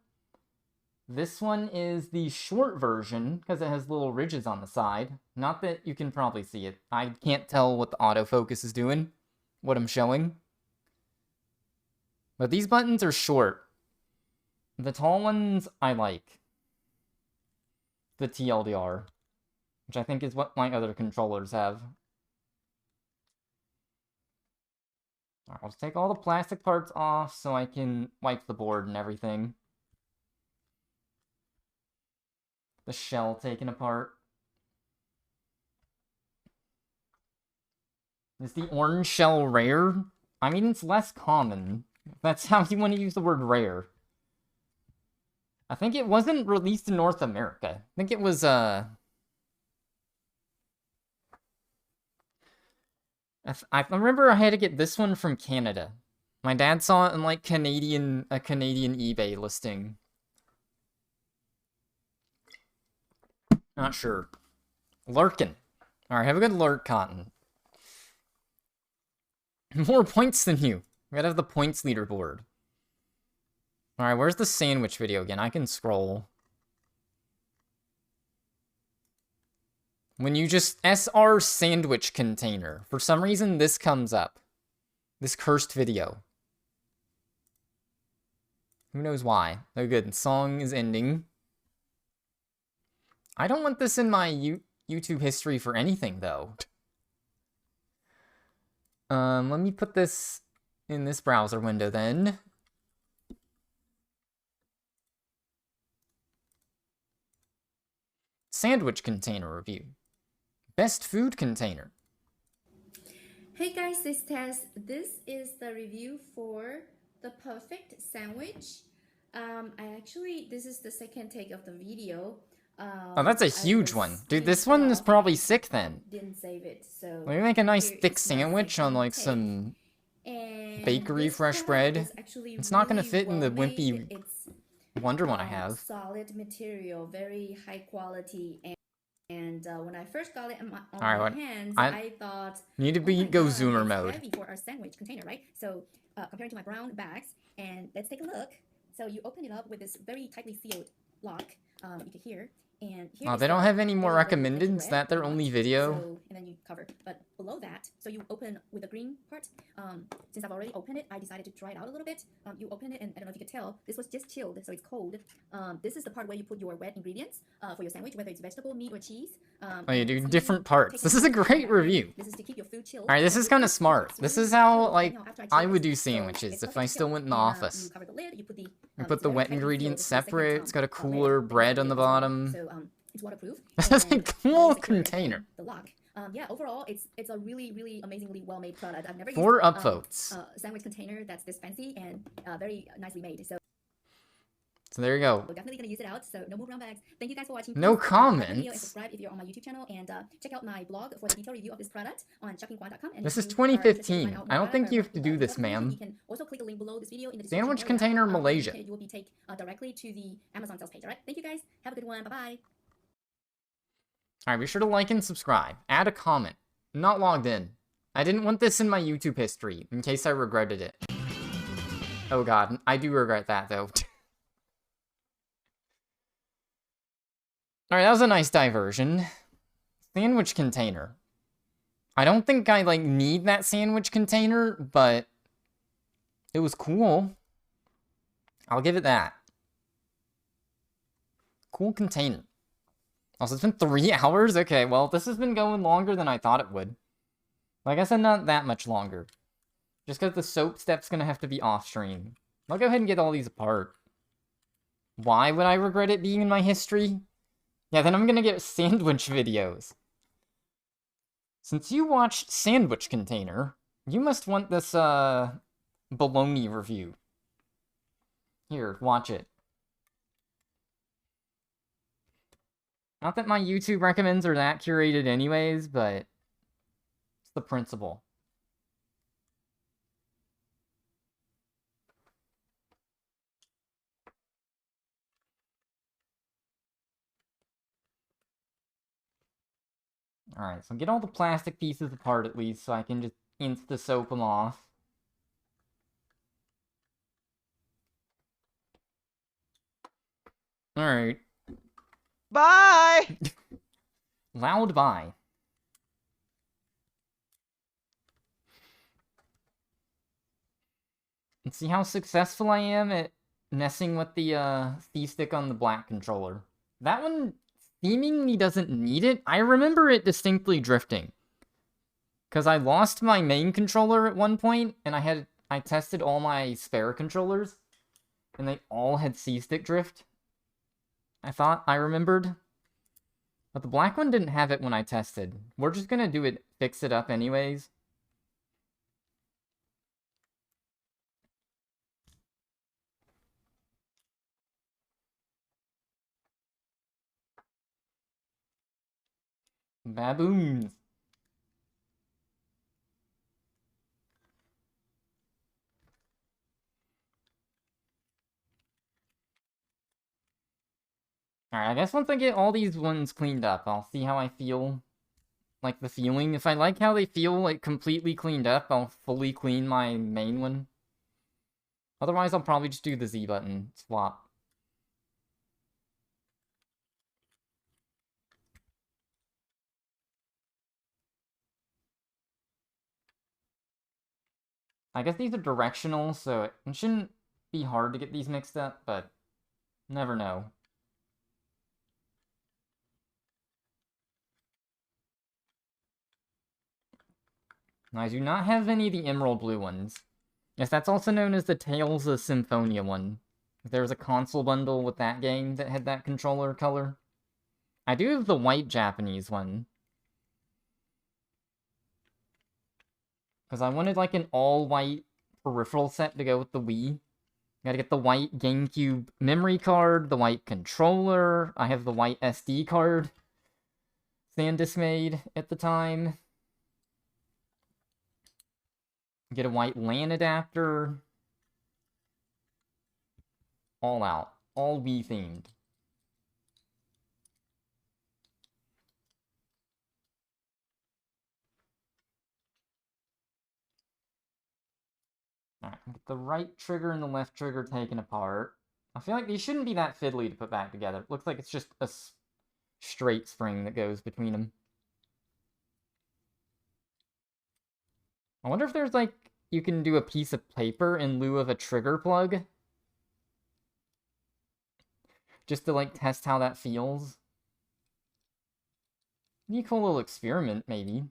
This one is the short version, because it has little ridges on the side. Not that you can probably see it. I can't tell what the autofocus is doing, what I'm showing. But these buttons are short. The tall ones I like. The TLDR, which I think is what my other controllers have. Alright, I'll just take all the plastic parts off so I can wipe the board and everything. The shell taken apart. Is the orange shell rare? I mean, it's less common. That's how you want to use the word rare. I think it wasn't released in North America. I think it was, I remember I had to get this one from Canada. My dad saw it in, like, a Canadian eBay listing. Not sure. Lurkin. Alright, have a good lurk, Cotton. More points than you. We gotta have the points leaderboard. Alright, where's the sandwich video again? I can scroll. When you just SR sandwich container, for some reason this comes up. This cursed video. Who knows why? Oh good, song is ending. I don't want this in my YouTube history for anything, though. Let me put this in this browser window, then. Sandwich container review. Best food container. Hey guys, this is Tess. This is the review for the perfect sandwich. This is the second take of the video. Oh, that's a huge one. Dude, this one is probably sick then. Didn't save it, so... Let me make a nice thick sandwich on, like, some bakery fresh bread. It's not gonna fit in the wimpy Wonder one I have. Solid material, very high quality, and when I first got it on my hands, I thought... Need to go zoomer mode. Heavy for our sandwich container, right? So, comparing to my brown bags, and let's take a look. So you open it up with this very tightly sealed lock. You can hear. And here they don't have any more recommendeds. That their only video. So, and then you cover. But below that, so you open with the green part. Since I've already opened it, I decided to try it out a little bit. You open it, and I don't know if you could tell, this was just chilled, so it's cold. This is the part where you put your wet ingredients for your sandwich, whether it's vegetable, meat, or cheese. Oh, you do different parts. This is a great review. This is to keep your food chilled. Alright, this is kind of smart. This is how, like, I would do sandwiches if I still went in the office. You cover the lid, you put the... You put the wet ingredients separate. It's got a cooler bread on the bottom. So, it's waterproof. That's a cool container. The lock. Yeah, overall, it's a really, really amazingly well-made product. I've never used 4 upvotes. A sandwich container that's this fancy and very nicely made. So there you go. We're definitely gonna use it out. So no more brown bags. Thank you guys for watching. No Please comments. Video and subscribe if you're on my YouTube channel, and check out my blog for the detailed review of this product on shoppingquad.com. This is 2015. I don't think you have to do this, ma'am. You can also click the link below this video in the Sandwich description area. container Malaysia. You will be taken directly to the Amazon sales page. All right. Thank you guys. Have a good one. Bye bye. Alright, be sure to like and subscribe. Add a comment. I'm not logged in. I didn't want this in my YouTube history, in case I regretted it. Oh god, I do regret that, though. Alright, that was a nice diversion. Sandwich container. I don't think I, like, need that sandwich container, but... it was cool. I'll give it that. Cool container. Also, it's been 3 hours? Okay, well, this has been going longer than I thought it would. Like I said, not that much longer. Just because the soap step's gonna have to be off-stream. I'll go ahead and get all these apart. Why would I regret it being in my history? Yeah, then I'm gonna get sandwich videos. Since you watched Sandwich Container, you must want this, bologna review. Here, watch it. Not that my YouTube recommends are that curated anyways, but it's the principle. Alright, so get all the plastic pieces apart at least so I can just insta-soap them off. Alright. Bye! Loud bye. Let's see how successful I am at messing with the C-stick on the black controller. That one seemingly doesn't need it. I remember it distinctly drifting. Because I lost my main controller at one point, and I tested all my spare controllers, and they all had C-stick drift. I thought I remembered. But the black one didn't have it when I tested. We're just gonna fix it up anyways. Baboons. Alright, I guess once I get all these ones cleaned up, I'll see how I feel. Like the feeling. If I like how they feel, like, completely cleaned up, I'll fully clean my main one. Otherwise, I'll probably just do the Z button swap. I guess these are directional, so it shouldn't be hard to get these mixed up, but never know. I do not have any of the emerald blue ones. Yes, that's also known as the Tales of Symphonia one. There was a console bundle with that game that had that controller color. I do have the white Japanese one. Because I wanted like an all-white peripheral set to go with the Wii. Gotta get the white GameCube memory card, the white controller. I have the white SD card SanDisk made at the time. Get a white LAN adapter. All out. All Wii themed. Alright, get the right trigger and the left trigger taken apart. I feel like these shouldn't be that fiddly to put back together. It looks like it's just a straight spring that goes between them. I wonder if there's like, you can do a piece of paper in lieu of a trigger plug. Just to like test how that feels. Be a cool little experiment, maybe.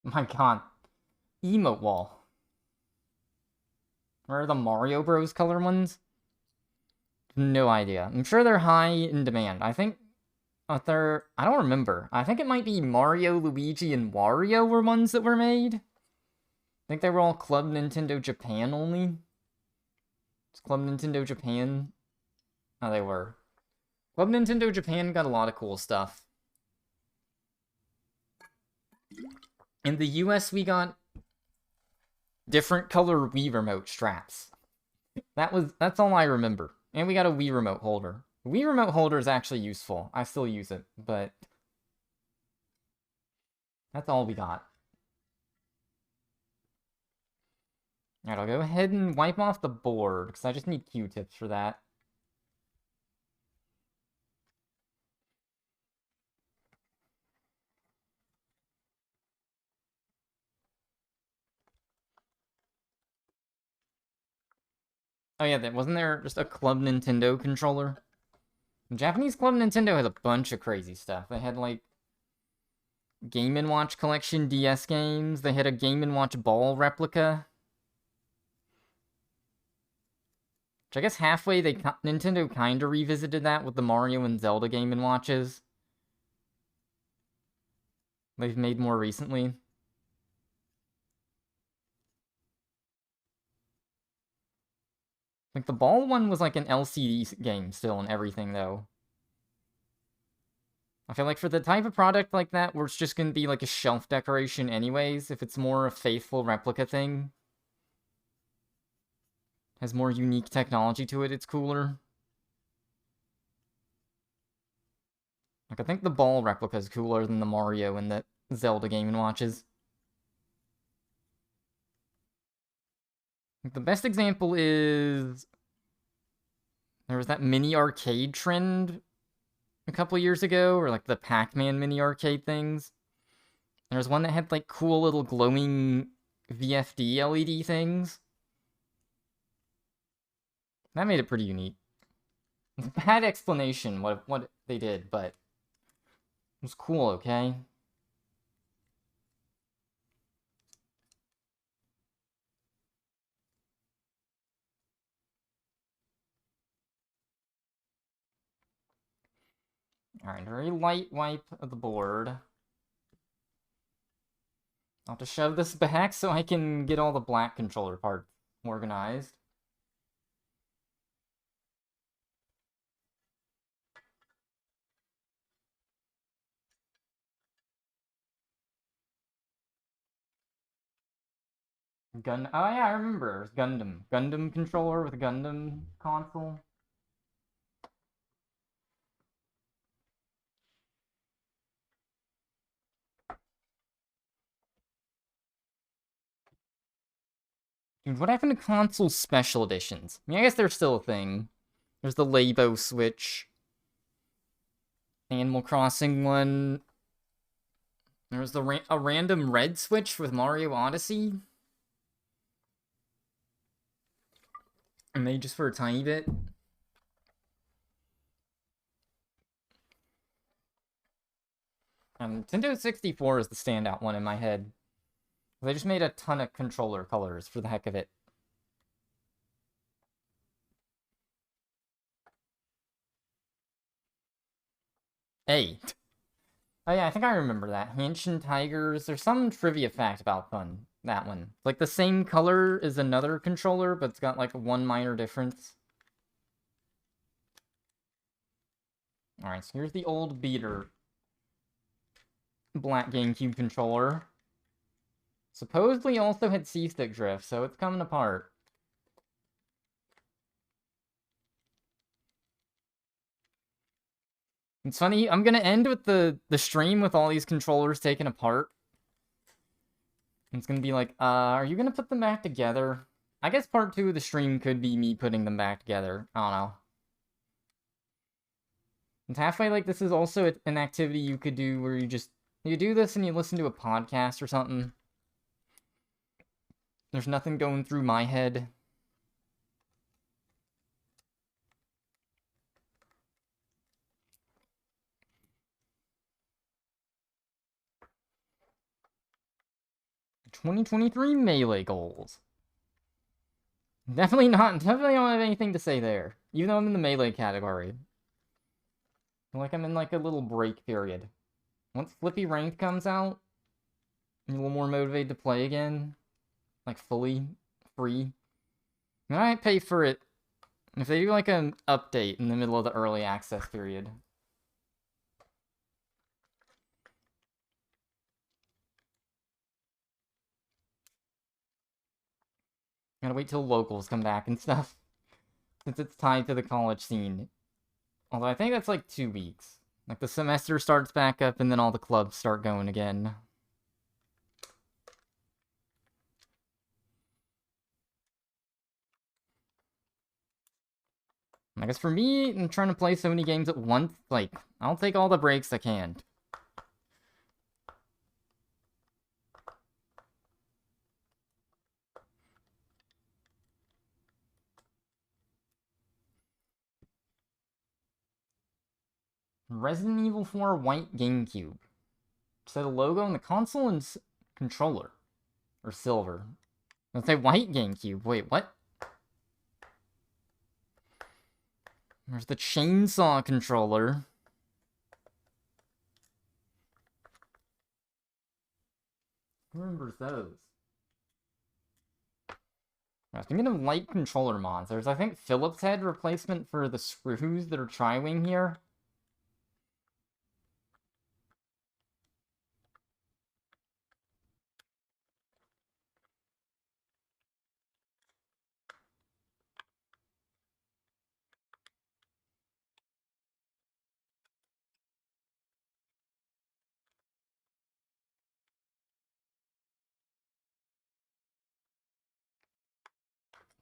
My god. Emote wall. Where are the Mario Bros. Color ones? No idea. I'm sure they're high in demand. I think I don't remember. I think it might be Mario, Luigi, and Wario were ones that were made. I think they were all Club Nintendo Japan only. It's Club Nintendo Japan. Oh, they were. Club Nintendo Japan got a lot of cool stuff. In the US, we got different color Wii remote straps. That's all I remember. And we got a Wii remote holder. The Wii remote holder is actually useful. I still use it, but that's all we got. Alright, I'll go ahead and wipe off the board, because I just need Q-tips for that. Oh yeah, wasn't there just a Club Nintendo controller? The Japanese Club Nintendo has a bunch of crazy stuff. They had, like, Game & Watch Collection DS games. They had a Game & Watch Ball replica. Which I guess halfway, Nintendo kinda revisited that with the Mario and Zelda Game & Watches. They've made more recently. Like, the Ball one was like an LCD game still and everything, though. I feel like for the type of product like that, where it's just gonna be like a shelf decoration anyways, if it's more a faithful replica thing, has more unique technology to it, it's cooler. Like, I think the ball replica is cooler than the Mario and the Zelda Game & Watches. The best example is... there was that mini arcade trend a couple years ago, or like the Pac-Man mini arcade things. There was one that had like cool little glowing VFD LED things. That made it pretty unique. It's a bad explanation what they did, but it was cool, okay? Alright, very light wipe of the board. I'll have to shove this back so I can get all the black controller parts organized. Oh yeah, I remember. Gundam. Gundam controller with a Gundam console. Dude, what happened to console special editions? I mean, I guess they're still a thing. There's the Labo Switch. Animal Crossing one. There was a random red Switch with Mario Odyssey. And made just for a tiny bit. Nintendo 64 is the standout one in my head. They just made a ton of controller colors for the heck of it. Hey. Oh yeah, I think I remember that. Hanshin Tigers. There's some trivia fact about that one. Like the same color as another controller, but it's got like one minor difference. Alright, so here's the old beater. Black GameCube controller. Supposedly also had C-stick drift, so it's coming apart. It's funny, I'm gonna end with the stream with all these controllers taken apart. It's gonna be like, are you gonna put them back together? I guess part 2 of the stream could be me putting them back together. I don't know. It's halfway like this is also an activity you could do where you do this and you listen to a podcast or something. There's nothing going through my head. '23 Melee goals. Definitely don't have anything to say there. Even though I'm in the Melee category. I feel like I'm in like a little break period. Once Flippy Ranked comes out, I'm a little more motivated to play again. Like fully free. And I might pay for it if they do like an update in the middle of the early access period. Gotta wait till locals come back and stuff. Since it's tied to the college scene. Although I think that's like 2 weeks. Like the semester starts back up and then all the clubs start going again. I guess for me, I'm trying to play so many games at once, like, I'll take all the breaks I can. Resident Evil 4 White GameCube. So the logo on the console and controller. Or silver. Let's say white GameCube. Wait, what? There's the chainsaw controller. Who remembers those? Now, thinking of light controller mods, there's, I think, Phillips head replacement for the screws that are Tri-Wing here.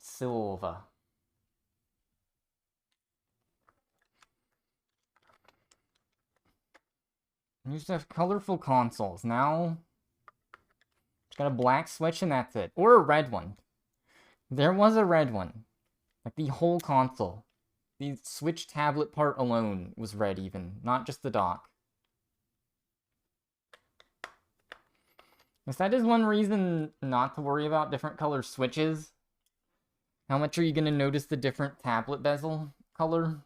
Silva. Used to have colorful consoles. Now, it's got a black switch and that's it. Or a red one. There was a red one. Like the whole console. The Switch tablet part alone was red even, not just the dock. Guess that is one reason not to worry about different color switches. How much are you going to notice the different tablet bezel color?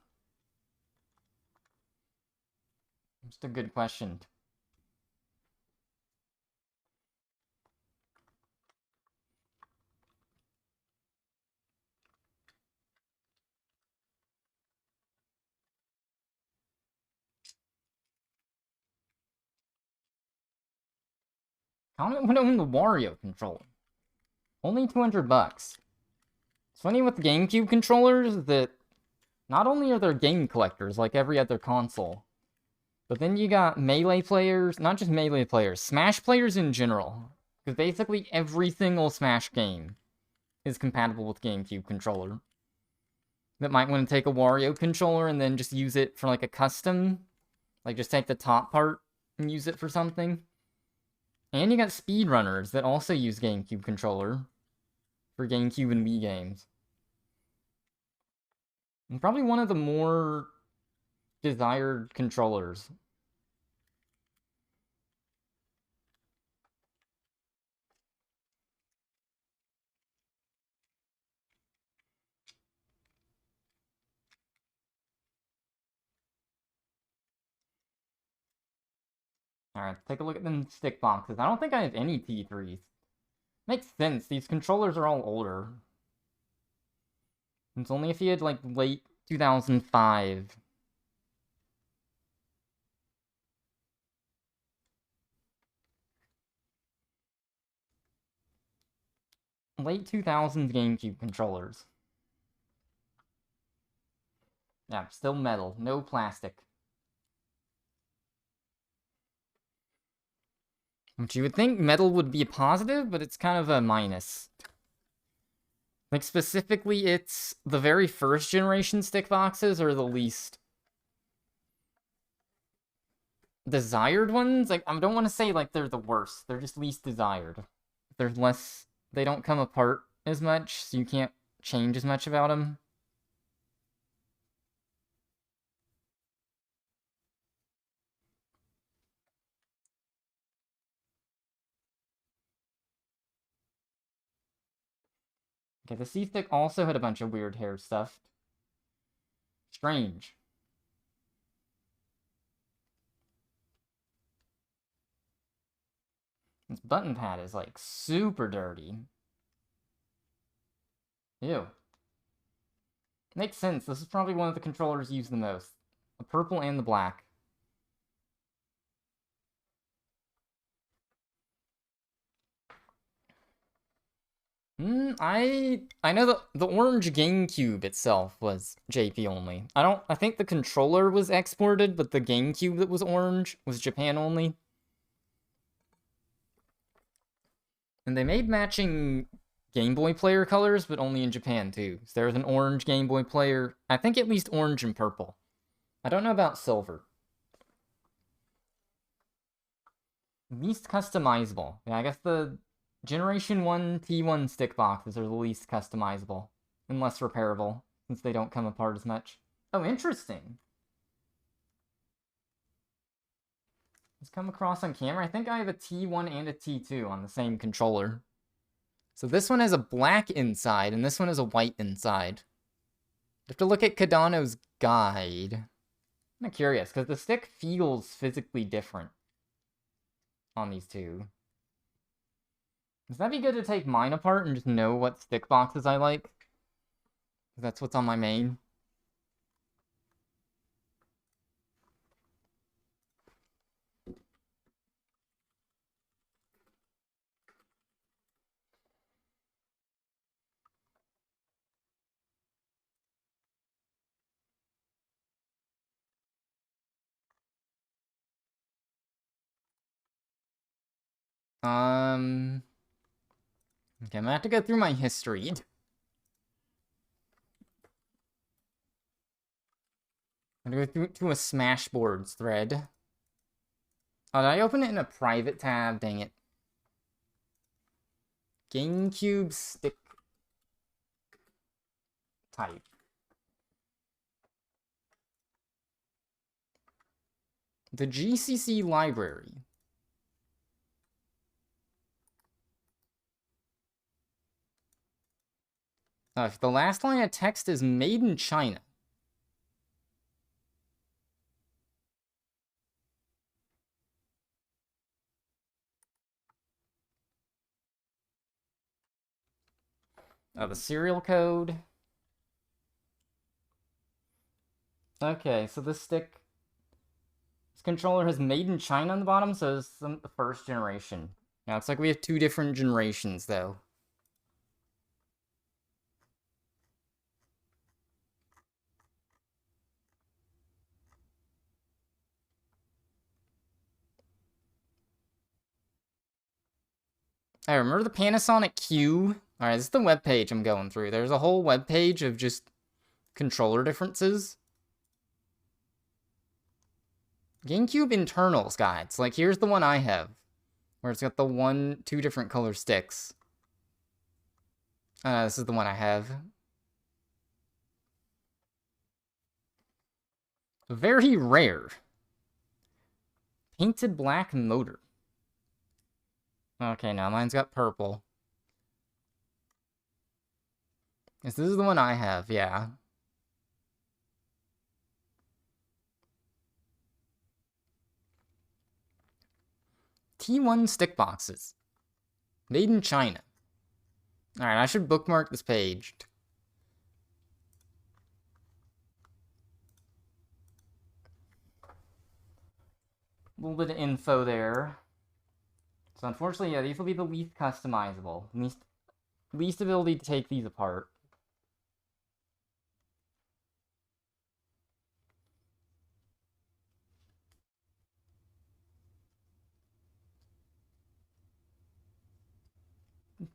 Just a good question. Comment would own the Wario controller. Only $200. It's funny with the GameCube controllers that not only are there game collectors like every other console, but then you got Melee players, not just Melee players, Smash players in general. Because basically every single Smash game is compatible with GameCube controller. That might want to take a Wario controller and then just use it for like a custom. Like just take the top part and use it for something. And you got speedrunners that also use GameCube controller for GameCube and Wii games. And probably one of the more desired controllers. Alright, take a look at them stick boxes. I don't think I have any T3s. Makes sense, these controllers are all older. It's only if you had, like, late 2005. Late 2000s GameCube controllers. Yeah, still metal, no plastic. Which you would think metal would be a positive, but it's kind of a minus. Like, specifically, it's the very first generation stick boxes are the least desired ones. Like, I don't want to say, like, they're the worst. They're just least desired. There's less... They don't come apart as much, so you can't change as much about them. Okay, the C-Stick also had a bunch of weird hair stuff. Strange. This button pad is, like, super dirty. Ew. Makes sense, this is probably one of the controllers used the most. The purple and the black. I know the orange GameCube itself was JP only. I think the controller was exported, but the GameCube that was orange was Japan only. And they made matching Game Boy player colors, but only in Japan too. So there's an orange Game Boy player, I think at least orange and purple. I don't know about silver. Least customizable. Yeah, I guess the Generation 1 T1 stick boxes are the least customizable. And less repairable, since they don't come apart as much. Oh, interesting. It's come across on camera. I think I have a T1 and a T2 on the same controller. So this one has a black inside, and this one has a white inside. You have to look at Kadano's guide. I'm curious, because the stick feels physically different on these two. Does that be good to take mine apart and just know what stick boxes I like? That's what's on my main. Okay, I'm gonna have to go through my history. I'm gonna go to a Smashboards thread. Oh, did I open it in a private tab? Dang it. GameCube stick type. The GCC library. If the last line of text is made in China. The serial code. Okay, so this controller has made in China on the bottom, so it's the first generation. Now, it's like we have 2 different generations, though. I remember the Panasonic Q. Alright, this is the webpage I'm going through. There's a whole webpage of just controller differences. GameCube internals guides. Like, here's the one I have, where it's got the 2 different color sticks. This is the one I have. Very rare. Painted black motor. Okay, now mine's got purple. Yes, this is the one I have, yeah. T1 stick boxes. Made in China. Alright, I should bookmark this page. A little bit of info there. So unfortunately, yeah, these will be the least customizable. Least ability to take these apart.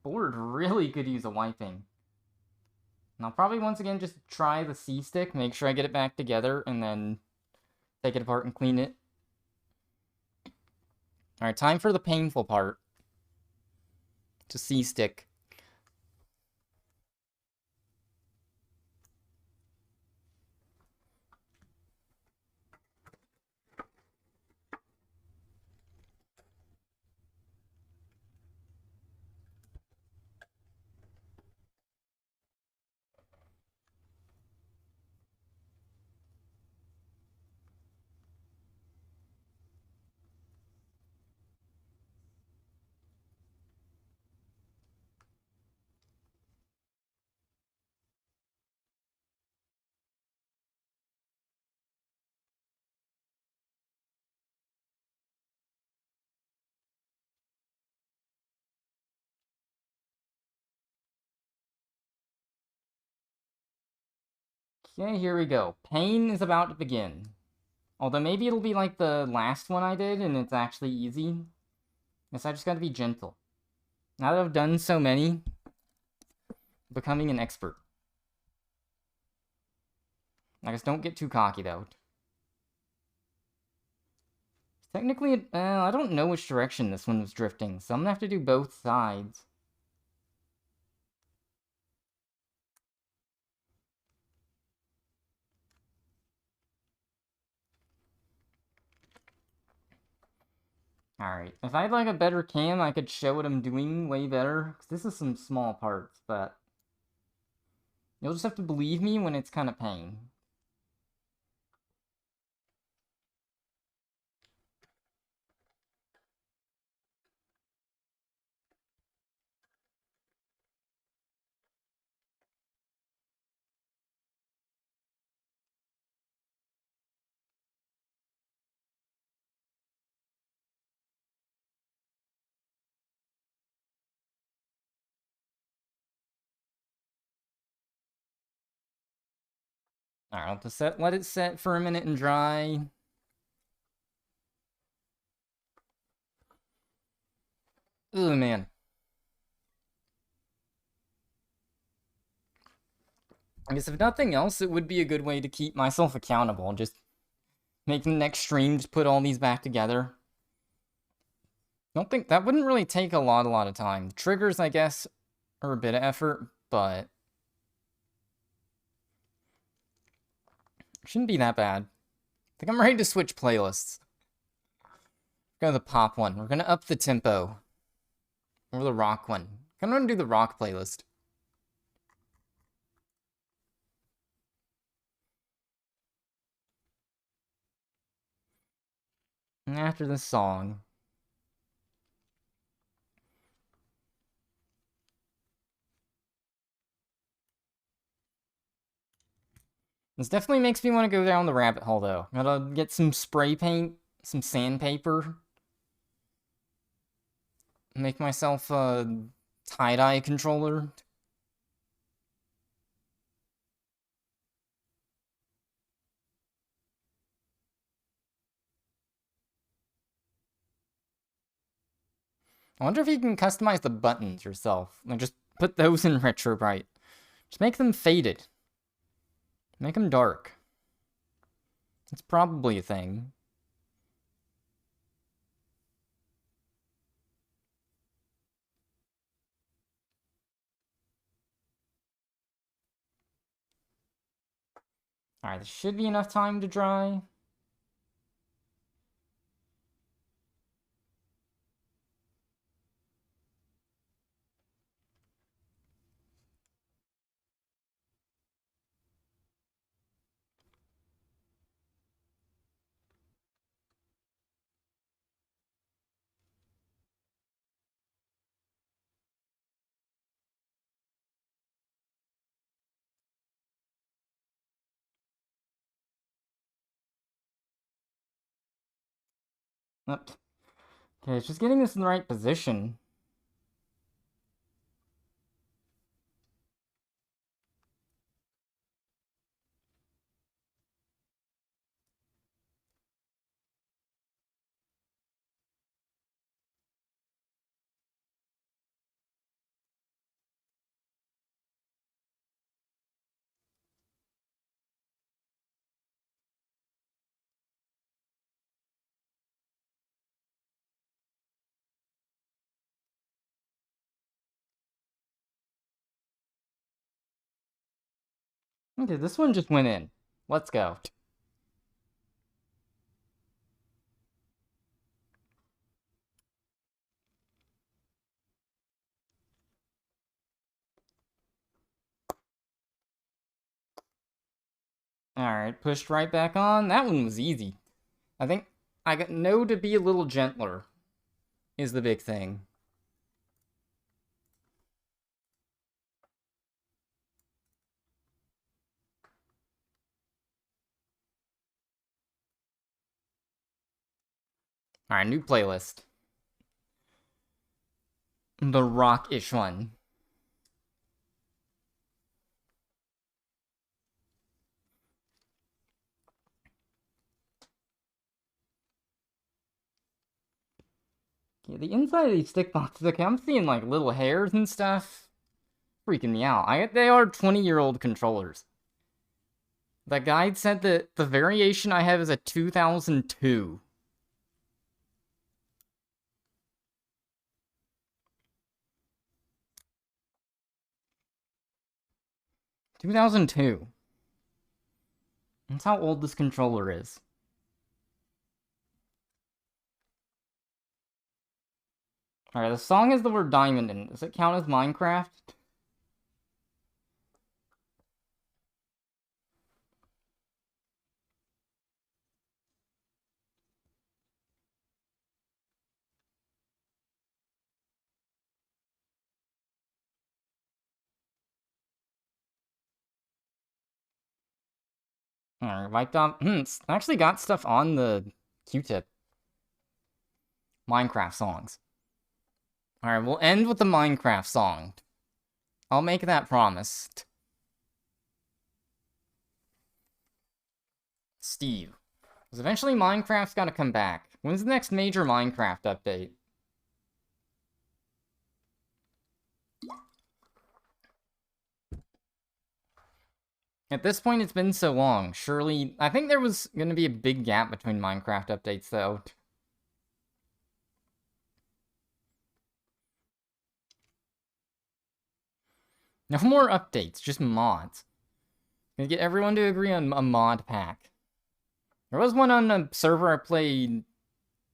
Board really could use a wiping. And I'll probably once again just try the C-stick, make sure I get it back together, and then take it apart and clean it. Alright, time for the painful part. To C-stick. Okay, here we go. Pain is about to begin. Although maybe it'll be like the last one I did, and it's actually easy. Guess I just gotta be gentle. Now that I've done so many, becoming an expert. I guess don't get too cocky, though. Technically, I don't know which direction this one was drifting, so I'm gonna have to do both sides. Alright, if I had like a better cam, I could show what I'm doing way better. Because this is some small parts, but you'll just have to believe me when it's kind of pain. Alright, I'll just let it set for a minute and dry. Ooh, man. I guess if nothing else, it would be a good way to keep myself accountable. Just making the next stream, just put all these back together. Don't think that wouldn't really take a lot of time. Triggers, I guess, are a bit of effort, but shouldn't be that bad. I think I'm ready to switch playlists. Go to the pop one. We're gonna up the tempo. Or the rock one. I'm gonna do the rock playlist. And after this song, this definitely makes me want to go down the rabbit hole, though. Gotta get some spray paint, some sandpaper. Make myself a tie-dye controller. I wonder if you can customize the buttons yourself. Like, just put those in Retro Bright. Just make them faded. Make them dark. It's probably a thing. Alright, this should be enough time to dry. Okay, it's just getting this in the right position. Okay, this one just went in. Let's go. Alright, pushed right back on. That one was easy. I think I got no to be a little gentler is the big thing. Alright, new playlist. The rock-ish one. Yeah, the inside of these stick boxes, okay, I'm seeing like little hairs and stuff. Freaking me out. They are 20-year-old controllers. The guide said that the variation I have is a 2002. 2002. That's how old this controller is. Alright, the song has the word diamond in it. Does it count as Minecraft? Alright, wiped off. It's actually got stuff on the Q-tip. Minecraft songs. Alright, we'll end with the Minecraft song. I'll make that promise. Steve. Because eventually Minecraft's gotta come back. When's the next major Minecraft update? At this point, it's been so long. Surely, I think there was going to be a big gap between Minecraft updates, though. No more updates, just mods. Gonna get everyone to agree on a mod pack. There was one on a server I played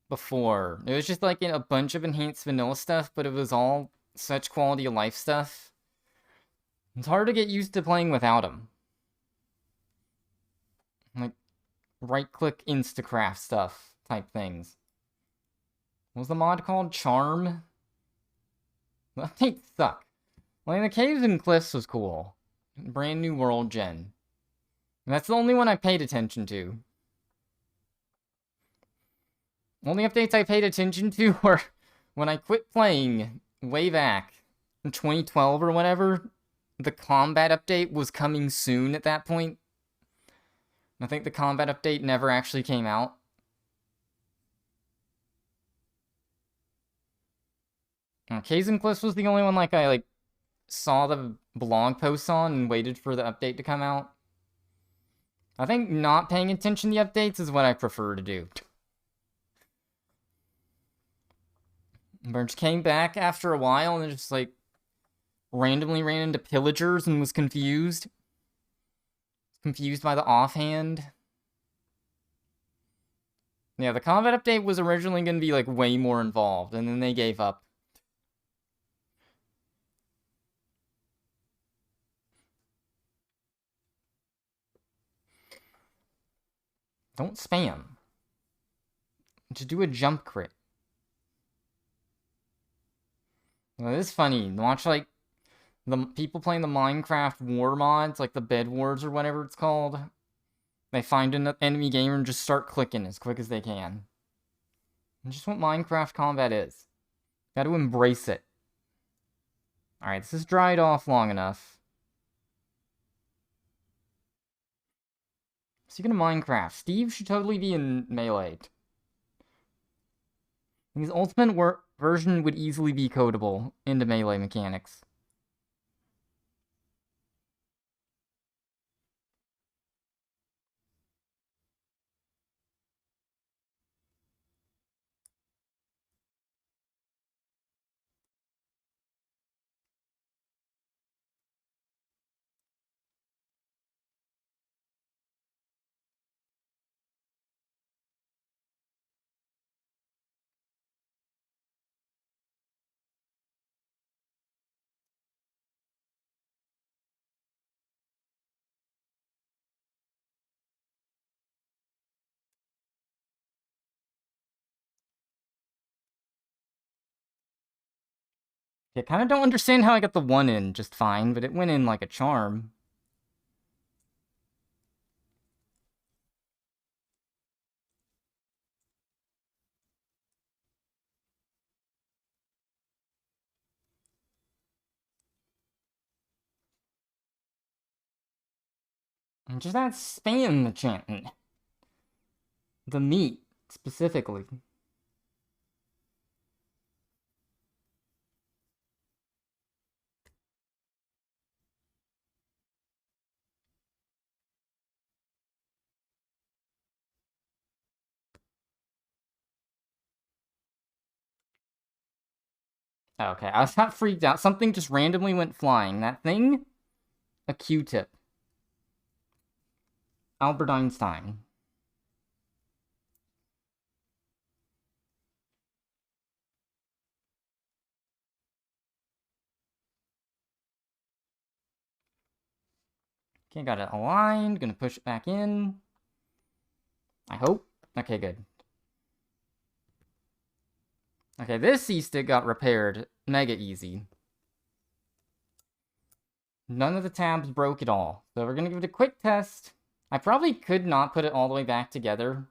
before. It was just like a bunch of enhanced vanilla stuff, but it was all such quality of life stuff. It's hard to get used to playing without them. Like, right-click Instacraft stuff type things. What was the mod called? Charm? The updates suck. Like, the Caves and Cliffs was cool. Brand new world gen. And that's the only one I paid attention to. Only updates I paid attention to were when I quit playing way back in 2012 or whatever. The combat update was coming soon at that point. I think the combat update never actually came out. Caves and Cliffs was the only one I saw the blog posts on and waited for the update to come out. I think not paying attention to the updates is what I prefer to do. Burge came back after a while and just randomly ran into pillagers and was confused. Confused by the offhand. Yeah, the combat update was originally going to be way more involved, and then they gave up. Don't spam. Just do a jump crit. Well, it is funny. Watch, the people playing the Minecraft war mods, the bed wars or whatever it's called. They find an enemy gamer and just start clicking as quick as they can. And just what Minecraft combat is. Gotta embrace it. Alright, this has dried off long enough. Speaking of Minecraft, Steve should totally be in Melee. His ultimate version would easily be codable into Melee mechanics. I kind of don't understand how I got the one in just fine, but it went in like a charm. And just that spam enchantment. The meat, specifically. Okay, I was not freaked out. Something just randomly went flying. That thing? A Q-tip. Albert Einstein. Okay, got it aligned. Gonna push it back in. I hope. Okay, good. Okay, this C-stick got repaired. Mega easy. None of the tabs broke at all. So we're gonna give it a quick test. I probably could not put it all the way back together.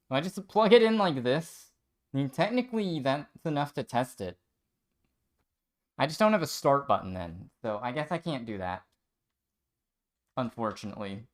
I just plug it in like this. I mean, technically, that's enough to test it. I just don't have a start button then. So I guess I can't do that. Unfortunately.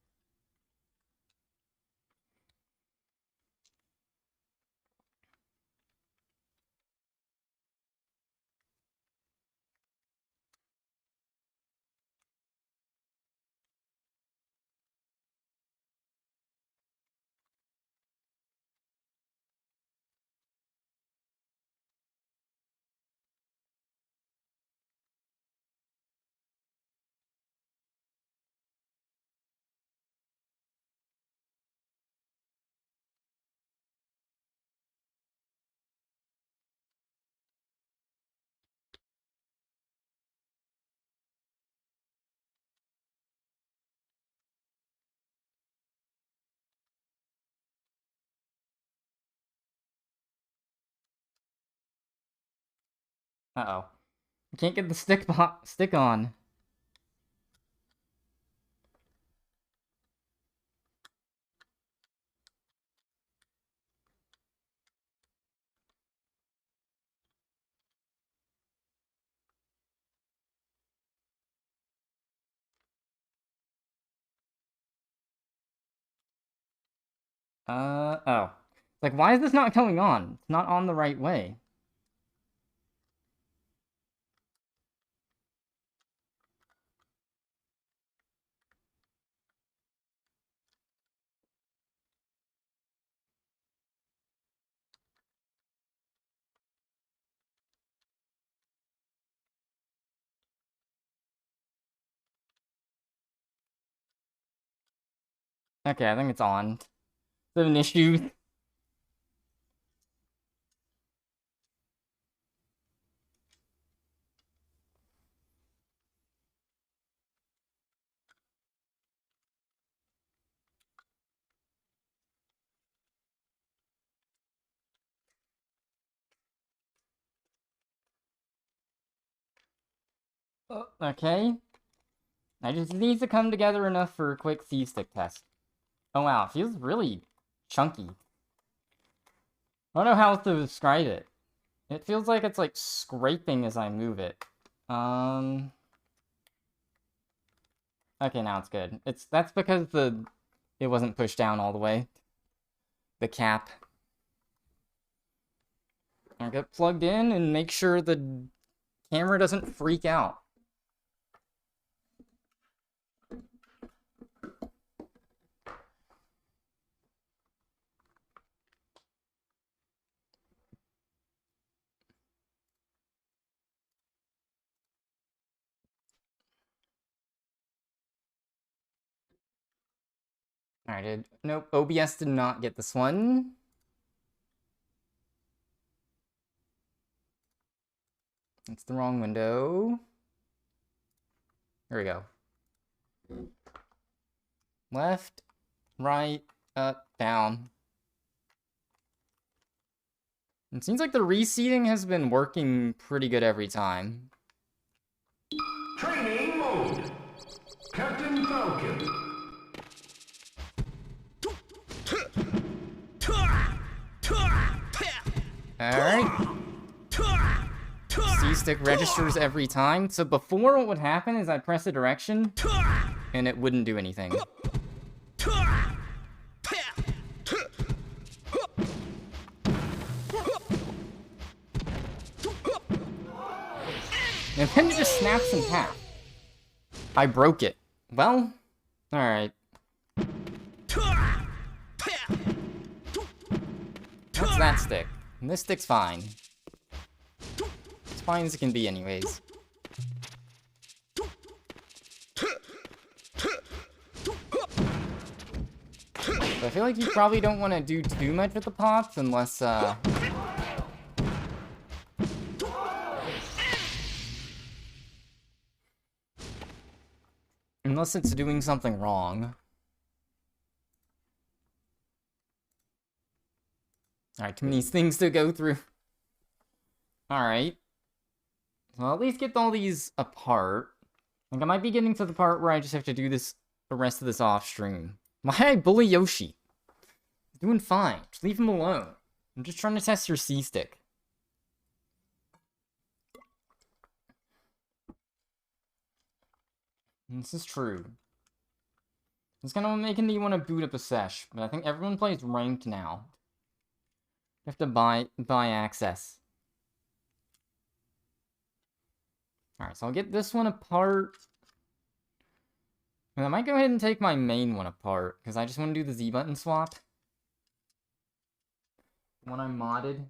Uh-oh. I can't get the stick on. Oh. Like, why is this not going on? It's not on the right way. Okay, I think it's on. Is there an issue? Okay. I just need to come together enough for a quick C-stick test. Oh wow, it feels really chunky. I don't know how else to describe it. It feels like it's like scraping as I move it. Okay, now it's good. That's because it wasn't pushed down all the way. The cap. I'll get plugged in and make sure the camera doesn't freak out. Alright, nope, OBS did not get this one. It's the wrong window. Here we go. Left, right, up, down. It seems like the reseating has been working pretty good every time. Training mode. Captain Falcon. Alright. C-stick registers every time. So before, what would happen is I'd press a direction, and it wouldn't do anything. And then it just snaps in half. I broke it. Well, alright. That's that stick. And this stick's fine. As fine as it can be anyways. But I feel like you probably don't want to do too much with the pops unless, unless it's doing something wrong. Alright, too many things to go through. Alright. Well, at least get all these apart. Like, I might be getting to the part where I just have to do this, the rest of this off stream. Why I bully Yoshi? He's doing fine. Just leave him alone. I'm just trying to test your C-stick. This is true. It's kind of making me want to boot up a sesh, but I think everyone plays ranked now. You have to buy access. Alright, so I'll get this one apart. And I might go ahead and take my main one apart, because I just want to do the Z button swap. The one I modded.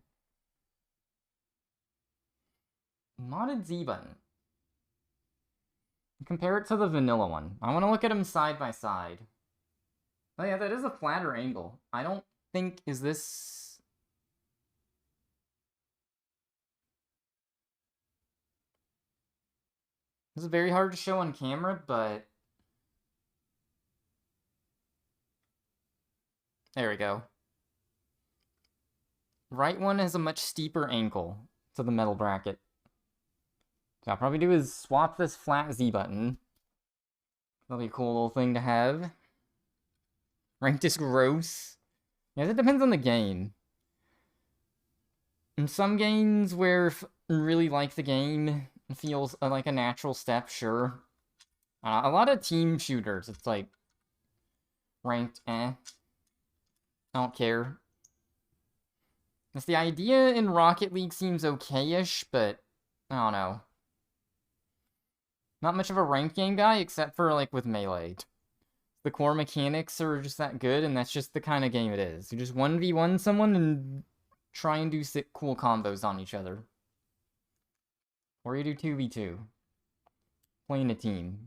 Modded Z button. Compare it to the vanilla one. I want to look at them side by side. Oh yeah, that is a flatter angle. I don't think, is this... This is very hard to show on camera, but... There we go. Right one has a much steeper angle to the metal bracket. What I'll probably do is swap this flat Z button. That'll be a cool little thing to have. Ranked is gross. Yeah, it depends on the game. In some games where I really like the game, it feels like a natural step, sure. A lot of team shooters, it's like ranked, I don't care. Because the idea in Rocket League seems okay-ish, but I don't know. Not much of a ranked game guy, except for, like, with Melee. The core mechanics are just that good, and that's just the kind of game it is. You just 1v1 someone and try and do sick, cool combos on each other. Or you do 2v2. Playing a team.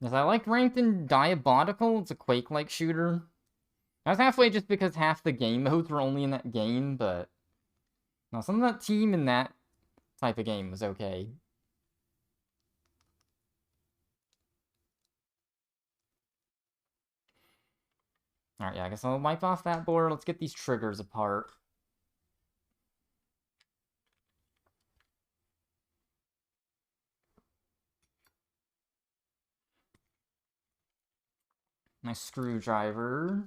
Yes, I like ranked and Diabolical. It's a Quake-like shooter. I was halfway just because half the game modes were only in that game, but... No, some of that team in that type of game was okay. Alright, yeah, I guess I'll wipe off that board. Let's get these triggers apart. Nice screwdriver.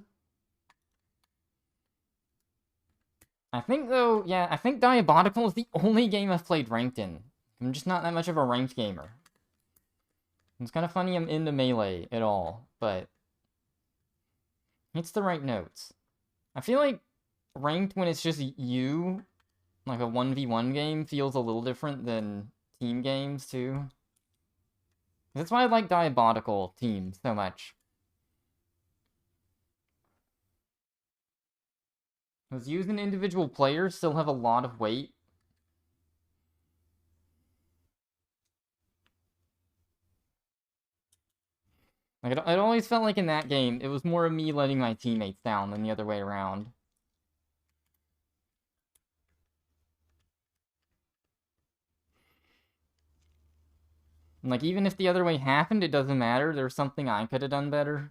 I think, though, yeah, I think Diabolical is the only game I've played ranked in. I'm just not that much of a ranked gamer. It's kind of funny I'm into Melee at all, but... It's the right notes. I feel like ranked when it's just you, like a 1v1 game, feels a little different than team games, too. That's why I like Diabolical teams so much. Because using individual players still have a lot of weight. Like, it always felt like in that game, it was more of me letting my teammates down than the other way around. And, like, even if the other way happened, it doesn't matter. There's something I could have done better.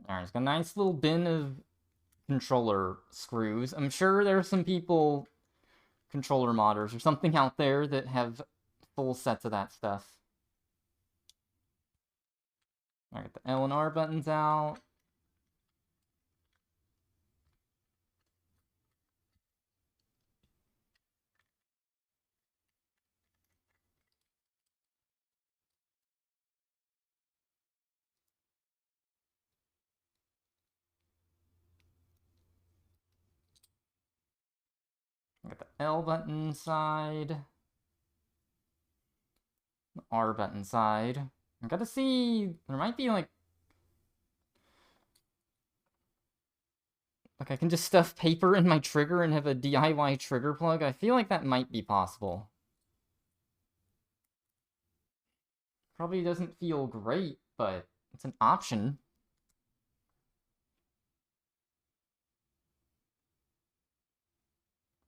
Alright, it's got a nice little bin of controller screws. I'm sure there's some people, controller modders or something out there that have full sets of that stuff. I got the L and R buttons out. I got the L button side. The R button side. I gotta see, there might be like I can just stuff paper in my trigger and have a DIY trigger plug. I feel like that might be possible. Probably doesn't feel great, but it's an option.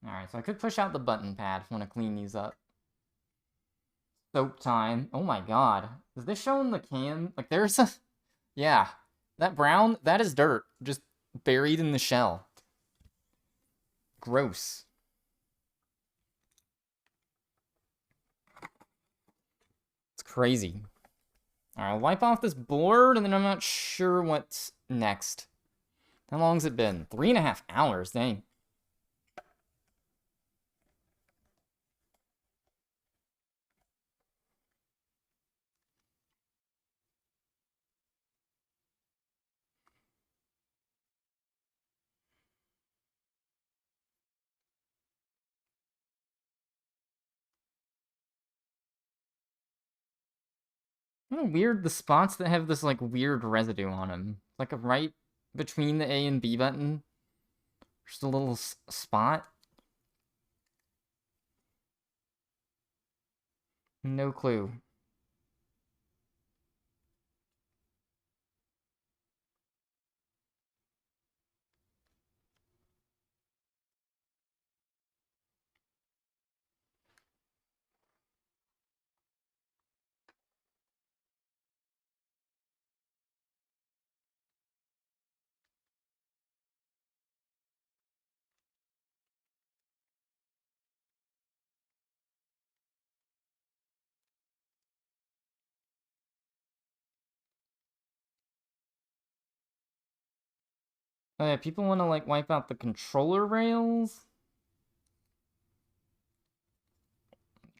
Alright, so I could push out the button pad if I want to clean these up. Soap time. Oh my god. Is this showing the can? Like, there's a... Yeah. That brown, that is dirt. Just buried in the shell. Gross. It's crazy. Alright, I'll wipe off this board, and then I'm not sure what's next. How long's it been? 3.5 hours, dang. Kind of weird, the spots that have this, like, weird residue on them. Like, right between the A and B button. Just a little spot. No clue. Oh yeah, people want to like wipe out the controller rails.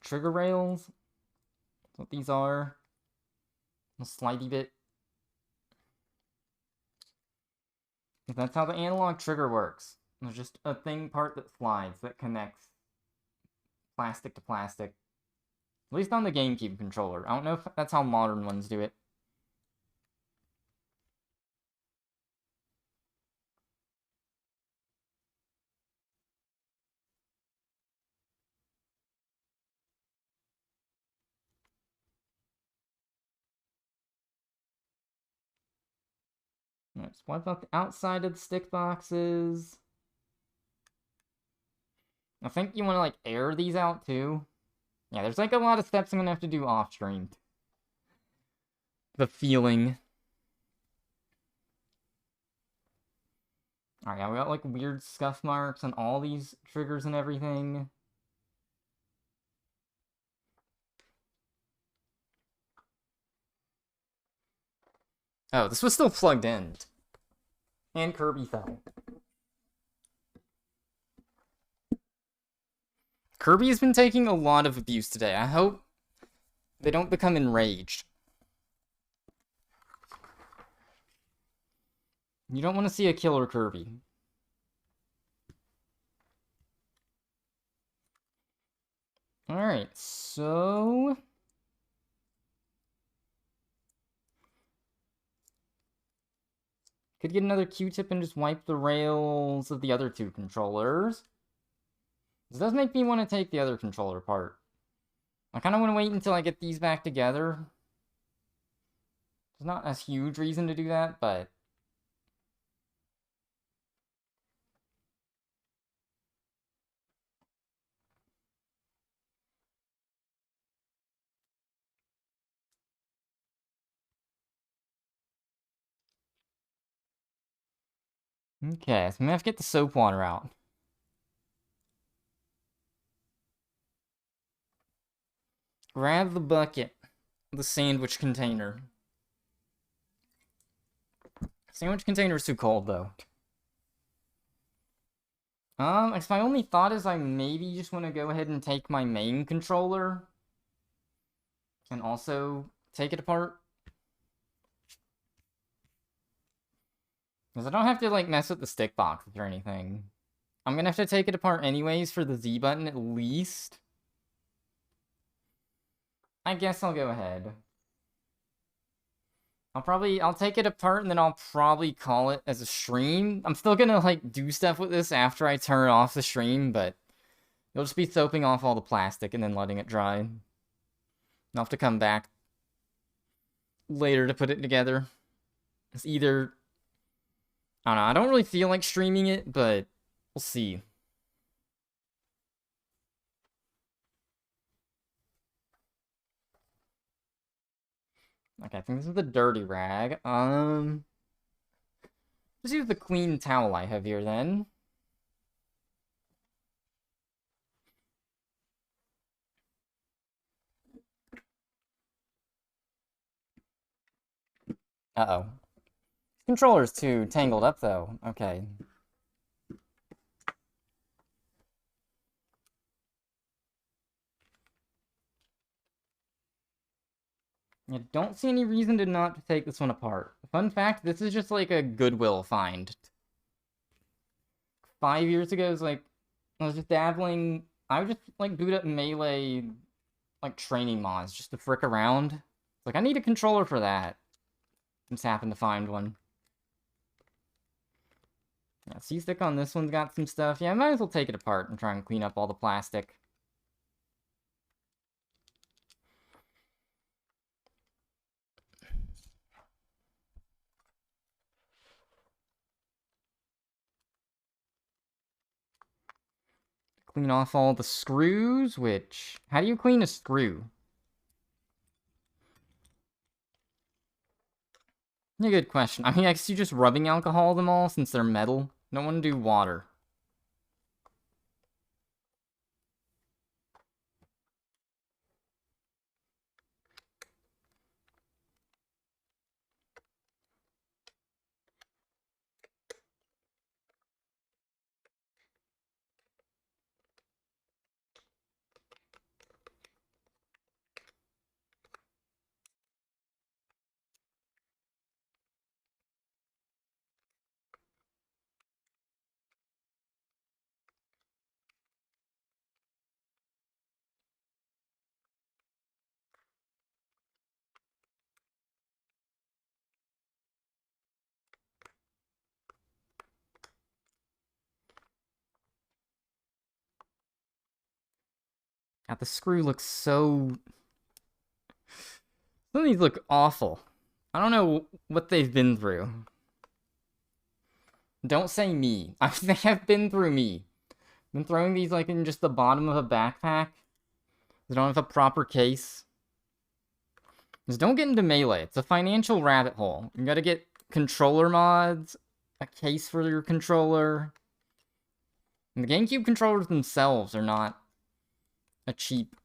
Trigger rails. That's what these are. A slidey bit. That's how the analog trigger works. There's just a thing part that slides, that connects plastic to plastic. At least on the GameCube controller. I don't know if that's how modern ones do it. Let's wipe out the outside of the stick boxes. I think you want to like air these out too. Yeah, there's like a lot of steps I'm gonna have to do off stream. The feeling. Alright, yeah, we got like weird scuff marks on all these triggers and everything. Oh, this was still plugged in. And Kirby fell. Kirby has been taking a lot of abuse today. I hope they don't become enraged. You don't want to see a killer Kirby. Alright, so... Could get another Q-tip and just wipe the rails of the other two controllers. This does make me want to take the other controller apart. I kind of want to wait until I get these back together. There's not a huge reason to do that, but... Okay, so I'm gonna have to get the soap water out. Grab the bucket. The sandwich container. Sandwich container is too cold, though. I guess my only thought is I maybe just want to go ahead and take my main controller. And also take it apart. Because I don't have to, like, mess with the stick boxes or anything. I'm gonna have to take it apart anyways for the Z button, at least. I guess I'll go ahead. I'll take it apart and then I'll probably call it as a stream. I'm still gonna, like, do stuff with this after I turn off the stream, but you'll just be soaping off all the plastic and then letting it dry. I'll have to come back later to put it together. It's either... I don't know, I don't really feel like streaming it, but we'll see. Okay, I think this is the dirty rag. Just use the clean towel I have here, then. Uh-oh. Controller's too tangled up, though. Okay. I don't see any reason to not take this one apart. Fun fact, this is just like a Goodwill find. 5 years ago, it was like, I was just dabbling... I would just, like, boot up Melee, like, training mods just to frick around. It's like, I need a controller for that. Just happened to find one. Yeah, C-stick on this one's got some stuff. Yeah, I might as well take it apart and try and clean up all the plastic. Clean off all the screws, which... How do you clean a screw? A good question. I mean, I guess you just rubbing alcohol them all since they're metal. Don't want to do water. God, the screw looks so... Some of these look awful. I don't know what they've been through. Don't say me. They have been through me. Been throwing these like in just the bottom of a backpack. They don't have a proper case. Just don't get into Melee. It's a financial rabbit hole. You gotta get controller mods, a case for your controller. And the GameCube controllers themselves are not a cheap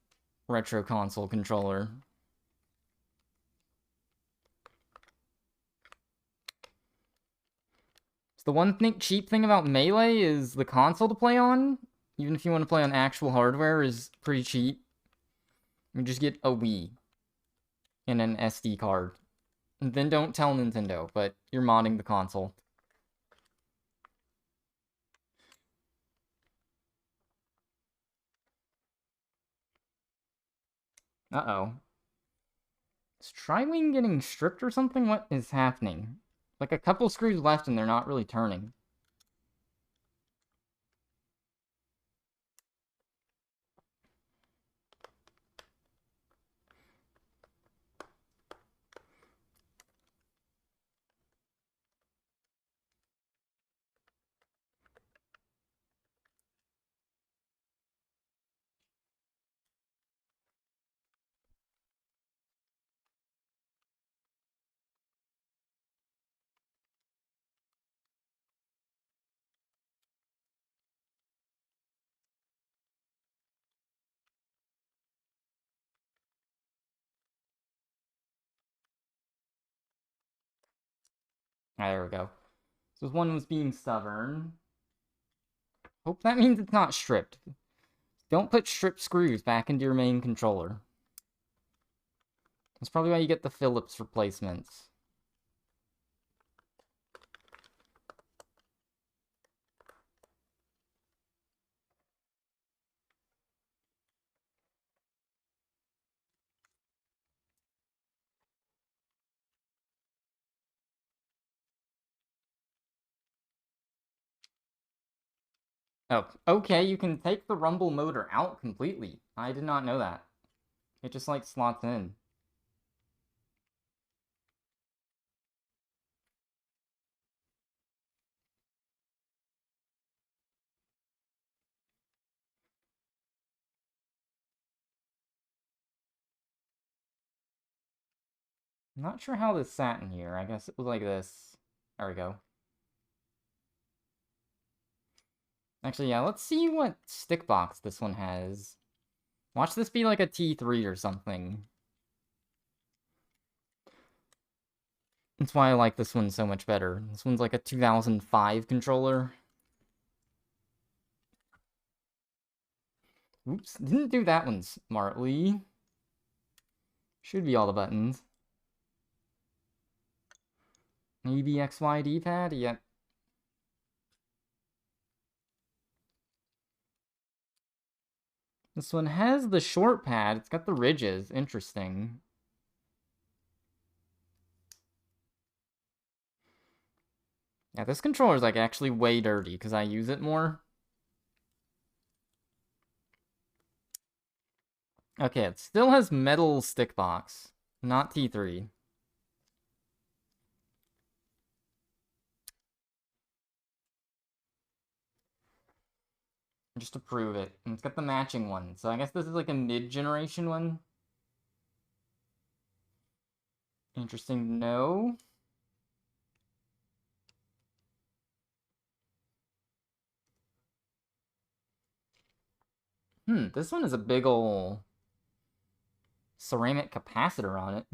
retro console controller. The one cheap thing about Melee is the console to play on, even if you want to play on actual hardware, is pretty cheap. You just get a Wii and an SD card. And then don't tell Nintendo, but you're modding the console. Uh-oh. Is Tri-Wing getting stripped or something? What is happening? Like a couple screws left and they're not really turning. There we go. So one was being stubborn. Hope that means it's not stripped. Don't put stripped screws back into your main controller. That's probably why you get the Phillips replacements. Oh, okay, you can take the rumble motor out completely. I did not know that. It just, like, slots in. I'm not sure how this sat in here. I guess it was like this. There we go. Actually, yeah, let's see what stick box this one has. Watch this be like a T3 or something. That's why I like this one so much better. This one's like a 2005 controller. Oops, didn't do that one smartly. Should be all the buttons. Maybe XY D-pad? Yep. This one has the short pad. It's got the ridges. Interesting. Yeah, this controller's like actually way dirty because I use it more. Okay, it still has metal stick box, not T3. Just to prove it. And it's got the matching one, so I guess this is like a mid-generation one. Interesting to know. This one is a big ol' ceramic capacitor on it.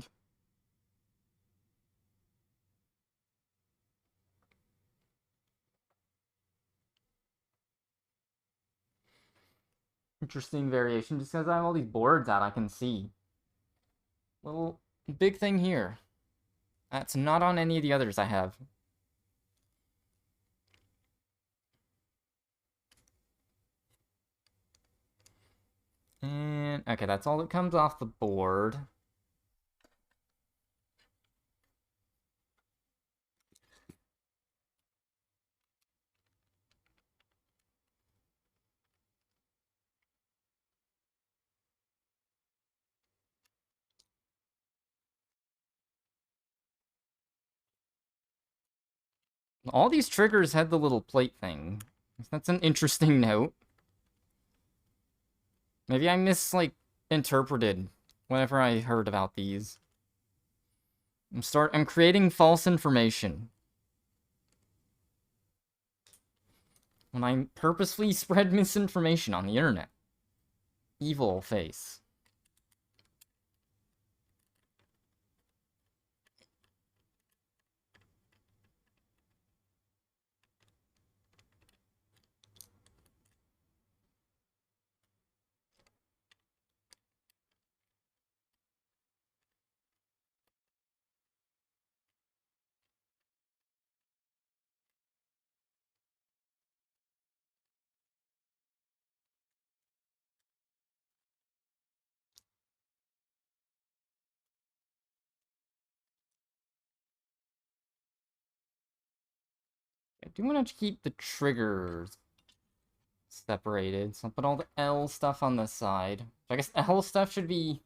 Interesting variation, just because I have all these boards out I can see. Little big thing here. That's not on any of the others I have. And, okay, that's all that comes off the board. All these triggers had the little plate thing. That's an interesting note. Maybe I like, interpreted whenever I heard about these. I'm creating false information. When I purposefully spread misinformation on the internet. Evil face. I do want to keep the triggers separated, so I'll put all the L stuff on this side. I guess L stuff should be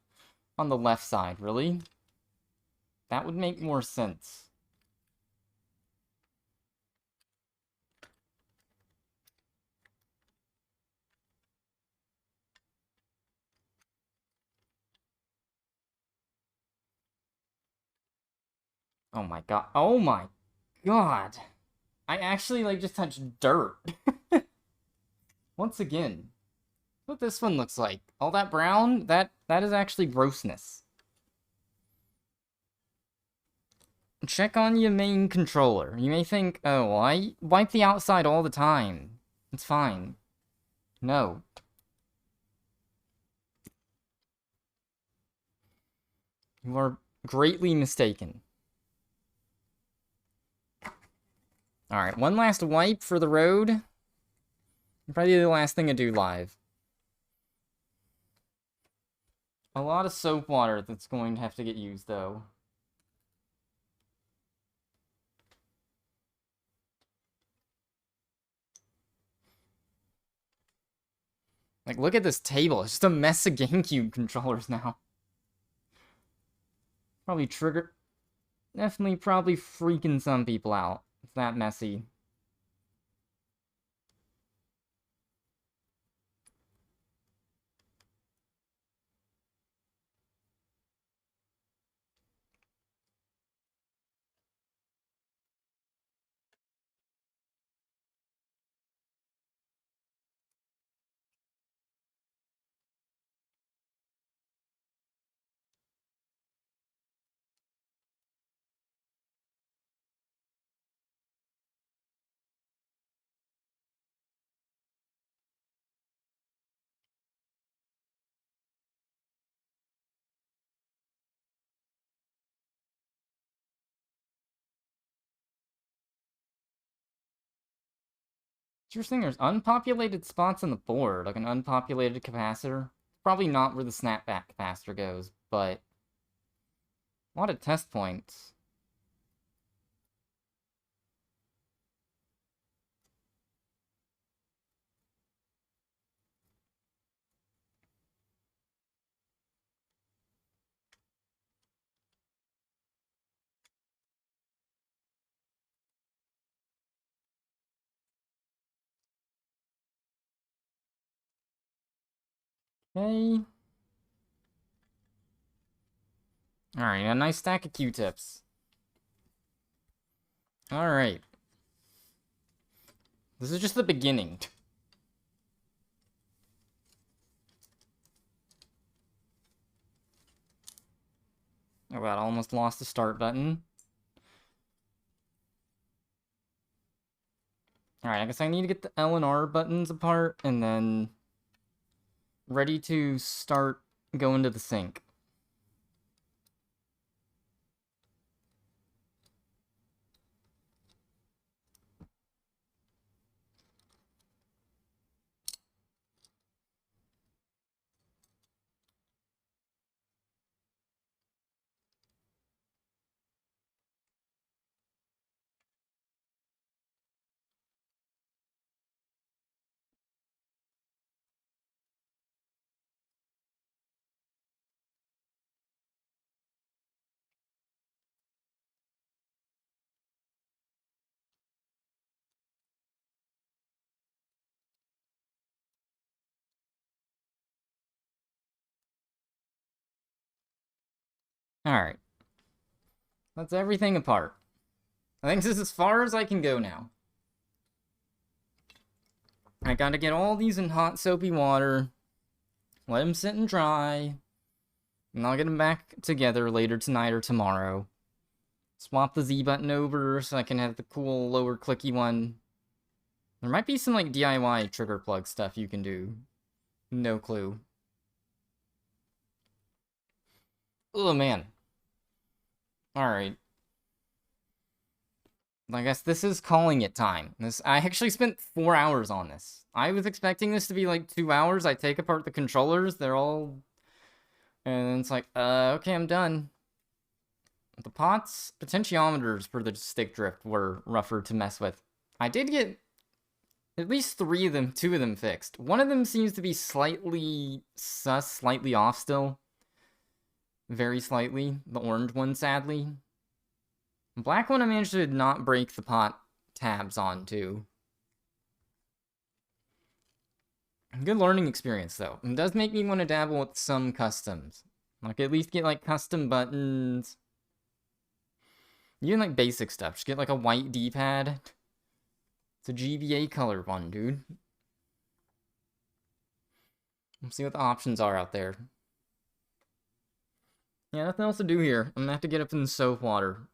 on the left side, really? That would make more sense. Oh my god. Oh my god. I actually, like, just touched dirt. Once again. What this one looks like. All that brown, that is actually grossness. Check on your main controller. You may think, oh, I wipe the outside all the time. It's fine. No. You are greatly mistaken. Alright, one last wipe for the road. Probably the last thing I do live. A lot of soap water that's going to have to get used, though. Like, look at this table. It's just a mess of GameCube controllers now. Probably trigger... Definitely probably freaking some people out. It's that messy. Interesting, there's unpopulated spots on the board, like an unpopulated capacitor. Probably not where the snapback capacitor goes, but... a lot of test points. Okay. Alright, a nice stack of Q-tips. Alright. This is just the beginning. Oh god, I almost lost the start button. Alright, I guess I need to get the L and R buttons apart, and then... ready to start going to the sink. Alright. That's everything apart. I think this is as far as I can go now. I gotta get all these in hot soapy water. Let them sit and dry. And I'll get them back together later tonight or tomorrow. Swap the Z button over so I can have the cool lower clicky one. There might be some like DIY trigger plug stuff you can do. No clue. Oh man. Alright. I guess this is calling it time. I actually spent 4 hours on this. I was expecting this to be like 2 hours. I take apart the controllers, they're all... And it's like, okay, I'm done. The pots, potentiometers for the stick drift were rougher to mess with. I did get at least 2 of them fixed. One of them seems to be slightly sus, slightly off still. Very slightly. The orange one, sadly. The black one I managed to not break the pot tabs on, too. Good learning experience, though. It does make me want to dabble with some customs. Like, at least get, like, custom buttons. Even, like, basic stuff. Just get, like, a white D-pad. It's a GBA color one, dude. Let's see what the options are out there. Yeah, nothing else to do here. I'm gonna have to get up in the soap water.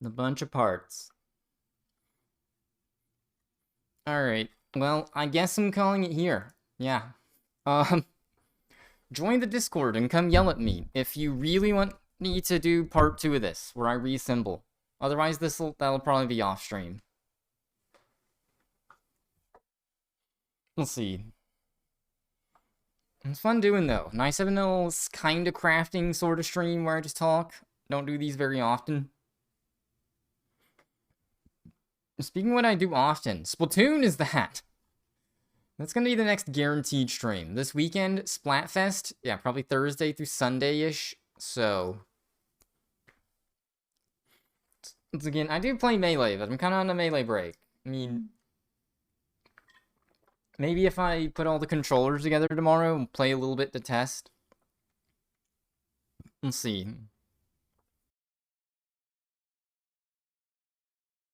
A bunch of parts. Alright, well, I guess I'm calling it here. Yeah. Join the Discord and come yell at me if you really want me to do part 2 of this, where I reassemble. Otherwise, that'll probably be off stream. We'll see. It's fun doing, though. Nice having a little kind of crafting sort of stream where I just talk. Don't do these very often. Speaking of what I do often, Splatoon is that. That's gonna be the next guaranteed stream. This weekend, Splatfest. Yeah, probably Thursday through Sunday-ish. So... Once again, I do play Melee, but I'm kind of on a Melee break. I mean... Maybe if I put all the controllers together tomorrow and play a little bit to test. Let's see.